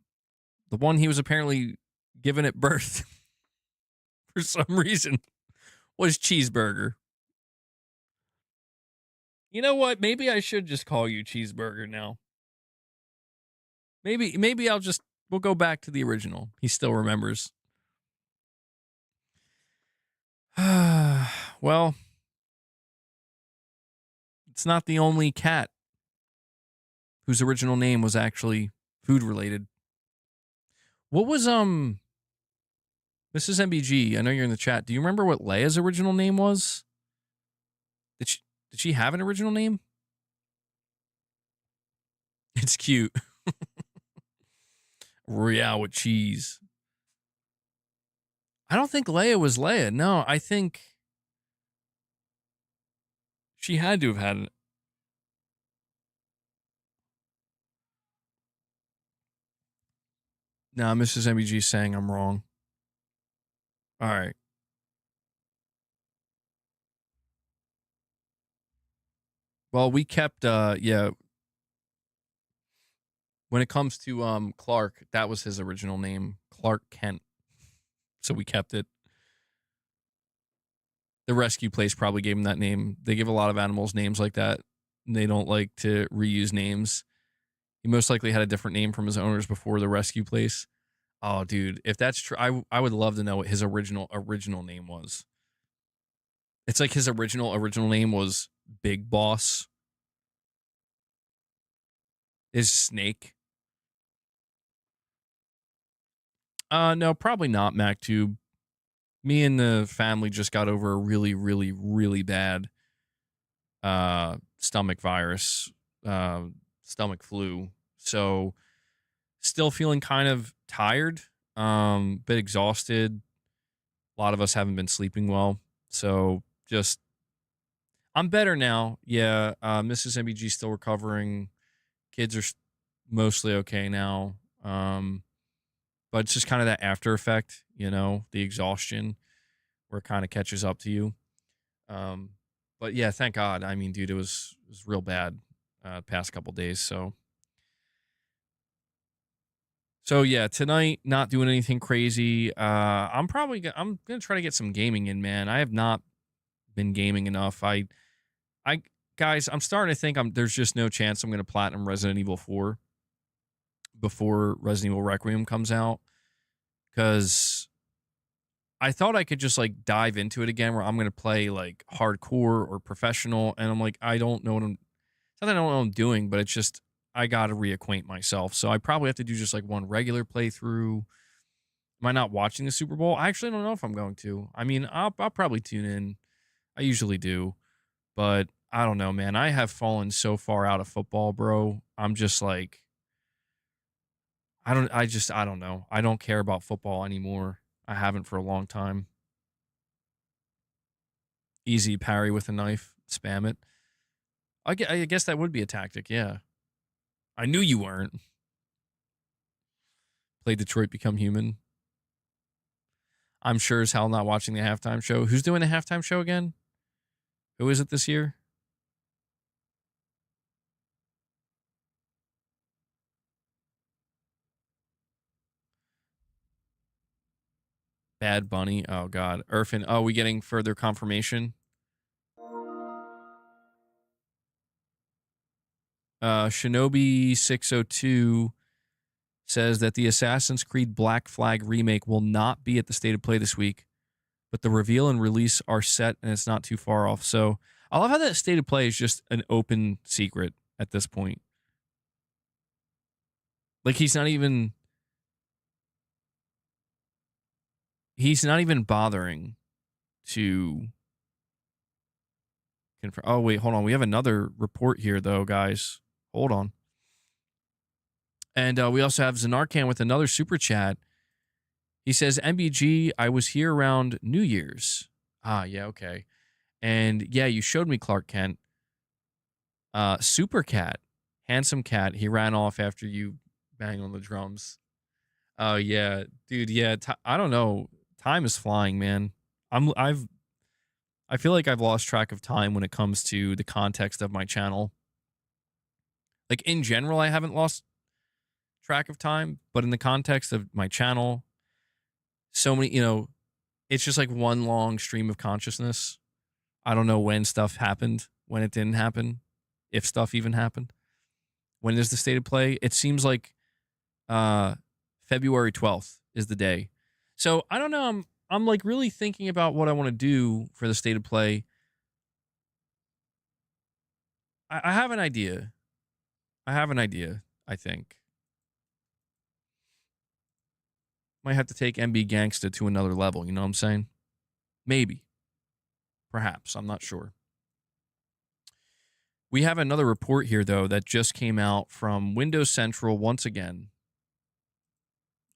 S1: the one he was apparently given at birth for some reason, was Cheeseburger. You know what? Maybe I should just call you Cheeseburger now. Maybe we'll go back to the original. He still remembers. Well, it's not the only cat whose original name was actually food related. What was Mrs. MBG? I know you're in the chat. Do you remember what Leia's original name was? Did she have an original name? It's cute. Royale with cheese. I don't think Leia was Leia. No, I think she had to have had it. No, Mrs. MBG saying I'm wrong. All right. Well, we kept yeah. When it comes to Clark, that was his original name, Clark Kent. So we kept it. The rescue place probably gave him that name. They give a lot of animals names like that. They don't like to reuse names. He most likely had a different name from his owners before the rescue place. Oh, dude, if that's true, I would love to know what his original name was. It's like his original name was Big Boss. Is Snake? No, probably not, MacTube. Me and the family just got over a really, really, really bad stomach virus, stomach flu. So still feeling kind of tired, bit exhausted. A lot of us haven't been sleeping well. So just I'm better now. Yeah, Mrs. MBG still recovering. Kids are mostly okay now. But it's just kind of that after effect, you know, the exhaustion where it kind of catches up to you. But yeah, thank God. I mean, dude, it was real bad the past couple days. So yeah, tonight not doing anything crazy. I'm gonna try to get some gaming in, man. I have not been gaming enough. I guys, I'm starting to think there's just no chance I'm gonna platinum Resident Evil 4 before Resident Evil Requiem comes out, because I thought I could just like dive into it again where I'm going to play like hardcore or professional. And I'm like, I don't know what it's not that I don't know what I'm doing, but it's just, I got to reacquaint myself. So I probably have to do just like one regular playthrough. Am I not watching the Super Bowl? I actually don't know if I'm going to. I mean, I'll probably tune in. I usually do, but I don't know, man. I have fallen so far out of football, bro. I'm just like, I don't know. I don't care about football anymore. I haven't for a long time. Easy parry with a knife, spam it. I guess that would be a tactic, yeah. I knew you weren't. Play Detroit Become Human. I'm sure as hell not watching the halftime show. Who's doing the halftime show again? Who is it this year? Bad Bunny. Oh, God. Irfan. Oh, we getting further confirmation? Shinobi 602 says that the Assassin's Creed Black Flag remake will not be at the State of Play this week, but the reveal and release are set and it's not too far off. So I love how that State of Play is just an open secret at this point. Like he's not even bothering to confirm. Oh, wait, hold on. We have another report here, though, guys. Hold on. And we also have Zanarkand with another super chat. He says, MBG, I was here around New Year's. Ah, yeah, okay. And yeah, you showed me Clark Kent. Super Cat, handsome cat. He ran off after you bang on the drums. Oh yeah, dude. Yeah, I don't know. Time is flying, man. I feel like I've lost track of time when it comes to the context of my channel. Like in general, I haven't lost track of time, but in the context of my channel, so many, it's just like one long stream of consciousness. I don't know when stuff happened, when it didn't happen, if stuff even happened. When is the State of Play? It seems like February 12th is the day. So I don't know. I'm like really thinking about what I want to do for the State of Play. I have an idea. I think. Might have to take MB Gangsta to another level. You know what I'm saying? Maybe. Perhaps. I'm not sure. We have another report here, though, that just came out from Windows Central once again.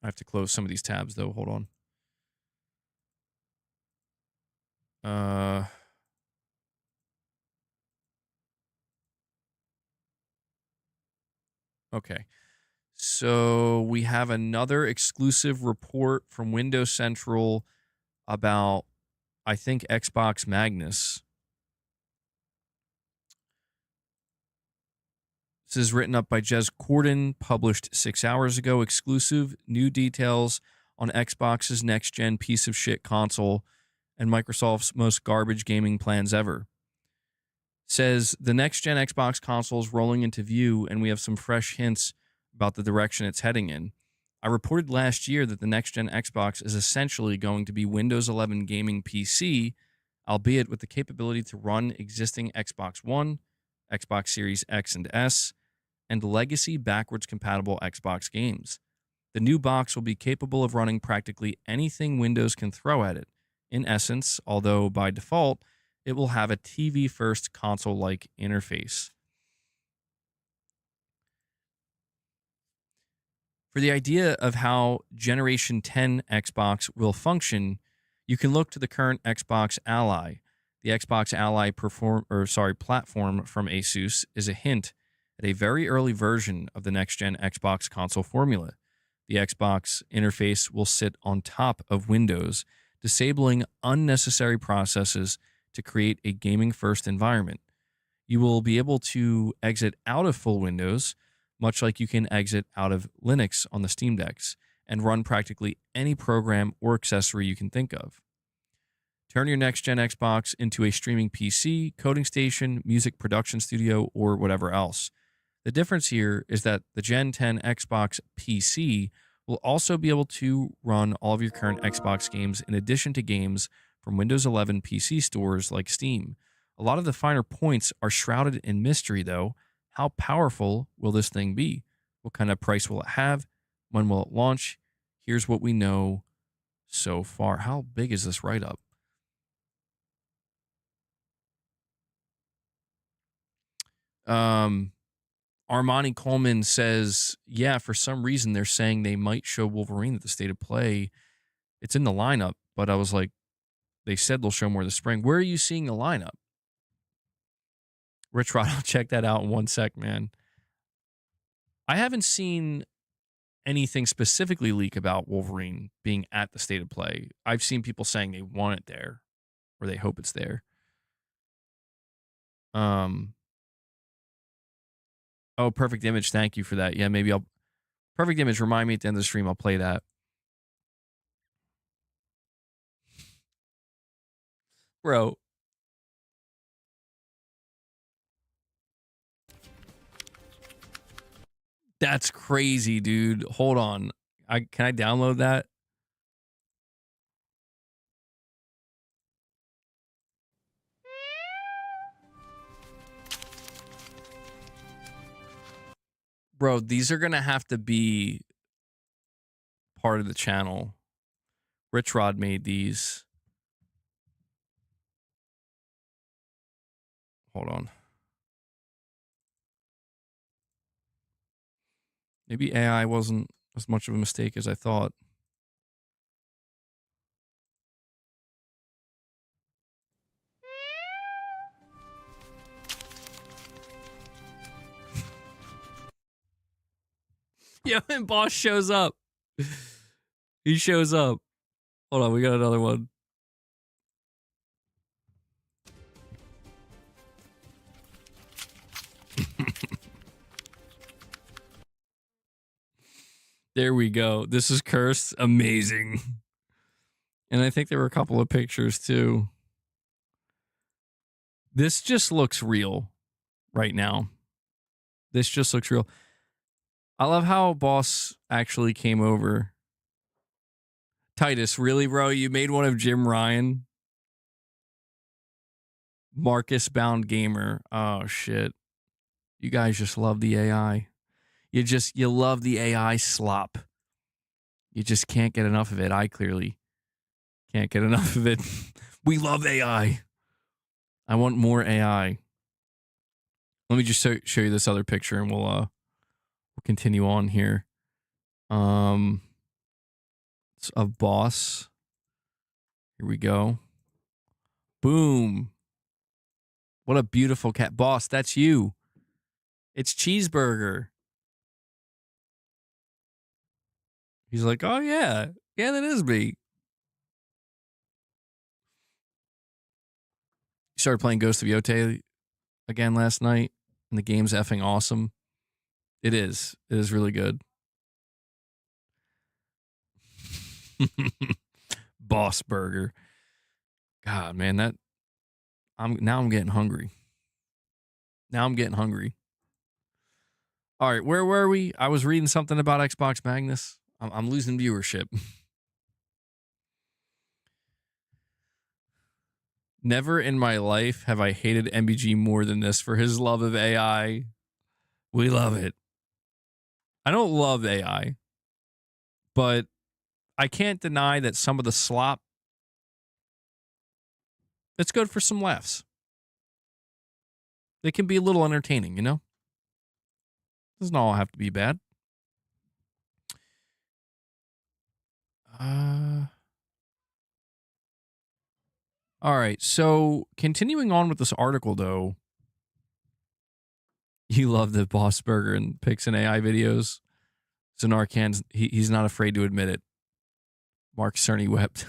S1: I have to close some of these tabs, though. Hold on. Okay. So we have another exclusive report from Windows Central about, I think, Xbox Magnus. This is written up by Jez Corden, published 6 hours ago. Exclusive new details on Xbox's next-gen piece of shit console and Microsoft's most garbage gaming plans ever. Says the next-gen Xbox console is rolling into view, and we have some fresh hints about the direction it's heading in. I reported last year that the next-gen Xbox is essentially going to be Windows 11 gaming PC, albeit with the capability to run existing Xbox One, Xbox Series X and S, and legacy backwards compatible Xbox games. The new box will be capable of running practically anything Windows can throw at it. In essence, although by default, it will have a TV first console like interface. For the idea of how Generation 10 Xbox will function, you can look to the current Xbox Ally. The Xbox Ally platform from Asus is a hint at a very early version of the next-gen Xbox console formula. The Xbox interface will sit on top of Windows, disabling unnecessary processes to create a gaming-first environment. You will be able to exit out of full Windows, much like you can exit out of Linux on the Steam Decks, and run practically any program or accessory you can think of. Turn your next-gen Xbox into a streaming PC, coding station, music production studio, or whatever else. The difference here is that the Gen 10 Xbox PC will also be able to run all of your current Xbox games in addition to games from Windows 11 PC stores like Steam. A lot of the finer points are shrouded in mystery, though. How powerful will this thing be? What kind of price will it have? When will it launch? Here's what we know so far. How big is this write-up? Armani Coleman says, yeah, for some reason they're saying they might show Wolverine at the State of Play. It's in the lineup, but I was like, they said they'll show more this spring. Where are you seeing the lineup? Rich Rod, I'll check that out in one sec, man. I haven't seen anything specifically leak about Wolverine being at the State of Play. I've seen people saying they want it there or they hope it's there. Oh, Perfect Image. Thank you for that. Yeah, maybe I'll. Perfect Image. Remind me at the end of the stream. I'll play that. Bro. That's crazy, dude. Hold on. Can I download that? Bro, these are going to have to be part of the channel. Rich Rod made these. Hold on. Maybe AI wasn't as much of a mistake as I thought. Yeah, when Boss shows up. He shows up. Hold on, we got another one. There we go. This is cursed. Amazing. And I think there were a couple of pictures too. This just looks real right now. This just looks real. I love how Boss actually came over. Titus, really, bro? You made one of Jim Ryan? Marcus Bound Gamer. Oh, shit. You guys just love the AI. You love the AI slop. You just can't get enough of it. I clearly can't get enough of it. We love AI. I want more AI. Let me just show you this other picture and we'll continue on here. It's a Boss. Here we go. Boom. What a beautiful cat. Boss, that's you. It's Cheeseburger. He's like, oh, yeah. Yeah, that is me. He started playing Ghost of Yote again last night, and the game's effing awesome. It is. It is really good. Boss Burger. God, man, I'm getting hungry. Now I'm getting hungry. All right, where were we? I was reading something about Xbox Magnus. I'm losing viewership. Never in my life have I hated MBG more than this for his love of AI. We love it. I don't love AI, but I can't deny that some of the slop, it's good for some laughs. They can be a little entertaining, you know? Doesn't all have to be bad. All right, so continuing on with this article, though, you love the Boss Burger and Pix and AI videos. Zanarkand, he's not afraid to admit it. Mark Cerny wept.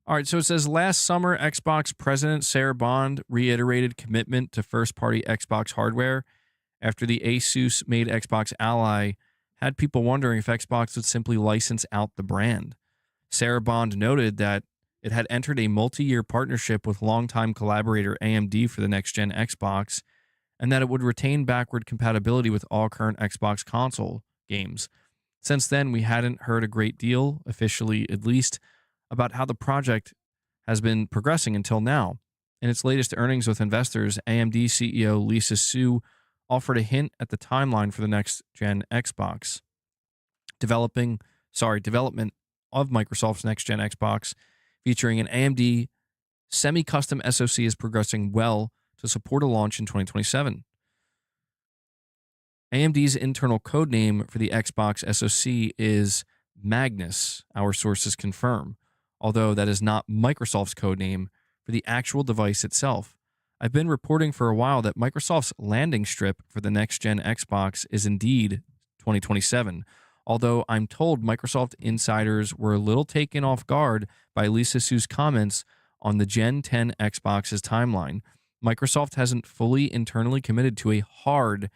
S1: All right, so it says last summer, Xbox President Sarah Bond reiterated commitment to first-party Xbox hardware after the Asus-made Xbox Ally had people wondering if Xbox would simply license out the brand. Sarah Bond noted that it had entered a multi-year partnership with longtime collaborator AMD for the next-gen Xbox, and that it would retain backward compatibility with all current Xbox console games. Since then, we hadn't heard a great deal, officially at least, about how the project has been progressing until now. In its latest earnings with investors, AMD CEO Lisa Su offered a hint at the timeline for the next-gen Xbox. Development of Microsoft's next-gen Xbox, featuring an AMD Semi-custom SoC is progressing well to support a launch in 2027. AMD's internal code name for the Xbox SoC is Magnus, our sources confirm, although that is not Microsoft's code name for the actual device itself. I've been reporting for a while that Microsoft's landing strip for the next gen Xbox is indeed 2027, although I'm told Microsoft insiders were a little taken off guard by Lisa Su's comments on the Gen 10 Xbox's timeline. Microsoft hasn't fully internally committed to a hard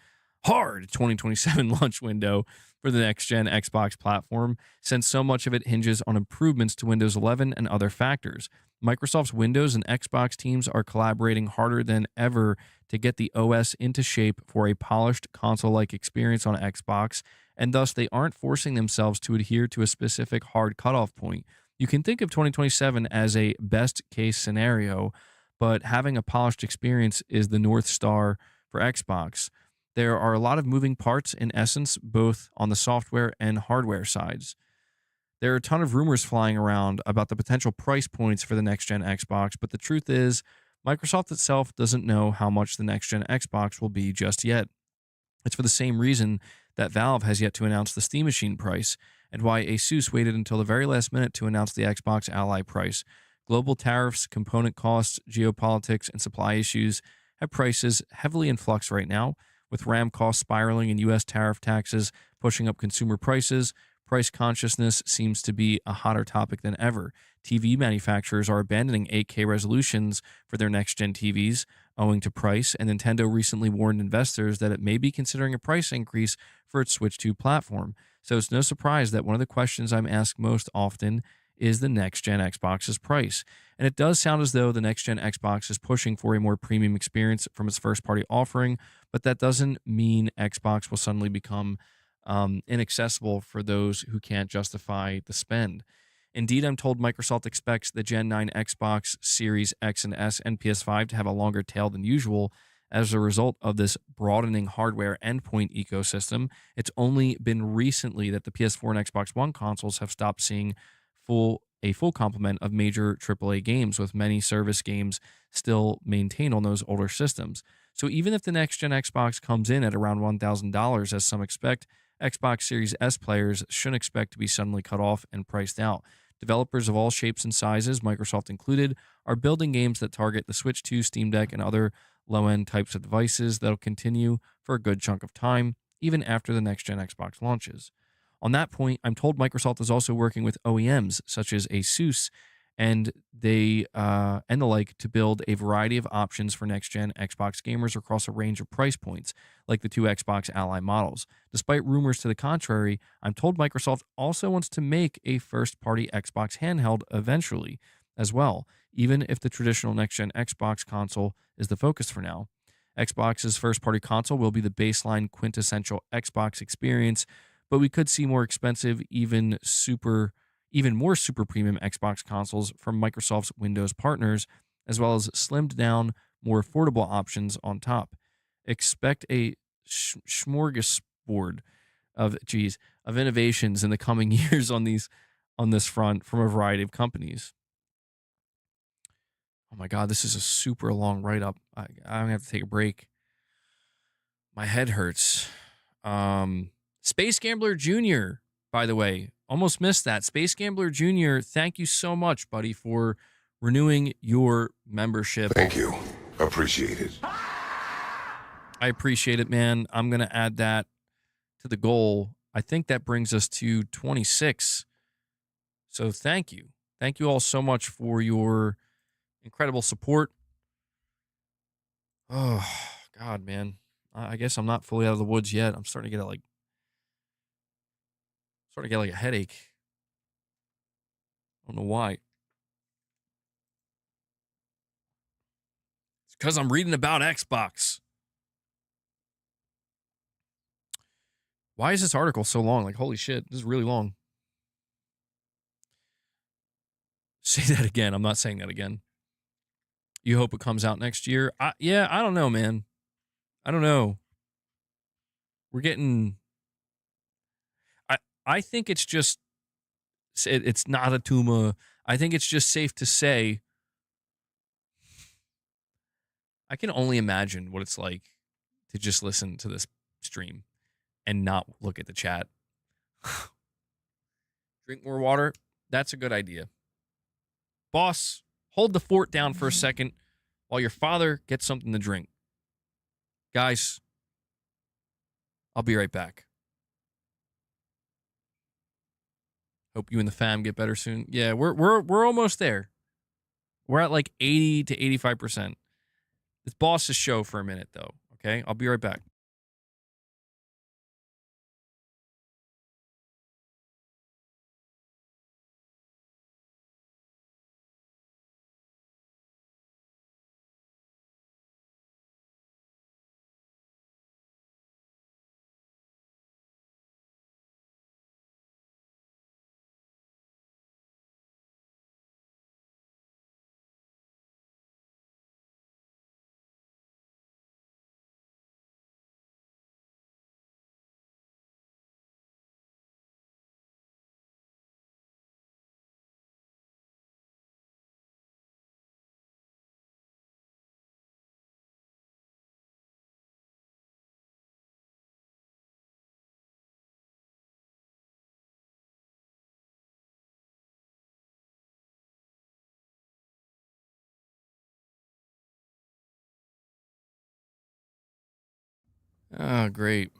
S1: 2027 launch window for the next gen Xbox platform, since so much of it hinges on improvements to Windows 11 and other factors. Microsoft's Windows and Xbox teams are collaborating harder than ever to get the OS into shape for a polished console like experience on Xbox, and thus they aren't forcing themselves to adhere to a specific hard cutoff point. You can think of 2027 as a best case scenario, but having a polished experience is the North Star for Xbox. There are a lot of moving parts in essence, both on the software and hardware sides. There are a ton of rumors flying around about the potential price points for the next gen Xbox, but the truth is, Microsoft itself doesn't know how much the next gen Xbox will be just yet. It's for the same reason that Valve has yet to announce the Steam Machine price, and why Asus waited until the very last minute to announce the Xbox Ally price. Global tariffs, component costs, geopolitics, and supply issues have prices heavily in flux right now, with RAM costs spiraling and U.S. tariff taxes pushing up consumer prices. Price consciousness seems to be a hotter topic than ever. TV manufacturers are abandoning 8K resolutions for their next gen TVs owing to price, and Nintendo recently warned investors that it may be considering a price increase for its Switch 2 platform. So it's no surprise that one of the questions I'm asked most often is the next gen Xbox's price. And it does sound as though the next gen Xbox is pushing for a more premium experience from its first party offering, but that doesn't mean Xbox will suddenly become inaccessible for those who can't justify the spend. Indeed, I'm told Microsoft expects the Gen 9 Xbox Series X and S and PS5 to have a longer tail than usual as a result of this broadening hardware endpoint ecosystem. It's only been recently that the PS4 and Xbox One consoles have stopped seeing a full complement of major AAA games, with many service games still maintained on those older systems. So even if the next gen Xbox comes in at around $1,000, as some expect, Xbox Series S players shouldn't expect to be suddenly cut off and priced out. Developers of all shapes and sizes, Microsoft included, are building games that target the Switch 2, Steam Deck, and other low-end types of devices that'll continue for a good chunk of time, even after the next-gen Xbox launches. On that point, I'm told Microsoft is also working with OEMs such as Asus and the like to build a variety of options for next-gen Xbox gamers across a range of price points, like the two Xbox Ally models. Despite rumors to the contrary, I'm told Microsoft also wants to make a first-party Xbox handheld eventually as well, even if the traditional next-gen Xbox console is the focus for now. Xbox's first-party console will be the baseline quintessential Xbox experience, but we could see more expensive, even more super premium Xbox consoles from Microsoft's Windows partners, as well as slimmed down, more affordable options on top. Expect a smorgasbord of innovations in the coming years on this front from a variety of companies. Oh my God, this is a super long write up. I'm gonna have to take a break. My head hurts. Space Gambler Jr., by the way, almost missed that. Space Gambler Jr., thank you so much, buddy, for renewing your membership.
S3: Thank you. Appreciate it.
S1: I appreciate it, man. I'm going to add that to the goal. I think that brings us to 26. So thank you. Thank you all so much for your incredible support. Oh, God, man. I guess I'm not fully out of the woods yet. I'm starting to get a headache. I don't know why. It's because I'm reading about Xbox. Why is this article so long? Like, holy shit, this is really long. Say that again. I'm not saying that again. You hope it comes out next year? I don't know, man. I don't know. We're getting... I think it's just... It's not a tumor. I think it's just safe to say I can only imagine what it's like to just listen to this stream and not look at the chat. Drink more water. That's a good idea. Boss, hold the fort down for a second while your father gets something to drink. Guys, I'll be right back. Hope you and the fam get better soon. Yeah, we're almost there. We're at like 80 to 85%. This boss's show for a minute though. Okay, I'll be right back. Oh, great.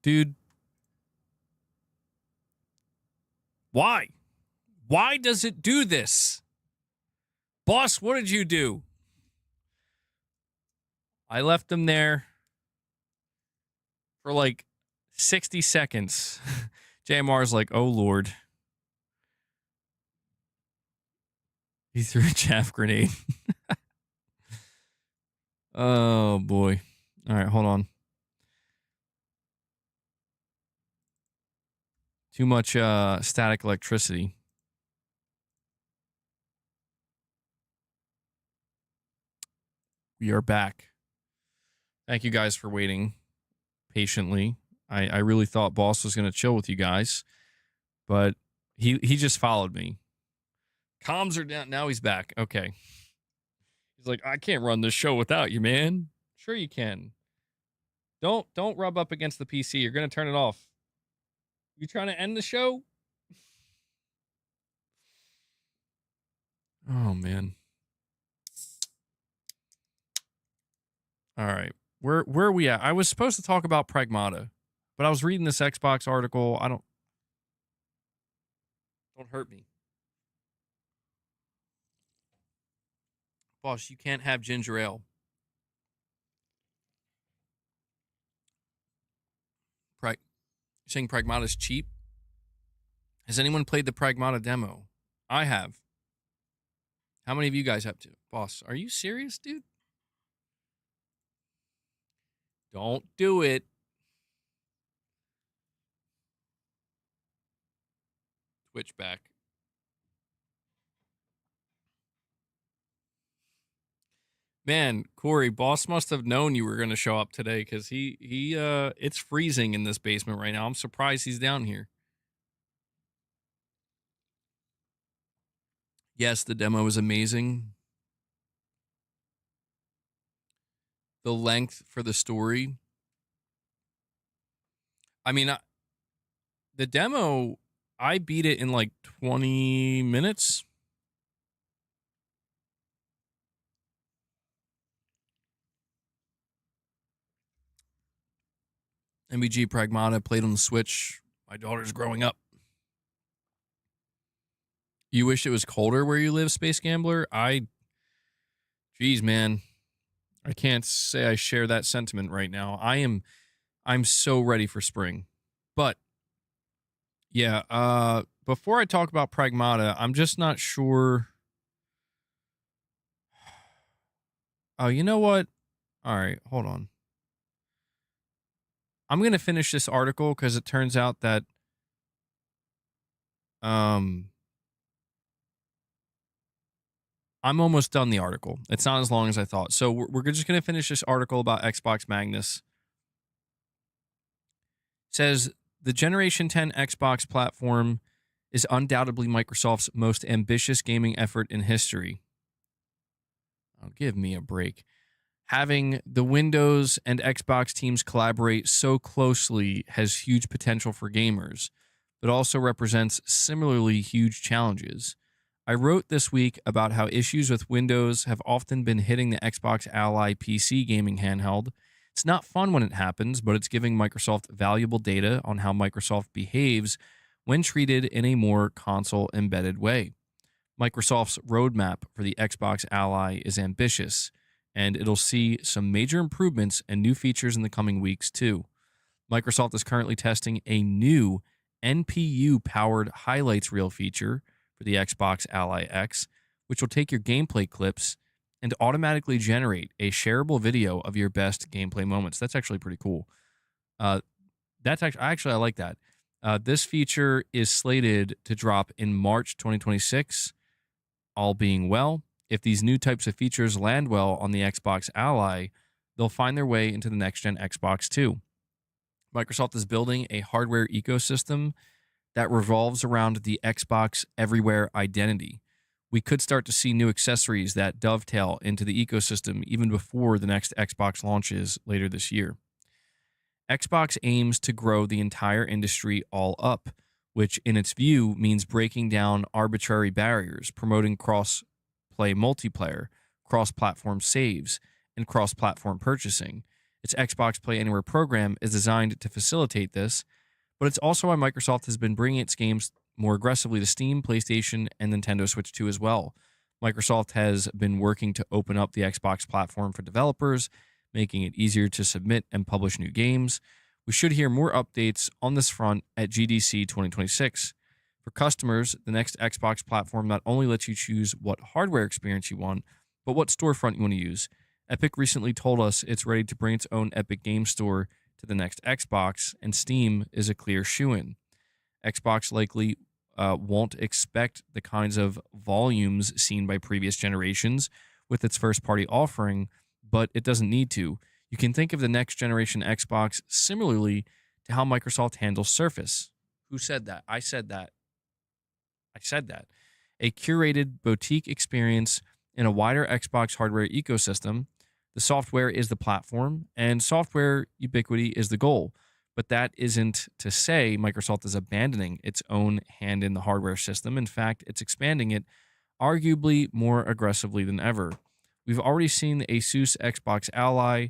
S1: Dude. Why? Why does it do this? Boss, what did you do? I left him there for like 60 seconds. JMR's like, oh, Lord. He threw a chaff grenade. Oh, boy. All right, hold on. Too much static electricity. We are back. Thank you guys for waiting patiently. I really thought Boss was going to chill with you guys, but he just followed me. Comms are down. Now he's back. Okay. He's like, I can't run this show without you, man. Sure you can. Don't rub up against the PC. You're going to turn it off. You trying to end the show? Oh, man. All right. Where are we at? I was supposed to talk about Pragmata, but I was reading this Xbox article. Don't hurt me. Boss, you can't have ginger ale. You're saying Pragmata's cheap? Has anyone played the Pragmata demo? I have. How many of you guys have to? Boss, are you serious, dude? Don't do it. Twitch back. Man, Corey, boss must have known you were going to show up today because it's freezing in this basement right now. I'm surprised he's down here. Yes, the demo is amazing. The length for the story. I mean, the demo, I beat it in like 20 minutes. MBG Pragmata played on the Switch. My daughter's growing up. You wish it was colder where you live, Space Gambler? Geez, man. I can't say I share that sentiment right now. I'm so ready for spring. But yeah, before I talk about Pragmata, I'm just not sure. Oh, you know what? All right, hold on. I'm going to finish this article because it turns out that I'm almost done the article. It's not as long as I thought. So we're just going to finish this article about Xbox Magnus. It says the Generation 10 Xbox platform is undoubtedly Microsoft's most ambitious gaming effort in history. Oh, give me a break. Having the Windows and Xbox teams collaborate so closely has huge potential for gamers, but also represents similarly huge challenges. I wrote this week about how issues with Windows have often been hitting the Xbox Ally PC gaming handheld. It's not fun when it happens, but it's giving Microsoft valuable data on how Microsoft behaves when treated in a more console embedded way. Microsoft's roadmap for the Xbox Ally is ambitious, and it'll see some major improvements and new features in the coming weeks, too. Microsoft is currently testing a new NPU powered highlights reel feature for the Xbox Ally X, which will take your gameplay clips and automatically generate a shareable video of your best gameplay moments. That's actually pretty cool. Uh, I like that. This feature is slated to drop in March 2026. All being well, if these new types of features land well on the Xbox Ally, they'll find their way into the next gen Xbox too. Microsoft is building a hardware ecosystem that revolves around the Xbox Everywhere identity. We could start to see new accessories that dovetail into the ecosystem even before the next Xbox launches later this year. Xbox aims to grow the entire industry all up, which in its view means breaking down arbitrary barriers, promoting cross play multiplayer, cross platform saves, and cross platform purchasing. Its Xbox Play Anywhere program is designed to facilitate this, but it's also why Microsoft has been bringing its games more aggressively to Steam, PlayStation, and Nintendo Switch 2 as well. Microsoft has been working to open up the Xbox platform for developers, making it easier to submit and publish new games. We should hear more updates on this front at GDC 2026. For customers, the next Xbox platform not only lets you choose what hardware experience you want, but what storefront you want to use. Epic recently told us it's ready to bring its own Epic Game Store to the next Xbox, and Steam is a clear shoo-in. Xbox likely won't expect the kinds of volumes seen by previous generations with its first party offering, but it doesn't need to. You can think of the next generation Xbox similarly to how Microsoft handles Surface. Who said that? I said that. I said that. A curated boutique experience in a wider Xbox hardware ecosystem. The software is the platform, and software ubiquity is the goal. But that isn't to say Microsoft is abandoning its own hand in the hardware system. In fact, it's expanding it arguably more aggressively than ever. We've already seen the Asus Xbox Ally,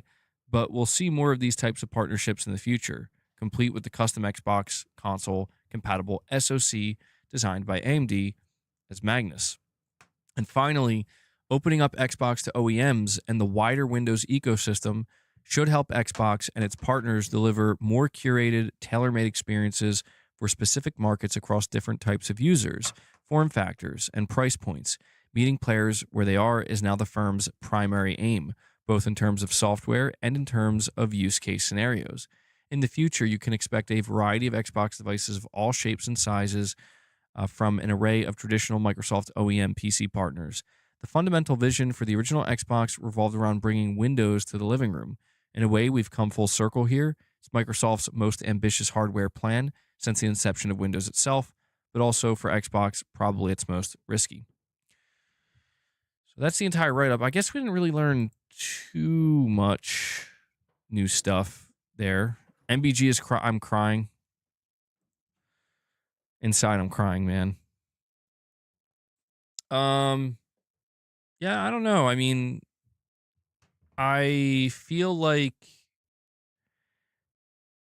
S1: but we'll see more of these types of partnerships in the future, complete with the custom Xbox console compatible SoC designed by AMD as Magnus. And finally, opening up Xbox to OEMs and the wider Windows ecosystem should help Xbox and its partners deliver more curated, tailor-made experiences for specific markets across different types of users, form factors, and price points. Meeting players where they are is now the firm's primary aim, both in terms of software and in terms of use case scenarios. In the future, you can expect a variety of Xbox devices of all shapes and sizes from an array of traditional Microsoft OEM PC partners. The fundamental vision for the original Xbox revolved around bringing Windows to the living room. In a way, we've come full circle here. It's Microsoft's most ambitious hardware plan since the inception of Windows itself, but also for Xbox, probably its most risky. So that's the entire write up. I guess we didn't really learn too much new stuff there. MBG is I'm crying. Inside, I'm crying, man. Yeah, I don't know. I mean, I feel like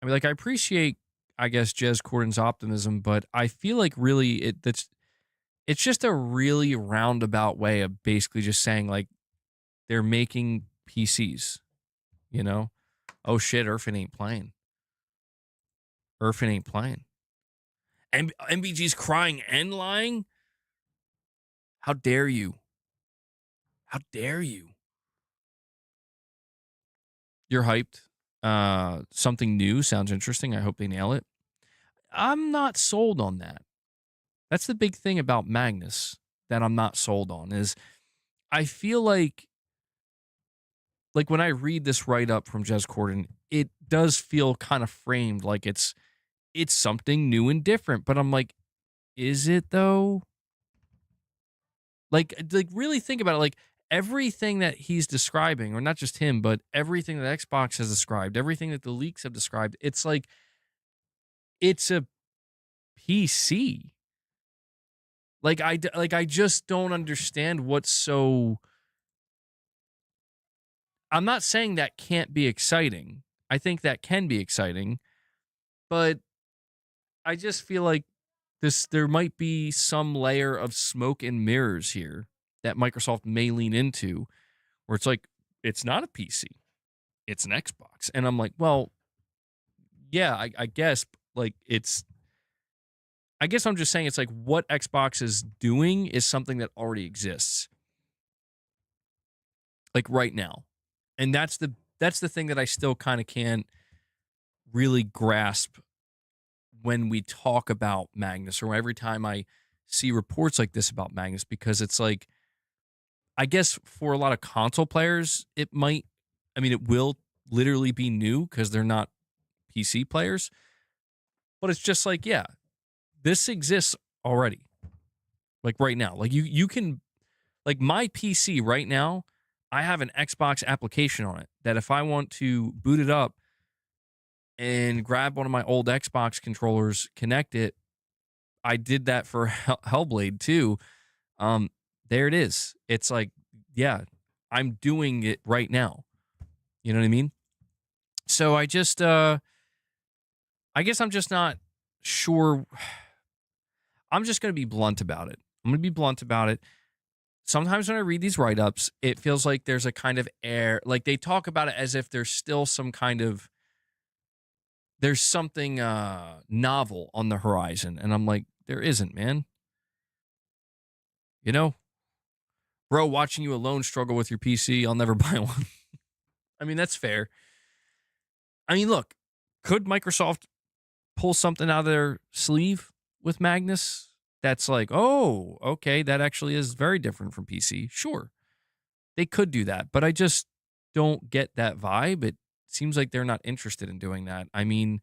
S1: I appreciate, I guess, Jez Corden's optimism, but I feel like really it's just a really roundabout way of basically just saying like they're making PCs, you know? Oh shit, Irfan ain't playing. Irfan ain't playing. And MBG's crying and lying? How dare you? How dare you? You're hyped. Something new sounds interesting. I hope they nail it. I'm not sold on that. That's the big thing about Magnus that I'm not sold on is I feel like when I read this write up from Jez Corden, it does feel kind of framed like it's something new and different, but I'm like, is it though? Like really think about it. Like everything that he's describing, or not just him, but everything that Xbox has described, everything that the leaks have described, it's like it's a PC. I just don't understand what's so. I'm not saying that can't be exciting. I think that can be exciting, but I just feel like there might be some layer of smoke and mirrors here that Microsoft may lean into, where it's like it's not a PC, it's an Xbox, and I'm like, well, yeah, I guess like it's. I guess I'm just saying it's like what Xbox is doing is something that already exists, like right now, and that's the thing that I still kind of can't really grasp when we talk about Magnus, or every time I see reports like this about Magnus, because it's like, I guess for a lot of console players, it will literally be new because they're not PC players, but it's just like, yeah, this exists already. Like right now, like you can, like my PC right now, I have an Xbox application on it that if I want to boot it up and grab one of my old Xbox controllers, connect it, I did that for Hellblade too. Um, there it is. It's like, yeah, I'm doing it right now. You know what I mean? So I guess I'm just not sure. I'm just going to be blunt about it. I'm going to be blunt about it. Sometimes when I read these write-ups, it feels like there's a kind of air, like they talk about it as if there's still there's something novel on the horizon. And I'm like, there isn't, man. You know, bro, watching you alone struggle with your PC, I'll never buy one. I mean, that's fair. I mean, look, could Microsoft pull something out of their sleeve with Magnus that's like, oh, okay, that actually is very different from PC? Sure, they could do that, but I just don't get that vibe. It seems like they're not interested in doing that. I mean,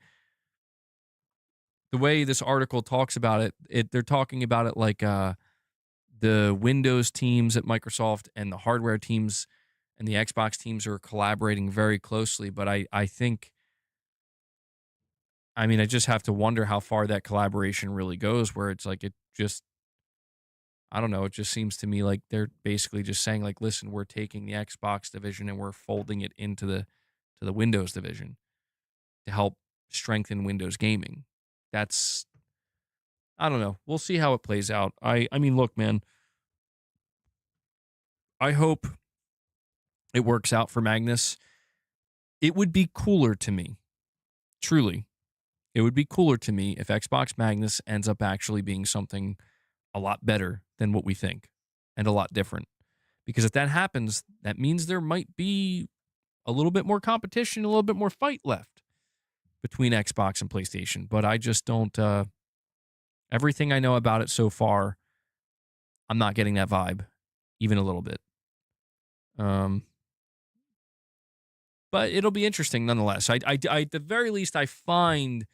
S1: the way this article talks about they're talking about it like the Windows teams at Microsoft and the hardware teams and the Xbox teams are collaborating very closely. But I think, I mean, I just have to wonder how far that collaboration really goes, where it's like, I don't know, it just seems to me like they're basically just saying, like, listen, we're taking the Xbox division and we're folding it into the Windows division to help strengthen Windows gaming. That's, I don't know. We'll see how it plays out. I mean, look, man, I hope it works out for Magnus. It would be cooler to me, truly. It would be cooler to me if Xbox Magnus ends up actually being something a lot better than what we think and a lot different. Because if that happens, that means there might be a little bit more competition, a little bit more fight left between Xbox and PlayStation. But I just don't, everything I know about it so far, I'm not getting that vibe, even a little bit. But it'll be interesting nonetheless. I, at the very least, I find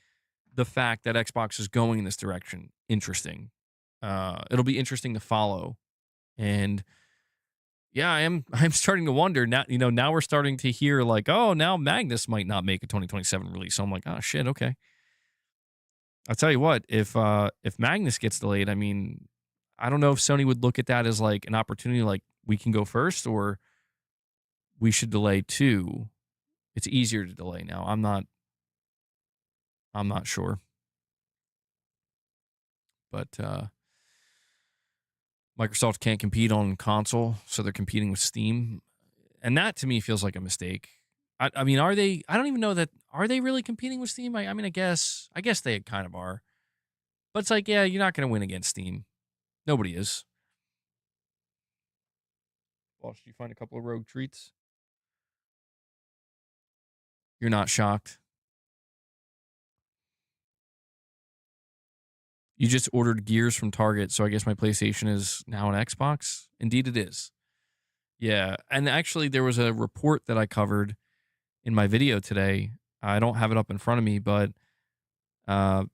S1: the fact that Xbox is going in this direction interesting. It'll be interesting to follow, and yeah, I'm starting to wonder now. You know, now we're starting to hear like, oh, now Magnus might not make a 2027 release. So I'm like, oh shit, okay. I'll tell you what, if Magnus gets delayed, I mean, I don't know if Sony would look at that as like an opportunity, like we can go first, or we should delay too. It's easier to delay now. I'm not sure. But Microsoft can't compete on console, so they're competing with Steam. And that to me feels like a mistake. I mean, are they? I don't even know that. Are they really competing with Steam? I mean, I guess they kind of are. But it's like, yeah, you're not going to win against Steam. Nobody is. Boss, did you find a couple of rogue treats? You're not shocked. You just ordered Gears from Target, so I guess my PlayStation is now an Xbox? Indeed, it is. Yeah. And actually, there was a report that I covered in my video today. I don't have it up in front of me, but God,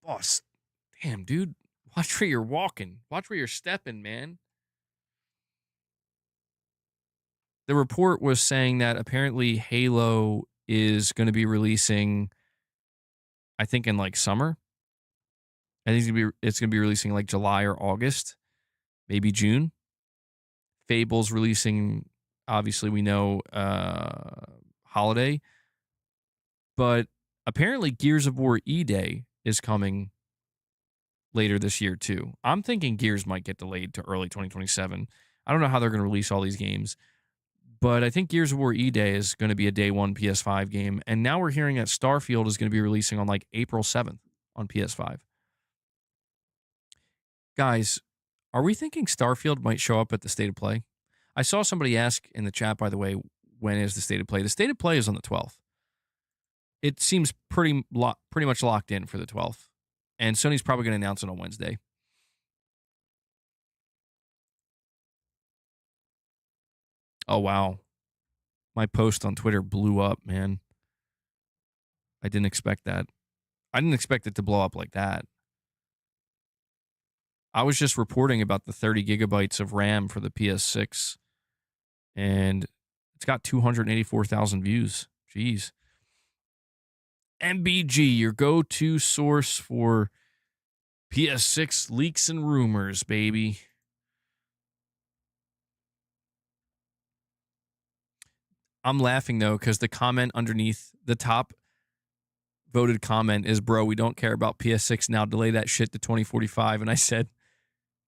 S1: boss, damn, dude, watch where you're walking. Watch where you're stepping, man. the report was saying that apparently Halo is going to be releasing, I think, in like summer. I think it's gonna be releasing like July or August, maybe June. Fable's releasing, obviously we know, holiday, but apparently Gears of War E-Day is coming later this year too. I'm thinking Gears might get delayed to early 2027. I don't know how they're going to release all these games, but I think Gears of War E-Day is going to be a day one PS5 game. And now we're hearing that Starfield is going to be releasing on like April 7th on PS5. Guys, are we thinking Starfield might show up at the State of Play? I saw somebody ask in the chat, by the way, when is the State of Play? The State of Play is on the 12th. It seems pretty much locked in for the 12th. And Sony's probably going to announce it on Wednesday. Oh, wow. My post on Twitter blew up, man. I didn't expect that. I didn't expect it to blow up like that. I was just reporting about the 30 gigabytes of RAM for the PS6, and it's got 284,000 views. Jeez. MBG, your go-to source for PS6 leaks and rumors, baby. I'm laughing, though, because the comment underneath the top voted comment is, bro, we don't care about PS6 now. Delay that shit to 2045. And I said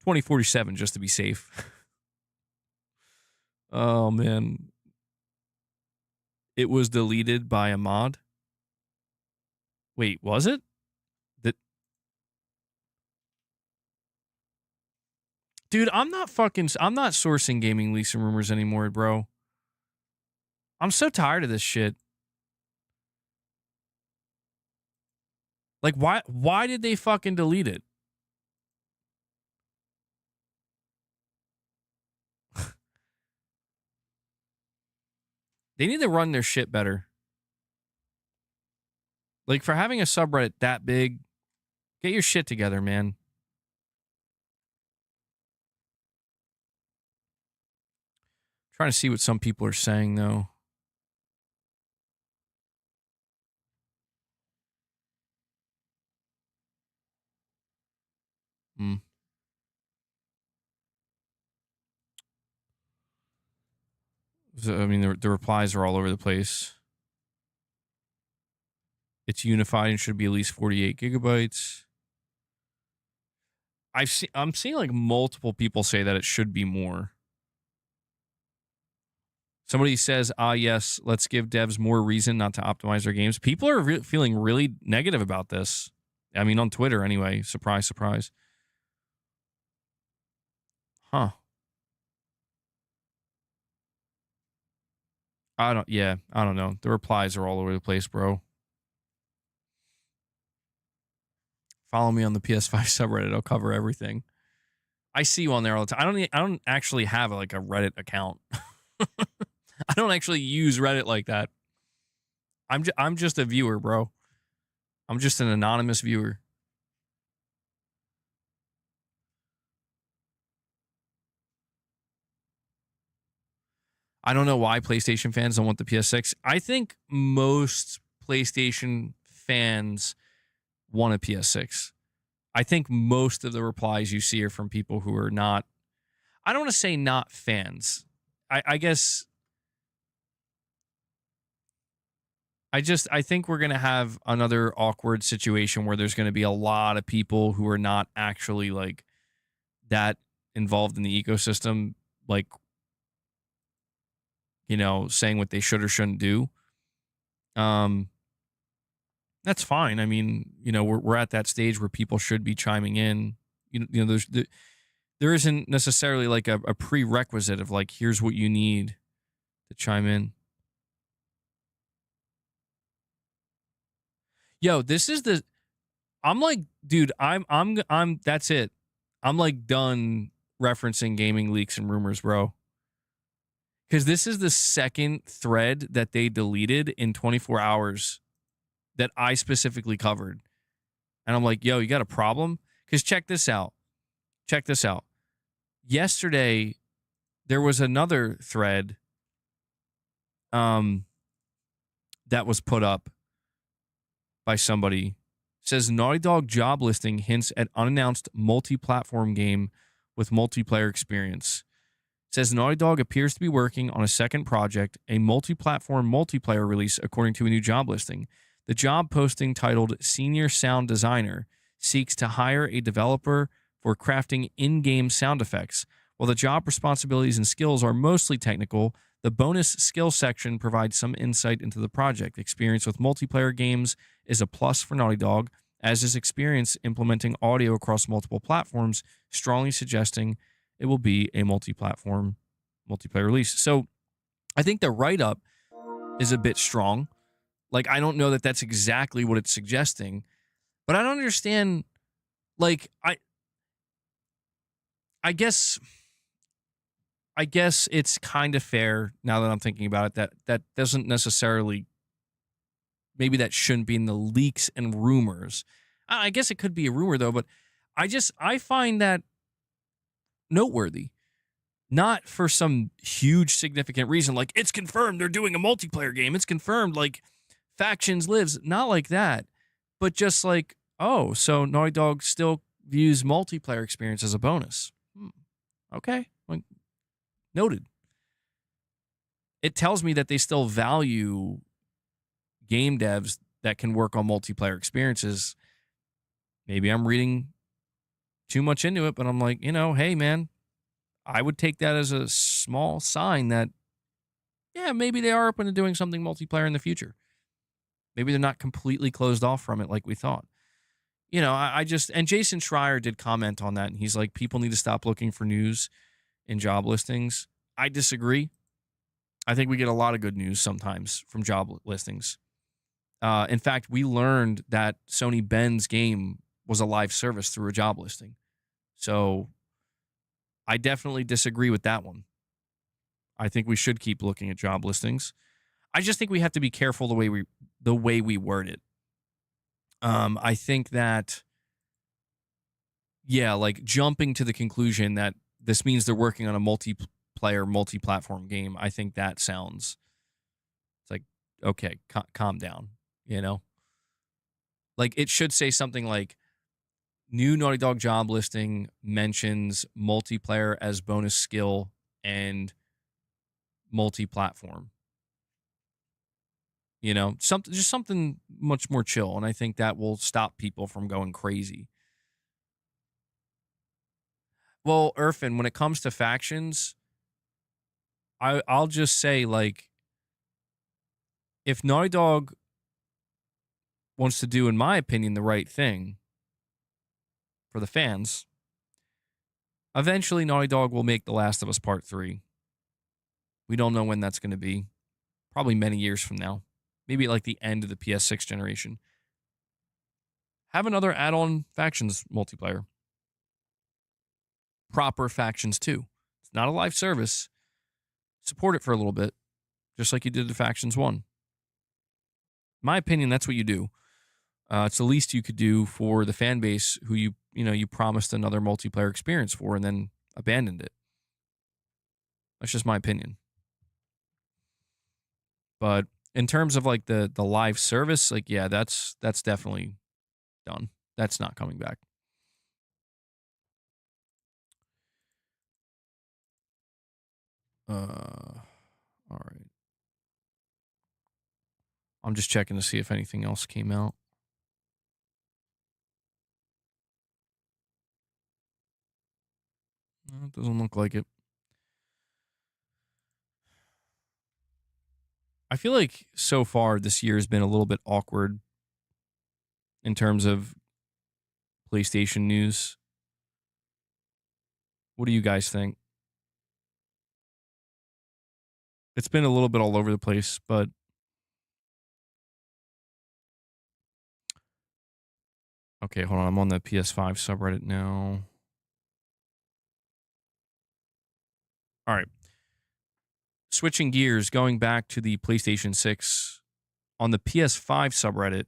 S1: 2047 just to be safe. Oh, man. It was deleted by a mod. Wait, was it? Dude, I'm not sourcing gaming leaks and rumors anymore, bro. I'm so tired of this shit. Like, why did they fucking delete it? They need to run their shit better. Like, for having a subreddit that big, get your shit together, man. Trying to see what some people are saying, though. I mean, the replies are all over the place. It's unified and should be at least 48 gigabytes. I'm seeing like multiple people say that it should be more. Somebody says, yes, let's give devs more reason not to optimize their games. People are feeling really negative about this. I mean, on Twitter anyway. Surprise, surprise. Huh. I don't know. The replies are all over the place, bro. Follow me on the PS5 subreddit. I'll cover everything. I see you on there all the time. I don't actually have like a Reddit account. I don't actually use Reddit like that. I'm just a viewer, bro. I'm just an anonymous viewer. I don't know why PlayStation fans don't want the PS6. I think most PlayStation fans want a PS6. I think most of the replies you see are from people who are not, I don't want to say not fans. I guess I think we're going to have another awkward situation where there's going to be a lot of people who are not actually like that involved in the ecosystem, like, you know, saying what they should or shouldn't do. That's fine. I mean, you know, we're at that stage where people should be chiming in. You know, there isn't necessarily like a prerequisite of like, here's what you need to chime in. Yo, this is the. I'm like, dude, I'm. That's it. I'm like done referencing gaming leaks and rumors, bro. Because this is the second thread that they deleted in 24 hours that I specifically covered. And I'm like, yo, you got a problem? Because check this out. Check this out. Yesterday, there was another thread um, that was put up by somebody. Says Naughty Dog job listing hints at unannounced multi-platform game with multiplayer experience. Says Naughty Dog appears to be working on a second project, a multi-platform multiplayer release, according to a new job listing. The job posting, titled Senior Sound Designer, seeks to hire a developer for crafting in-game sound effects. While the job responsibilities and skills are mostly technical, the bonus skill section provides some insight into the project. Experience with multiplayer games is a plus for Naughty Dog, as is experience implementing audio across multiple platforms, strongly suggesting it will be a multi-platform multiplayer release. So I think the write-up is a bit strong. Like, I don't know that that's exactly what it's suggesting, but I don't understand. Like, I guess it's kind of fair now that I'm thinking about it, that doesn't necessarily, maybe that shouldn't be in the leaks and rumors. I guess it could be a rumor though, but I find that noteworthy. Not for some huge significant reason, like it's confirmed they're doing a multiplayer game. It's confirmed like Factions lives. Not like that, but just like, oh, so Naughty Dog still views multiplayer experience as a bonus. Okay, like, noted. It tells me that they still value game devs that can work on multiplayer experiences. Maybe I'm reading too much into it, but I'm like, hey man, I would take that as a small sign that, yeah, maybe they are open to doing something multiplayer in the future. Maybe they're not completely closed off from it like we thought. I just, and Jason Schreier did comment on that, and he's like, people need to stop looking for news in job listings. I disagree. I think we get a lot of good news sometimes from job listings. In fact, we learned that Sony Ben's game was a live service through a job listing. So I definitely disagree with that one. I think we should keep looking at job listings. I just think we have to be careful the way we word it. I think that, yeah, like jumping to the conclusion that this means they're working on a multiplayer, multi-platform game. I think that sounds, it's like, okay, calm down. Like it should say something like, new Naughty Dog job listing mentions multiplayer as bonus skill and multi-platform. Something much more chill, and I think that will stop people from going crazy. Well, Irfan, when it comes to Factions, I'll just say, like, if Naughty Dog wants to do, in my opinion, the right thing for the fans, eventually Naughty Dog will make The Last of Us Part 3. We don't know when that's going to be. Probably many years from now. Maybe at like the end of the PS6 generation. Have another add-on Factions multiplayer. Proper Factions 2. It's not a live service. Support it for a little bit, just like you did to Factions 1. In my opinion, that's what you do. It's the least you could do for the fan base who you promised another multiplayer experience for and then abandoned it. That's just my opinion. But in terms of like the live service, like, yeah, that's definitely done. That's not coming back. All right. I'm just checking to see if anything else came out. No, it doesn't look like it. I feel like so far this year has been a little bit awkward in terms of PlayStation news. What do you guys think? It's been a little bit all over the place, but okay, hold on. I'm on the PS5 subreddit now. All right. Switching gears, going back to the PlayStation 6, on the PS5 subreddit,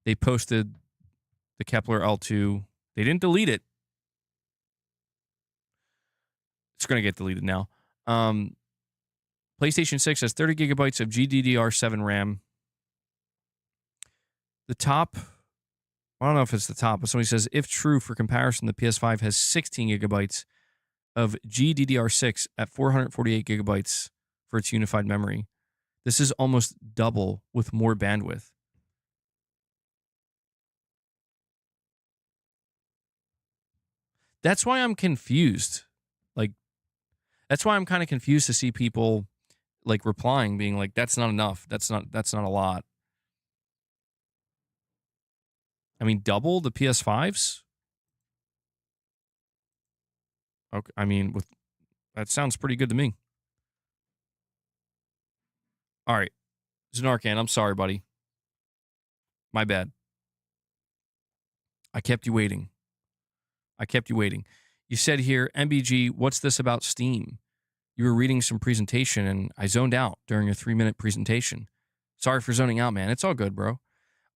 S1: they posted the Kepler L2. They didn't delete it. It's going to get deleted now. PlayStation 6 has 30 gigabytes of GDDR7 RAM. The top, I don't know if it's the top, but somebody says, if true, for comparison, the PS5 has 16 gigabytes of GDDR6 at 448 gigabytes for its unified memory. This is almost double with more bandwidth. That's why I'm confused. Like, that's why I'm kind of confused to see people like replying, being like, that's not enough. That's not a lot. I mean, double the PS5s? Okay, I mean, with that sounds pretty good to me. All right. Zanarkand, I'm sorry, buddy. My bad. I kept you waiting. You said here, MBG, what's this about Steam? You were reading some presentation and I zoned out during a 3-minute presentation. Sorry for zoning out, man. It's all good, bro.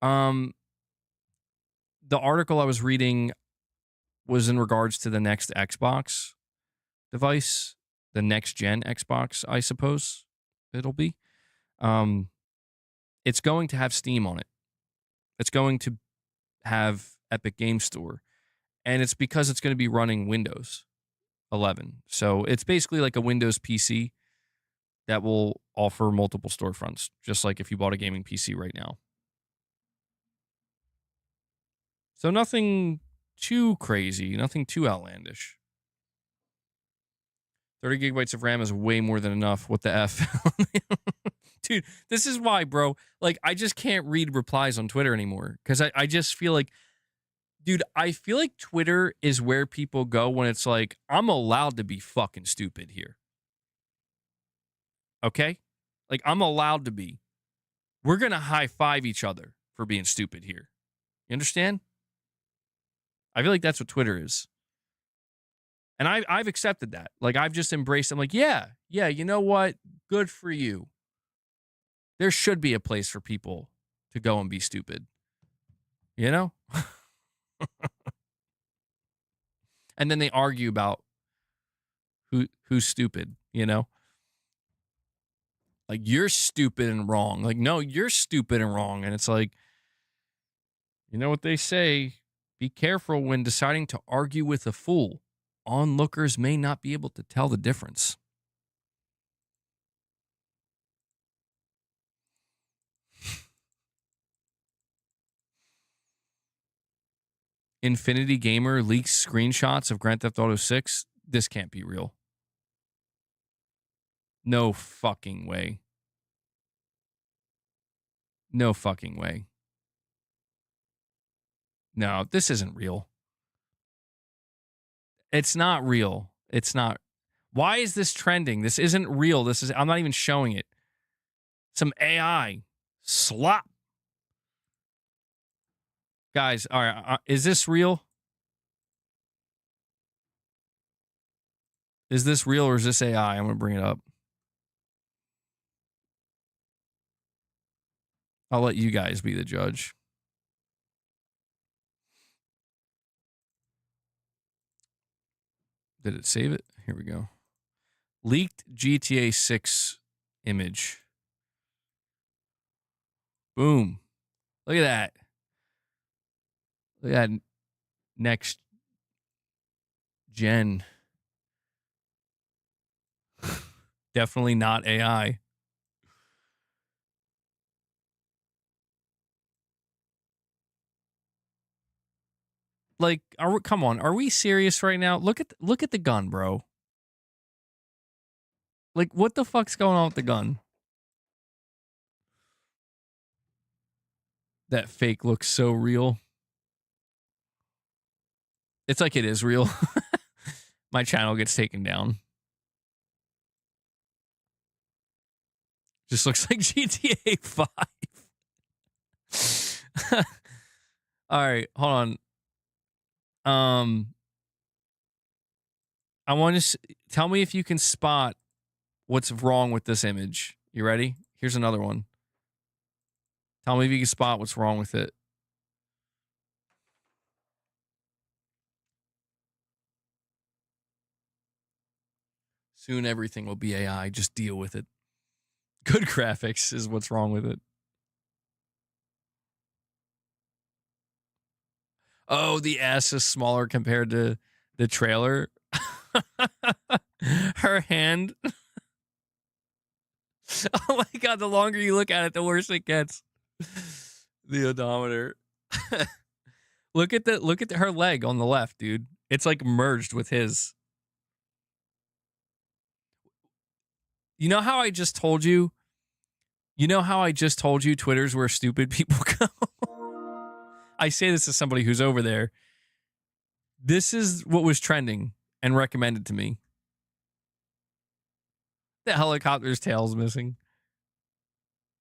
S1: The article I was reading was in regards to the next Xbox device, the next gen Xbox, I suppose it'll be. It's going to have Steam on it. It's going to have Epic Game Store. And it's because it's going to be running Windows 11. So it's basically like a Windows PC that will offer multiple storefronts, just like if you bought a gaming PC right now. So nothing too crazy, nothing too outlandish. 30 gigabytes of RAM is way more than enough. What the F? Dude, this is why, bro. Like, I just can't read replies on Twitter anymore because I just feel like, dude, I feel like Twitter is where people go when it's like, I'm allowed to be fucking stupid here. Okay? Like, I'm allowed to be. We're going to high five each other for being stupid here. You understand? I feel like that's what Twitter is. And I've accepted that. Like, I've just embraced, I'm like, yeah, you know what? Good for you. There should be a place for people to go and be stupid. You know? And then they argue about who's stupid, you know? Like, you're stupid and wrong. Like, no, you're stupid and wrong. And it's like, you know what they say? Be careful when deciding to argue with a fool. Onlookers may not be able to tell the difference. Infinity Gamer leaks screenshots of Grand Theft Auto 6. This can't be real. No fucking way. No fucking way. No, this isn't real. It's not real. It's not. Why is this trending? This isn't real. I'm not even showing it. Some AI slop. Guys, all right, is this real? Is this real or is this AI? I'm going to bring it up. I'll let you guys be the judge. Did it save it? Here we go. Leaked GTA 6 image. Boom. Look at that. Look at that next gen. Definitely not AI. Like, come on, are we serious right now? Look at the gun, bro. Like, what the fuck's going on with the gun? That fake looks so real. It's like it is real. My channel gets taken down. Just looks like GTA 5. All right, hold on. I want to tell me if you can spot what's wrong with this image. You ready? Here's another one. Tell me if you can spot what's wrong with it. Soon everything will be AI. Just deal with it. Good graphics is what's wrong with it. Oh, the ass is smaller compared to the trailer. Her hand. Oh my god, the longer you look at it, the worse it gets. The odometer. Look at her leg on the left, dude. It's like merged with his. You know how I just told you? You know how I just told you Twitter's where stupid people go? I say this as somebody who's over there. This is what was trending and recommended to me. The helicopter's tail's missing.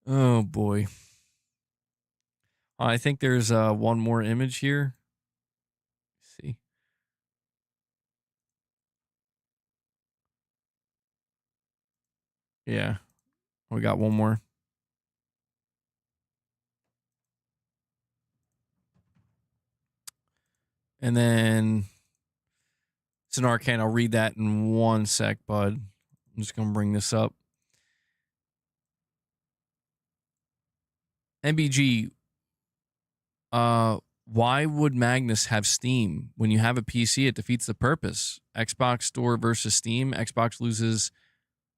S1: Oh boy. I think there's one more image here. Let's see. Yeah. We got one more. And then it's an arcane. I'll read that in one sec, bud. I'm just going to bring this up. MBG, why would Magnus have Steam? When you have a PC, it defeats the purpose. Xbox Store versus Steam, Xbox loses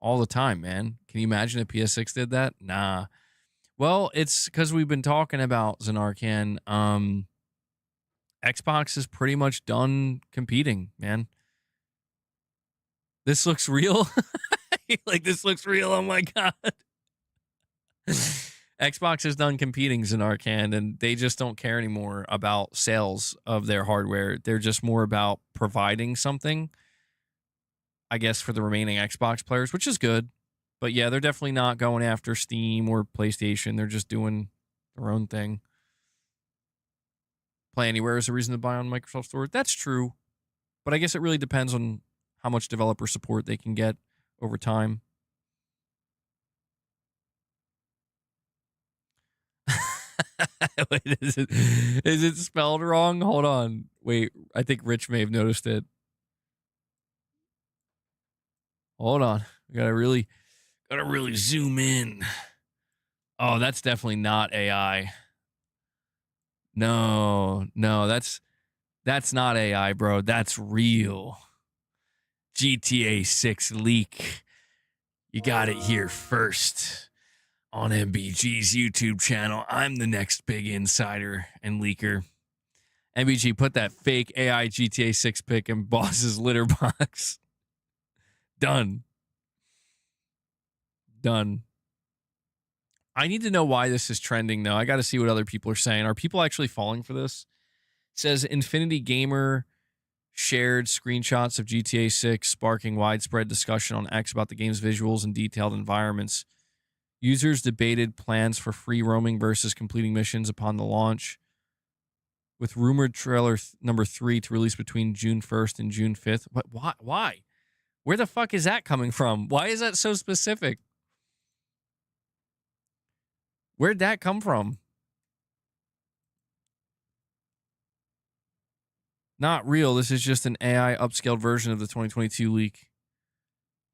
S1: all the time, man. Can you imagine if PS6 did that? Nah. Well, it's because we've been talking about Zanarkand. Xbox is pretty much done competing, man. This looks real. Like, this looks real. Oh my god. Xbox is done competing Zanarkand, and they just don't care anymore about sales of their hardware. They're just more about providing something, I guess, for the remaining Xbox players, which is good. But yeah, they're definitely not going after Steam or PlayStation. They're just doing their own thing. Play Anywhere is a reason to buy on Microsoft Store. That's true. But I guess it really depends on how much developer support they can get over time. Wait, is it spelled wrong? Hold on. Wait, I think Rich may have noticed it. Hold on. We gotta really zoom in. Oh, that's definitely not AI. No, that's not AI, bro. That's real. GTA 6 leak. You got it here first on MBG's YouTube channel. I'm the next big insider and leaker. MBG, put that fake AI GTA 6 pic in Boss's litter box. Done. I need to know why this is trending, though. I got to see what other people are saying. Are people actually falling for this? It says Infinity Gamer shared screenshots of GTA 6, sparking widespread discussion on X about the game's visuals and detailed environments. Users debated plans for free roaming versus completing missions upon the launch, with rumored trailer number 3 to release between June 1st and June 5th. What? Why? Where the fuck is that coming from? Why is that so specific? Where'd that come from? Not real. This is just an AI upscaled version of the 2022 leak.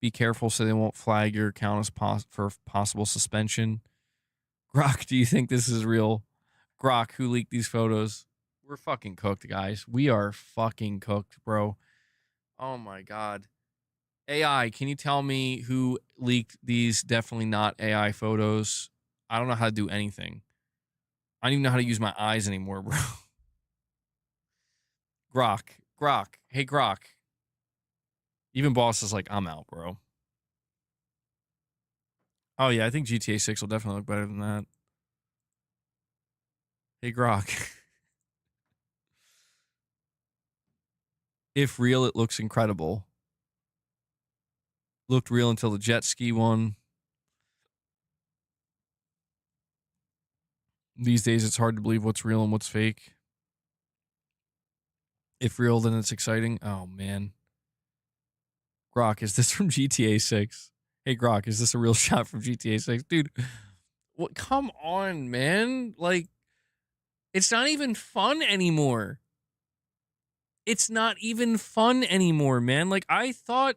S1: Be careful so they won't flag your account as for possible suspension. Grok, do you think this is real? Grok, who leaked these photos? We're fucking cooked, guys. We are fucking cooked, bro. Oh my god. AI, can you tell me who leaked these definitely not AI photos? I don't know how to do anything. I don't even know how to use my eyes anymore, bro. Grok. Hey, Grok. Even Boss is like, I'm out, bro. Oh, yeah, I think GTA 6 will definitely look better than that. Hey, Grok. If real, it looks incredible. Looked real until the jet ski one. These days, it's hard to believe what's real and what's fake. If real, then it's exciting. Oh, man. Grok, is this from GTA 6? Hey, Grok, is this a real shot from GTA 6? Dude, what? Come on, man. Like, it's not even fun anymore. It's not even fun anymore, man. Like, I thought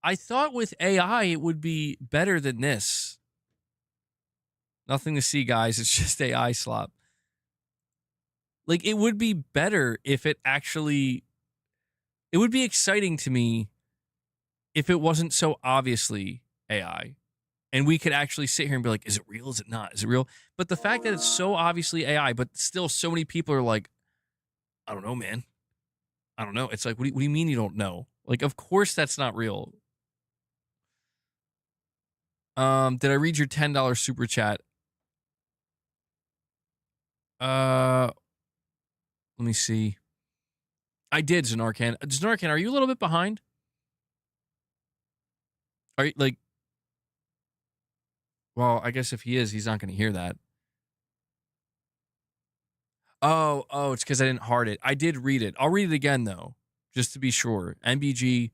S1: I thought with AI it would be better than this. Nothing to see, guys. It's just AI slop. Like, it would be better if it actually... It would be exciting to me if it wasn't so obviously AI. And we could actually sit here and be like, is it real? Is it not? Is it real? But the fact that it's so obviously AI, but still so many people are like, I don't know, man. I don't know. It's like, what do you mean you don't know? Like, of course that's not real. Did I read your $10 super chat? Let me see. I did, Zanarkan. Zanarkan, are you a little bit behind? Are you like... Well, I guess if he is, he's not going to hear that. Oh, it's because I didn't heart it. I did read it. I'll read it again, though, just to be sure. MBG,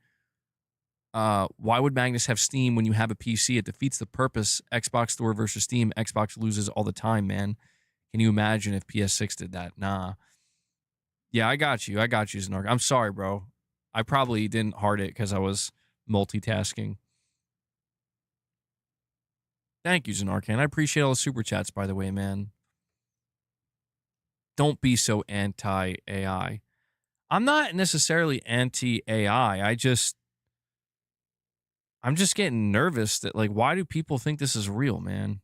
S1: why would Magnus have Steam when you have a PC? It defeats the purpose. Xbox Store versus Steam. Xbox loses all the time, man. Can you imagine if PS6 did that? Nah. Yeah, I got you, Zanark. I'm sorry, bro. I probably didn't heart it because I was multitasking. Thank you, Zanarkan. I appreciate all the super chats, by the way, man. Don't be so anti-AI. I'm not necessarily anti-AI. I'm just getting nervous that, like, why do people think this is real, man?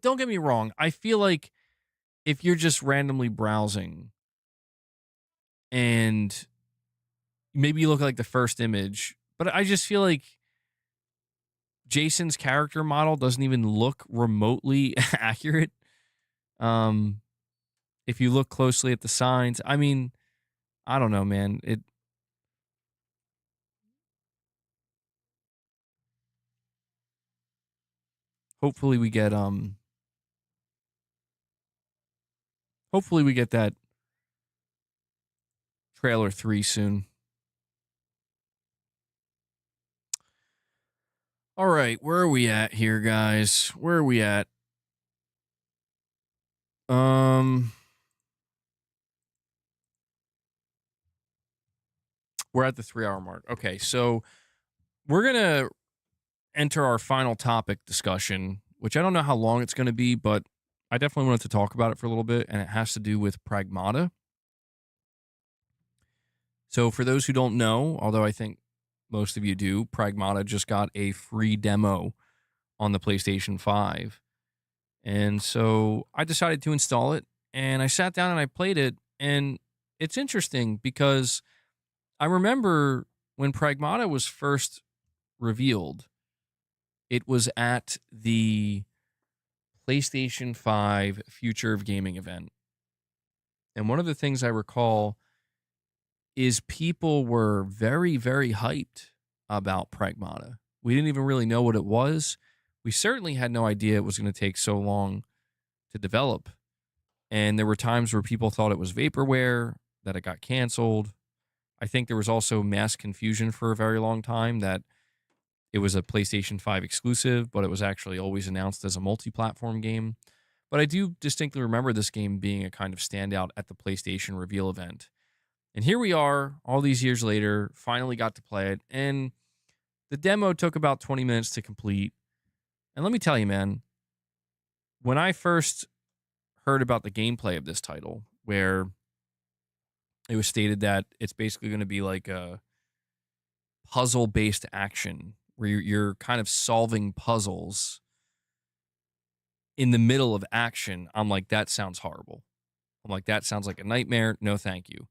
S1: Don't get me wrong. I feel like if you're just randomly browsing and maybe you look at, like, the first image, but I just feel like Jason's character model doesn't even look remotely accurate. If you look closely at the signs, I mean, I don't know, man. Hopefully we get that trailer 3 soon. All right, where are we at here, guys? Where are we at? We're at the 3-hour mark. Okay, so we're gonna enter our final topic discussion, which I don't know how long it's going to be, but I definitely wanted to talk about it for a little bit, and it has to do with Pragmata. So for those who don't know, although I think most of you do, Pragmata just got a free demo on the PlayStation 5. And so I decided to install it, and I sat down and I played it, and it's interesting because I remember when Pragmata was first revealed, it was at the PlayStation 5 Future of Gaming event. And one of the things I recall is people were very, very hyped about Pragmata. We didn't even really know what it was. We certainly had no idea it was going to take so long to develop. And there were times where people thought it was vaporware, that it got canceled. I think there was also mass confusion for a very long time that it was a PlayStation 5 exclusive, but it was actually always announced as a multi-platform game. But I do distinctly remember this game being a kind of standout at the PlayStation reveal event. And here we are, all these years later, finally got to play it. And the demo took about 20 minutes to complete. And let me tell you, man, when I first heard about the gameplay of this title, where it was stated that it's basically going to be like a puzzle-based action, where you're kind of solving puzzles in the middle of action, I'm like, that sounds horrible. I'm like, that sounds like a nightmare. No, thank you.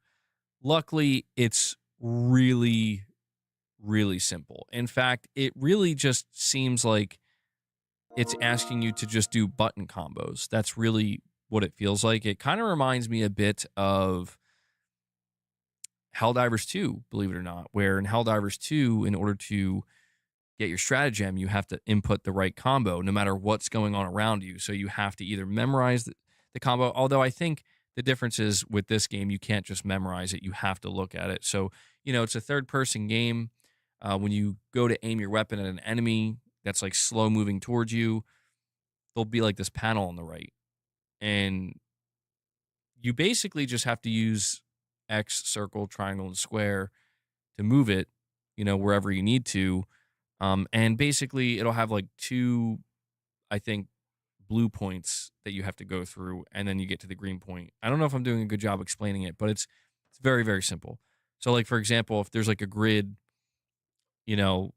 S1: Luckily, it's really, really simple. In fact, it really just seems like it's asking you to just do button combos. That's really what it feels like. It kind of reminds me a bit of Helldivers 2, believe it or not, where in Helldivers 2, in order to get your stratagem, you have to input the right combo no matter what's going on around you. So you have to either memorize the combo, although I think the difference is with this game, you can't just memorize it, you have to look at it. So, it's a third-person game. When you go to aim your weapon at an enemy that's like slow moving towards you, there'll be like this panel on the right. And you basically just have to use X, circle, triangle, and square to move it. wherever you need to. And basically, it'll have like two, I think, blue points that you have to go through, and then you get to the green point. I don't know if I'm doing a good job explaining it, but it's very, very simple. So, like for example, if there's like a grid, you know,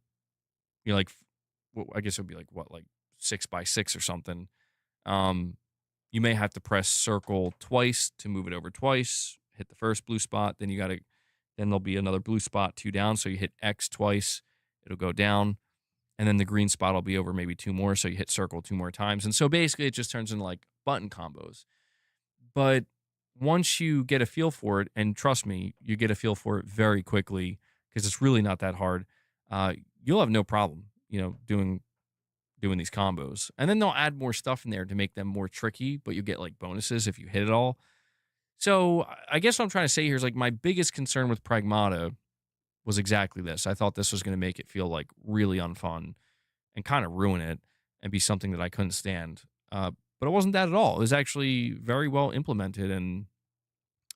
S1: like, I guess it would be like what, like 6 by 6 or something. Um, you may have to press circle twice to move it over twice. Hit the first blue spot, then then there'll be another blue spot 2 down. So you hit X twice, it'll go down, and then the green spot will be over maybe 2 more. So you hit circle 2 more times, and so basically it just turns into like button combos. But once you get a feel for it, and trust me, you get a feel for it very quickly because it's really not that hard. Uh, you'll have no problem, doing these combos. And then they'll add more stuff in there to make them more tricky, but you get like bonuses if you hit it all. So I guess what I'm trying to say here is like my biggest concern with Pragmata was exactly this. I thought this was going to make it feel like really unfun and kind of ruin it and be something that I couldn't stand. But it wasn't that at all. It was actually very well implemented, and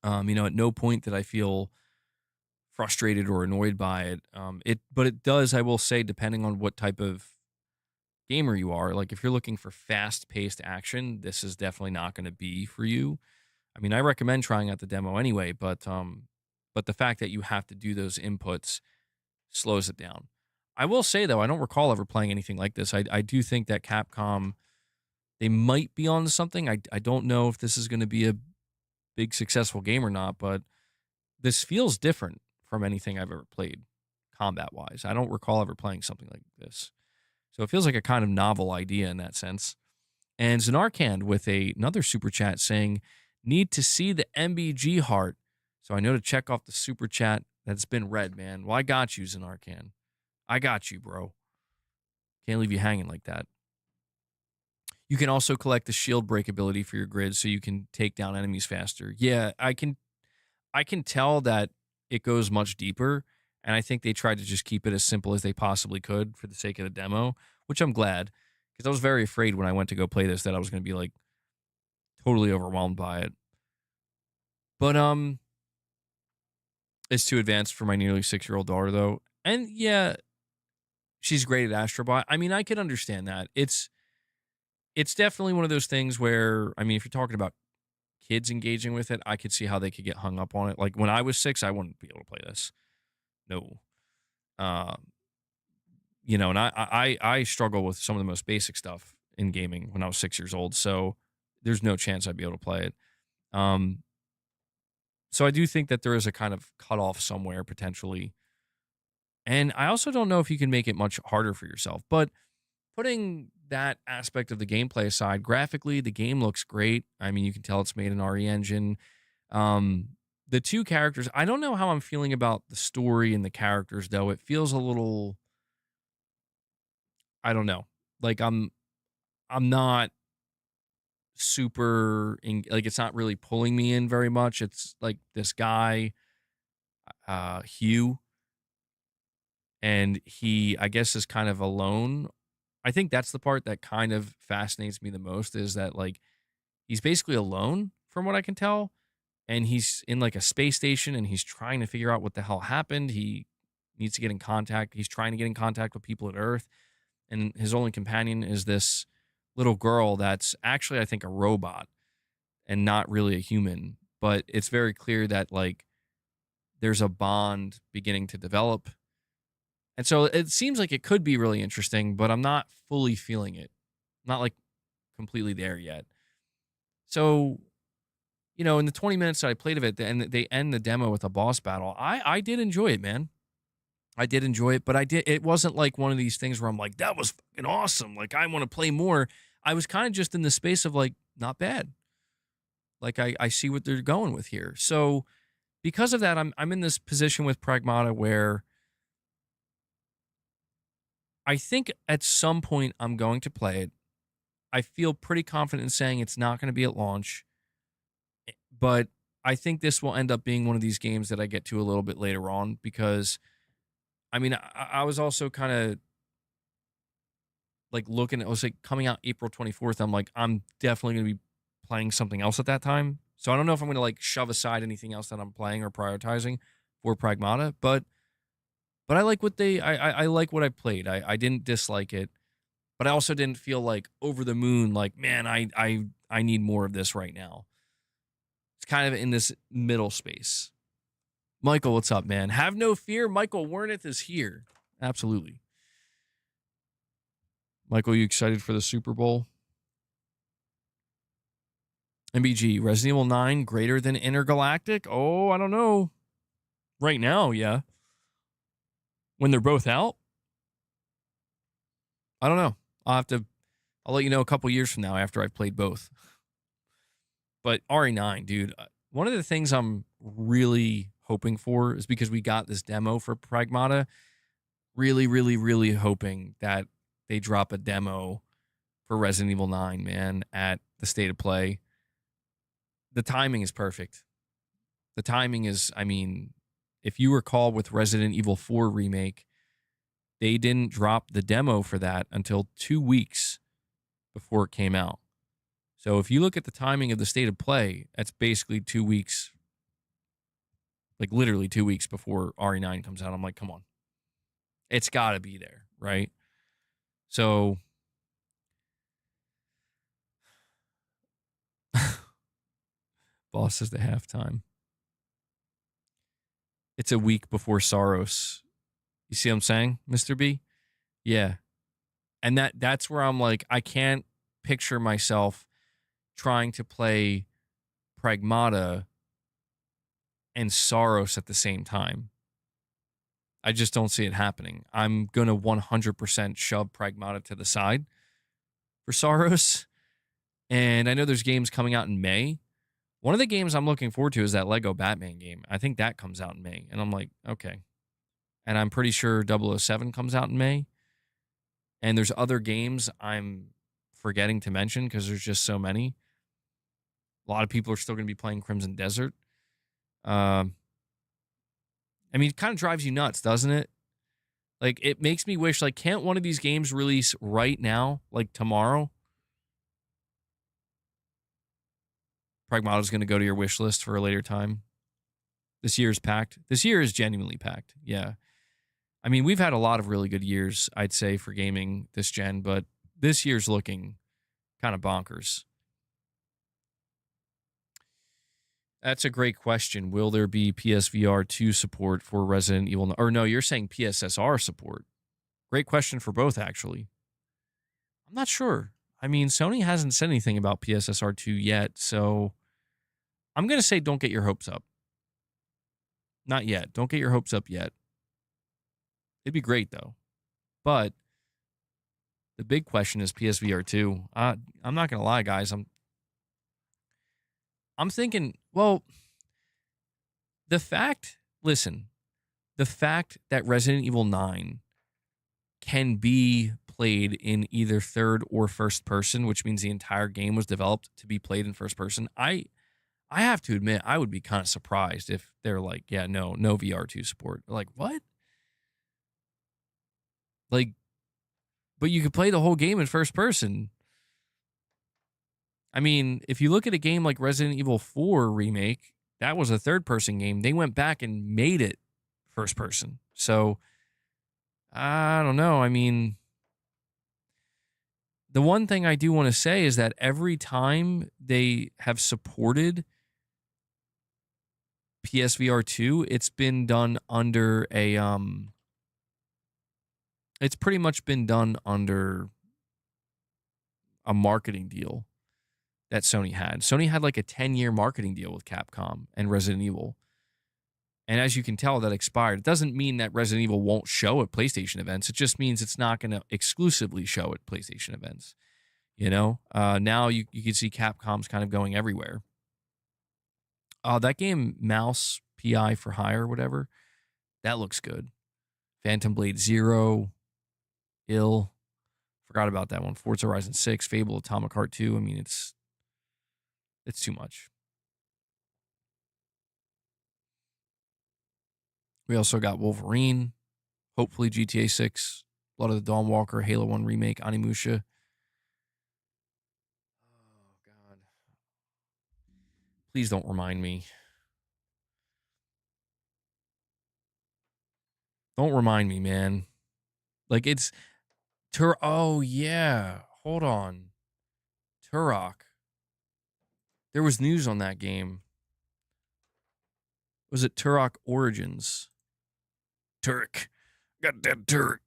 S1: at no point did I feel frustrated or annoyed by it. But it does, I will say, depending on what type of gamer you are, like if you're looking for fast-paced action, this is definitely not going to be for you. I mean, I recommend trying out the demo anyway, but the fact that you have to do those inputs slows it down. I will say though, I don't recall ever playing anything like this. I do think that Capcom, they might be on something. I don't know if this is going to be a big successful game or not, but this feels different from anything I've ever played combat wise. I don't recall ever playing something like this. So it feels like a kind of novel idea in that sense. And Zanarkand with another super chat saying, need to see the MBG heart. So I know to check off the super chat that's been read, man. Well, I got you, Zanarkand. I got you, bro. Can't leave you hanging like that. You can also collect the shield break ability for your grid so you can take down enemies faster. Yeah, I can tell that it goes much deeper, and I think they tried to just keep it as simple as they possibly could for the sake of the demo, which I'm glad, because I was very afraid when I went to go play this that I was going to be like totally overwhelmed by it. But it's too advanced for my nearly 6-year-old daughter though. And yeah, she's great at Astrobot. I mean, I could understand that. It's definitely one of those things where, I mean, if you're talking about kids engaging with it, I could see how they could get hung up on it. Like when I was 6, I wouldn't be able to play this. No. Um, and I struggle with some of the most basic stuff in gaming when I was 6 years old. So there's no chance I'd be able to play it. So I do think that there is a kind of cutoff somewhere potentially. And I also don't know if you can make it much harder for yourself. But putting that aspect of the gameplay aside, graphically, the game looks great. I mean, you can tell it's made in RE Engine. The two characters, I don't know how I'm feeling about the story and the characters, though. It feels a little, I don't know. Like I'm not super like it's not really pulling me in very much. It's like this guy, Hugh, and he, I guess, is kind of alone. I think that's the part that kind of fascinates me the most is that like he's basically alone from what I can tell, and he's in like a space station and he's trying to figure out what the hell happened. He needs to get in contact. He's trying to get in contact with people at Earth, and his only companion is this little girl that's actually, I think, a robot and not really a human. But it's very clear that like there's a bond beginning to develop. And so it seems like it could be really interesting, but I'm not fully feeling it. Not like completely there yet. So, in the 20 minutes that I played of it, and they end the demo with a boss battle, I did enjoy it, man. I did enjoy it, but it wasn't like one of these things where I'm like, that was fucking awesome. Like, I want to play more. I was kind of just in the space of like, not bad. Like, I see what they're going with here. So, because of that, I'm in this position with Pragmata where I think at some point I'm going to play it. I feel pretty confident in saying it's not going to be at launch, but I think this will end up being one of these games that I get to a little bit later on because, I mean, I was also kind of like looking, it was like coming out April 24th. I'm like, I'm definitely going to be playing something else at that time. So I don't know if I'm going to like shove aside anything else that I'm playing or prioritizing for Pragmata, but But I like what I like what I played. I didn't dislike it, but I also didn't feel like over the moon, like, man, I need more of this right now. It's kind of in this middle space. Michael, what's up, man? Have no fear. Michael Werneth is here. Absolutely. Michael, you excited for the Super Bowl? MBG, Resident Evil 9 greater than Intergalactic? Oh, I don't know. Right now, yeah. When they're both out? I don't know. I'll let you know a couple years from now after I've played both. But RE9, dude, one of the things I'm really hoping for is because we got this demo for Pragmata. Really, really, really hoping that they drop a demo for Resident Evil 9, man, at the State of Play. The timing is perfect. The timing is, I mean, if you recall with Resident Evil 4 Remake, they didn't drop the demo for that until 2 weeks before it came out. So if you look at the timing of the State of Play, that's basically 2 weeks, like literally 2 weeks before RE9 comes out. I'm like, come on. It's got to be there, right? So Boss is the halftime. It's a week before Saros. You see what I'm saying, Mr. B? Yeah. And that's where I'm like, I can't picture myself trying to play Pragmata and Saros at the same time. I just don't see it happening. I'm going to 100% shove Pragmata to the side for Saros. And I know there's games coming out in May. One of the games I'm looking forward to is that Lego Batman game. I think that comes out in May. And I'm like, okay. And I'm pretty sure 007 comes out in May. And there's other games I'm forgetting to mention because there's just so many. A lot of people are still going to be playing Crimson Desert. I mean, it kind of drives you nuts, doesn't it? Like, it makes me wish, like, can't one of these games release right now, like tomorrow? Pragmata's going to go to your wish list for a later time. This year is packed. This year is genuinely packed. Yeah. I mean, we've had a lot of really good years, I'd say, for gaming this gen, but this year's looking kind of bonkers. That's a great question. Will there be PSVR 2 support for Resident Evil? Or no, you're saying PSSR support. Great question for both, actually. I'm not sure. I mean, Sony hasn't said anything about PSSR 2 yet, so I'm going to say don't get your hopes up. Not yet. Don't get your hopes up yet. It'd be great, though. But the big question is PSVR 2. I'm not going to lie, guys. I'm thinking, well, the fact that Resident Evil 9 can be played in either third or first person, which means the entire game was developed to be played in first person. I have to admit, I would be kind of surprised if they're like, yeah, no VR2 support. Like, what? Like, but you could play the whole game in first person. I mean, if you look at a game like Resident Evil 4 Remake, that was a third person game. They went back and made it first person. So, I don't know. I mean, the one thing I do want to say is that every time they have supported PSVR 2, it's been done under it's pretty much been done under a marketing deal that Sony had. Sony had like a 10-year marketing deal with Capcom and Resident Evil. And as you can tell, that expired. It doesn't mean that Resident Evil won't show at PlayStation events. It just means it's not going to exclusively show at PlayStation events. You know, now you can see Capcom's kind of going everywhere. That game, Mouse PI for Hire, whatever, that looks good. Phantom Blade Zero, Ill, forgot about that one. Forza Horizon 6, Fable, Atomic Heart 2. I mean, it's too much. We also got Wolverine, hopefully GTA 6, Blood of the Dawnwalker, Halo 1 Remake, Animusha. Oh, God. Please don't remind me. Don't remind me, man. Like it's oh yeah. Hold on. Turok. There was news on that game. Was it Turok Origins? Turk. Got that Turk.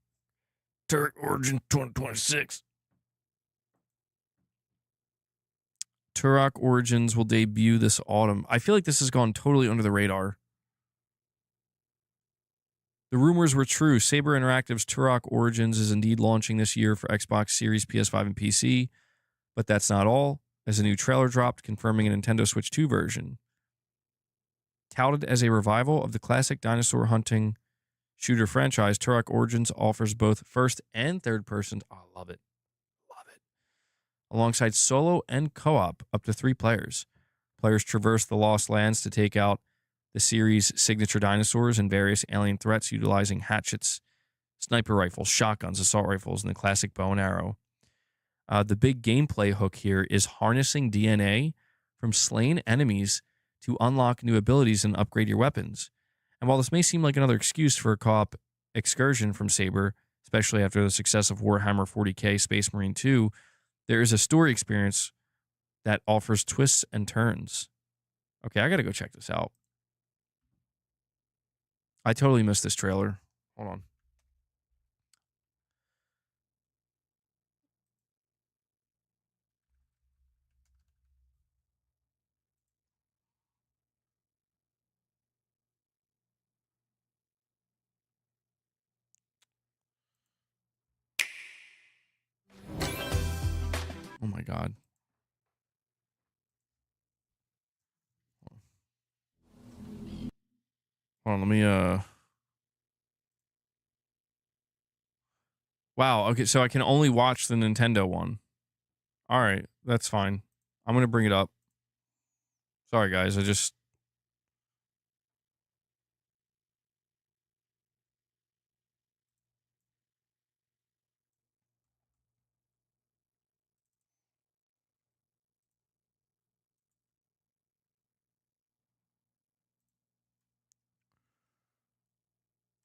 S1: Turk Origins 2026. Turok Origins will debut this autumn. I feel like this has gone totally under the radar. The rumors were true. Saber Interactive's Turok Origins is indeed launching this year for Xbox Series, PS5, and PC. But that's not all, as a new trailer dropped confirming a Nintendo Switch 2 version. Touted as a revival of the classic dinosaur hunting shooter franchise, Turok Origins offers both first and third person. Oh, I love it. Love it. Alongside solo and co-op up to 3 players. Players traverse the Lost Lands to take out the series' signature dinosaurs and various alien threats utilizing hatchets, sniper rifles, shotguns, assault rifles, and the classic bow and arrow. The big gameplay hook here is harnessing DNA from slain enemies to unlock new abilities and upgrade your weapons. And while this may seem like another excuse for a co-op excursion from Saber, especially after the success of Warhammer 40k Space Marine 2, there is a story experience that offers twists and turns. Okay, I gotta go check this out. I totally missed this trailer. Hold on. Oh my god. Hold on, let me Wow, okay, so I can only watch the Nintendo one. All right, that's fine. I'm going to bring it up. Sorry guys,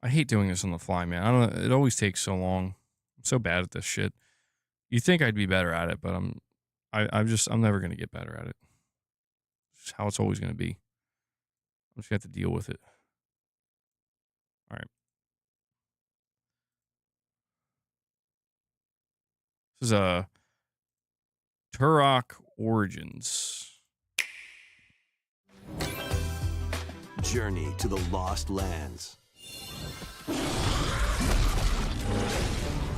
S1: I hate doing this on the fly, man. I don't know, it always takes so long. I'm so bad at this shit. You think I'd be better at it, but I'm never going to get better at it. It's just how it's always going to be. I'm just going to have to deal with it. All right. This is a Turok Origins.
S4: Journey to the Lost Lands.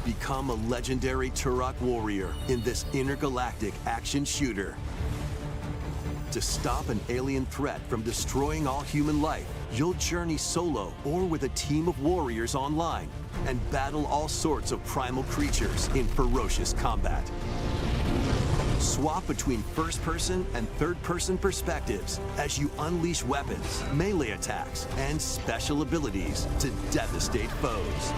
S4: Become a legendary Turok warrior in this intergalactic action shooter. To stop an alien threat from destroying all human life, you'll journey solo or with a team of warriors online and battle all sorts of primal creatures in ferocious combat. Swap between first-person and third-person perspectives as you unleash weapons, melee attacks, and special abilities to devastate foes.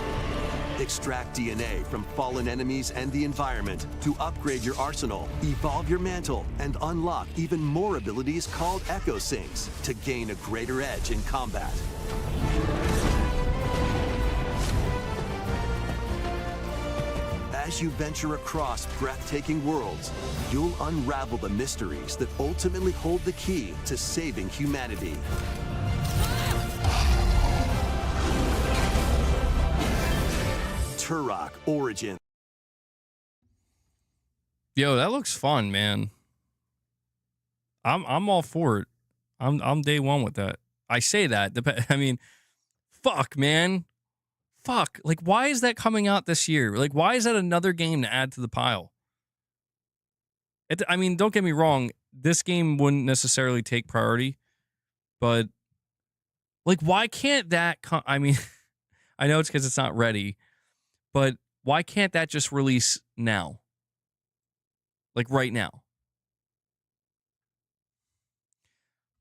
S4: Extract DNA from fallen enemies and the environment to upgrade your arsenal, evolve your mantle, and unlock even more abilities called Echo Sinks to gain a greater edge in combat. As you venture across breathtaking worlds, you'll unravel the mysteries that ultimately hold the key to saving humanity. Turok Origins.
S1: Yo, that looks fun, man. I'm all for it. I'm day one with that. I say that. I mean, fuck, man. Fuck. Like, why is that coming out this year? Like, why is that another game to add to the pile? I mean, don't get me wrong. This game wouldn't necessarily take priority, but like, why can't that I mean, I know it's because it's not ready, but why can't that just release now? Like, right now.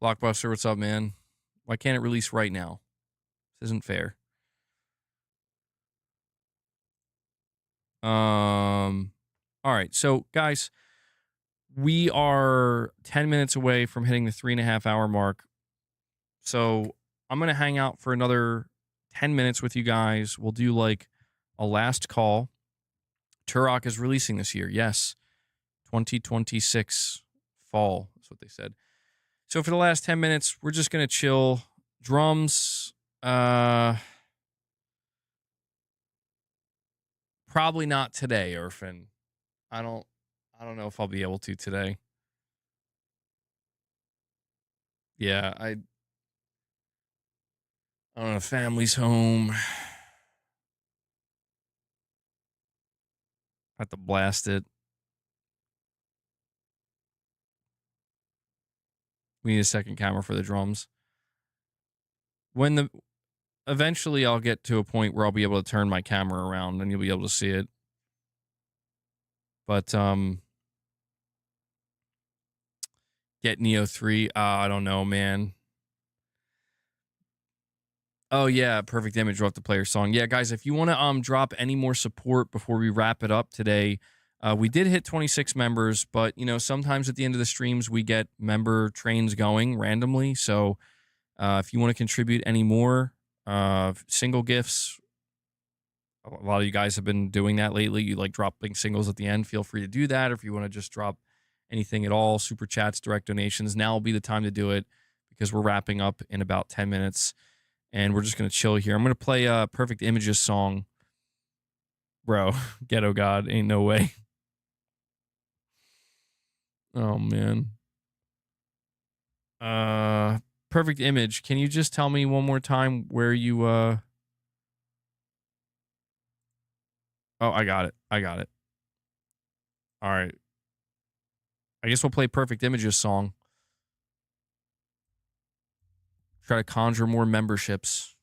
S1: Blockbuster, what's up, man? Why can't it release right now? This isn't fair. All right, so guys, we are 10 minutes away from hitting the 3.5 hour mark. So I'm gonna hang out for another 10 minutes with you guys. We'll do like a last call. Turok is releasing this year. Yes. 2026 fall. That's what they said. So for the last 10 minutes, we're just going to chill. Drums, probably not today, Irfan. I don't know if I'll be able to today. Yeah, I don't know. Family's home. Have to blast it. We need a second camera for the drums. Eventually I'll get to a point where I'll be able to turn my camera around and you'll be able to see it. But get Neo 3. I don't know, man. Oh yeah, Perfect Image wrote the player song. Yeah, guys, if you want to drop any more support before we wrap it up today, we did hit 26 members, but you know, sometimes at the end of the streams we get member trains going randomly. So if you want to contribute any more, single gifts, a lot of you guys have been doing that lately. You like dropping singles at the end. Feel free to do that. Or if you want to just drop anything at all, super chats, direct donations, now will be the time to do it because we're wrapping up in about 10 minutes. And we're just going to chill here. I'm going to play Perfect Images song. Bro, Ghetto God, ain't no way. Oh, man. Perfect Image, can you just tell me one more time where you... Oh, I got it. All right. I guess we'll play Perfect Images song. Try to conjure more memberships.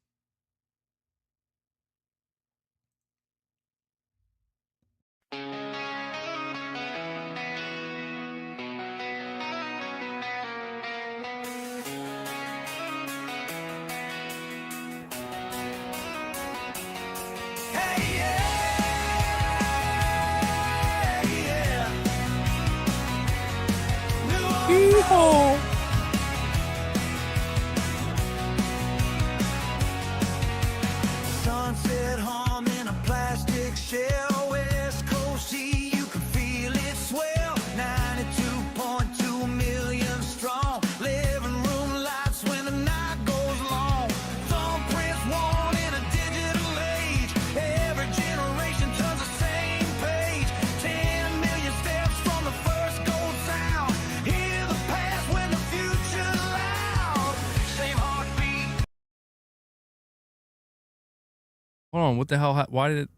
S1: Yeehaw!
S5: Sunset home in a plastic shell, West Coast sea, you can feel it swell. 92.2 million strong, living room lights when the night goes long. Thumbprints worn in a digital age, every generation turns the same page. 10 million steps from the first gold sound, hear the past when the future's loud. Same heartbeat.
S1: Hold on, what the hell? Why did it...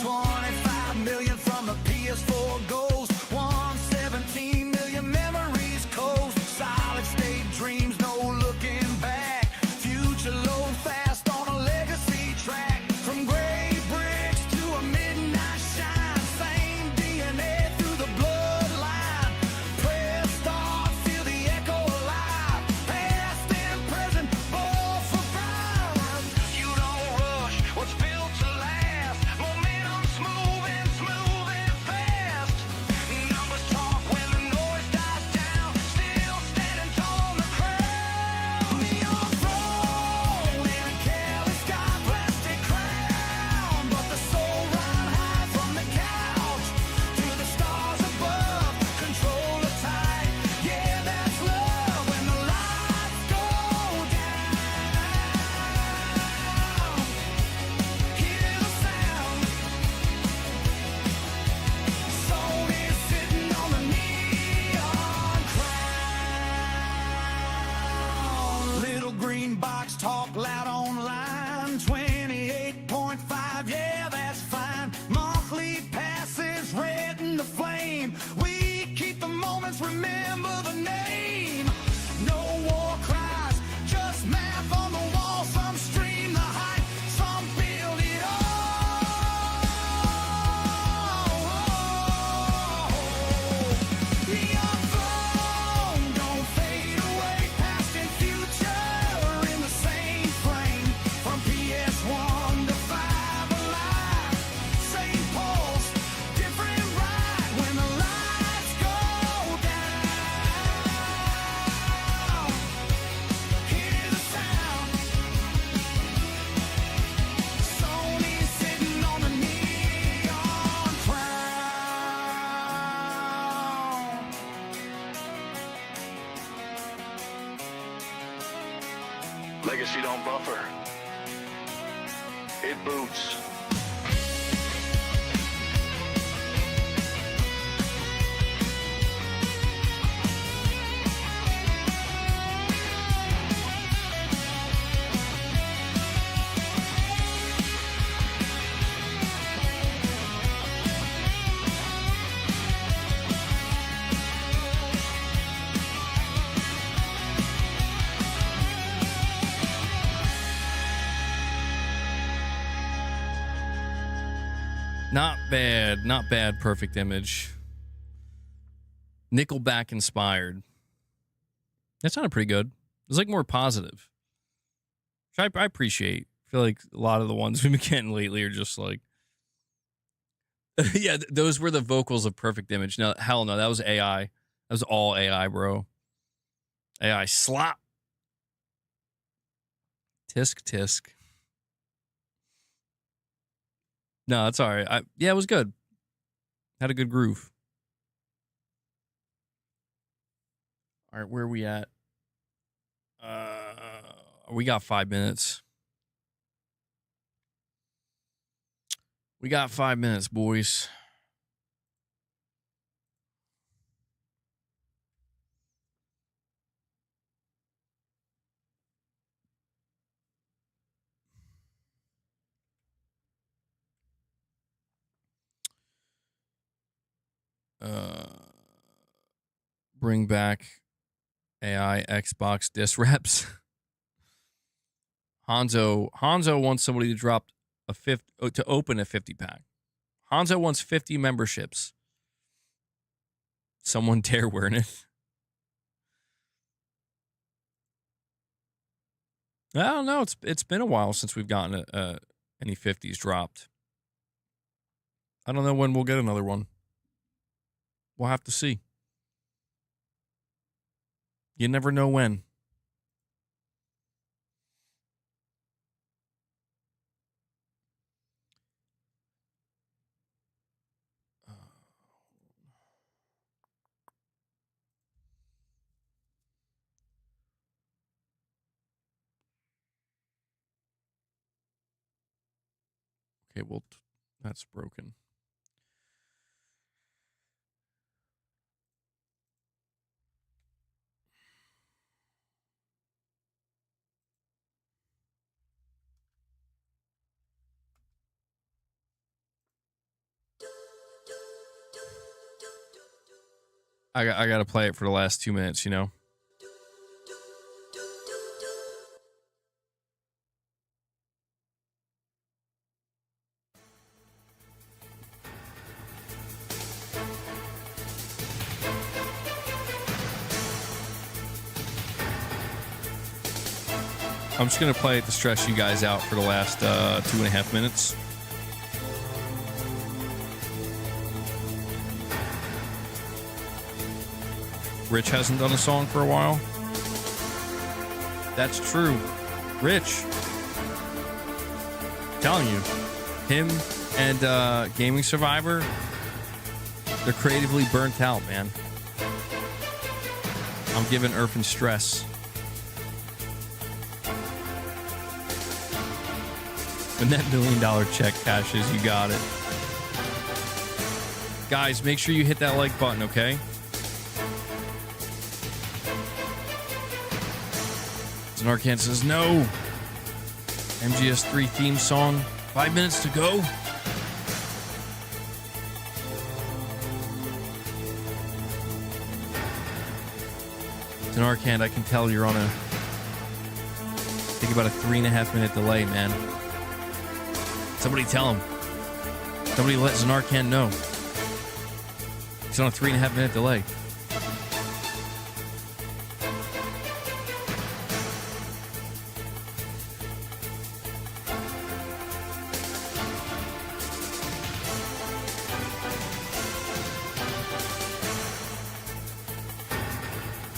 S5: 25 million from the PS4 Ghost, 117 million memories coast. Solid state dreams, no looking back. Future low fast on a legacy track. From gray bricks to a midnight shine, same DNA through the bloodline. Press start, feel the echo alive. Past and present, both for pride. You don't rush what's built to last. Momentum's moving fast. Numbers talk when the noise dies down. Still standing tall on the crowd. Neon throne in a Cali sky, plastic crown, but the soul ride high from the couch to the stars above. Control the tide, yeah, that's love when the lights go down. Hear the sound. Sony sitting on the neon crown. Little green box, talk loud online. 28.5, yeah, that's fine. Monthly passes, red in the flame. We keep the moments, remember the name. No war cries, just math on the wall. Some stream the hype, some build it all. Neon throne, don't fade away. Past and future in the same frame. Legacy don't buffer. It boots.
S1: Not bad. Not bad. Perfect Image. Nickelback inspired. That sounded pretty good. It was like more positive. Which I appreciate. I feel like a lot of the ones we've been getting lately are just like, yeah, those were the vocals of Perfect Image. No, hell no, that was AI. That was all AI, bro. AI slop. Tisk tisk. No, it's all right. Yeah, it was good. Had a good groove. All right, where are we at? We got 5 minutes. We got 5 minutes, boys. Bring back AI Xbox disc reps. Hanzo wants somebody to drop to open a 50 pack. Hanzo wants 50 memberships. Someone dare wearing it. I don't know. It's been a while since we've gotten any 50s dropped. I don't know when we'll get another one. We'll have to see. You never know when. Okay, well, that's broken. I got to play it for the last 2 minutes, you know? I'm just going to play it to stress you guys out for the last 2.5 minutes. Rich hasn't done a song for a while. That's true. Rich. I'm telling you. Him and Gaming Survivor, they're creatively burnt out, man. I'm giving Irfan stress. When that $1 million check cashes, you got it. Guys, make sure you hit that like button, okay? Narcan says no. MGS3 theme song. 5 minutes to go. Narcan, I can tell you're on think about a 3.5 minute delay, man. Somebody tell him. Somebody let Zanarkand know. He's on a 3.5 minute delay.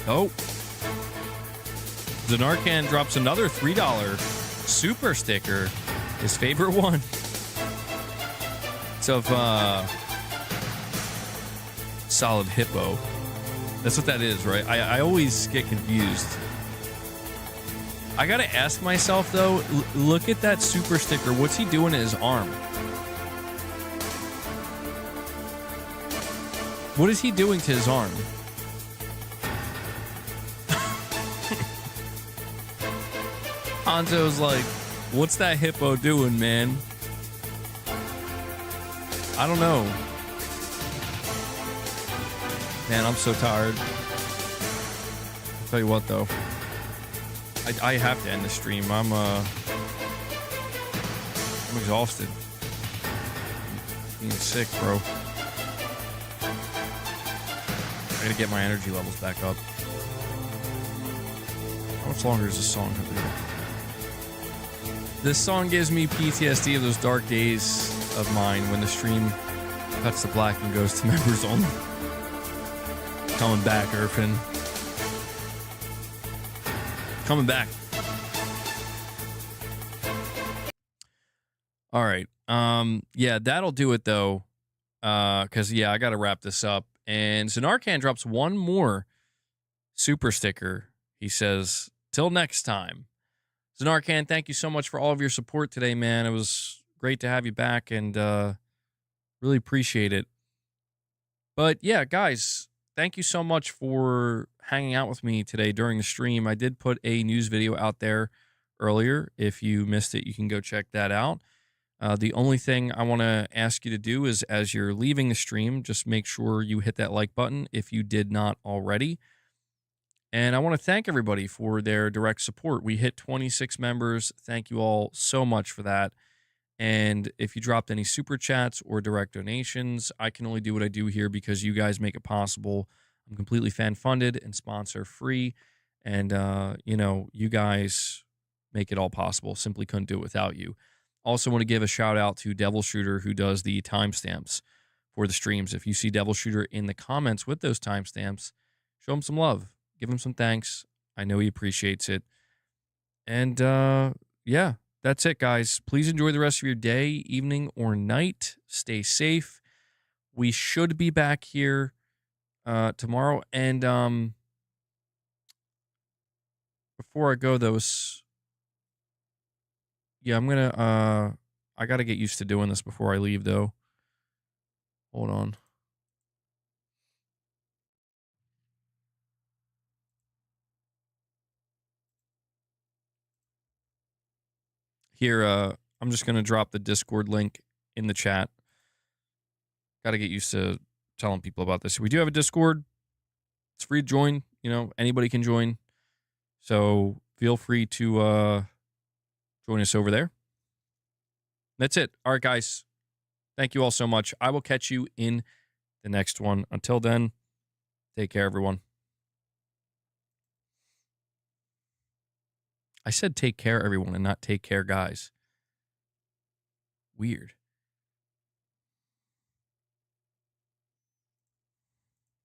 S1: Oh. Zanarkand drops another $3 super sticker. His favorite one. It's of Solid Hippo. That's what that is, right? I always get confused. I gotta ask myself though, look at that super sticker. What's he doing to his arm? What is he doing to his arm? Hanzo's like, what's that hippo doing, man? I don't know. Man, I'm so tired. I'll tell you what, though. I have to end the stream. I'm exhausted. Being sick, bro. I gotta get my energy levels back up. How much longer does this song have to go? This song gives me PTSD of those dark days of mine when the stream cuts to black and goes to members only. Coming back, Irfin. Coming back. All right. Yeah, that'll do it though. Cause yeah, I gotta wrap this up. And Zanarkand drops one more super sticker. He says, till next time. Zanarkand, thank you so much for all of your support today, man. It was great to have you back and really appreciate it. But yeah, guys, thank you so much for hanging out with me today during the stream. I did put a news video out there earlier. If you missed it, you can go check that out. The only thing I want to ask you to do is as you're leaving the stream, just make sure you hit that like button if you did not already. And I want to thank everybody for their direct support. We hit 26 members. Thank you all so much for that. And if you dropped any super chats or direct donations, I can only do what I do here because you guys make it possible. I'm completely fan funded and sponsor free. And, you know, you guys make it all possible. Simply couldn't do it without you. Also want to give a shout out to Devil Shooter who does the timestamps for the streams. If you see Devil Shooter in the comments with those timestamps, show him some love. Give him some thanks. I know he appreciates it. And yeah, that's it, guys. Please enjoy the rest of your day, evening, or night. Stay safe. We should be back here tomorrow. And before I go, though, yeah, I'm going to... I got to get used to doing this before I leave, though. Hold on. Here, I'm just going to drop the Discord link in the chat. Got to get used to telling people about this. We do have a Discord. It's free to join. You know, anybody can join. So feel free to join us over there. That's it. All right, guys. Thank you all so much. I will catch you in the next one. Until then, take care, everyone. I said take care, everyone, and not take care, guys. Weird.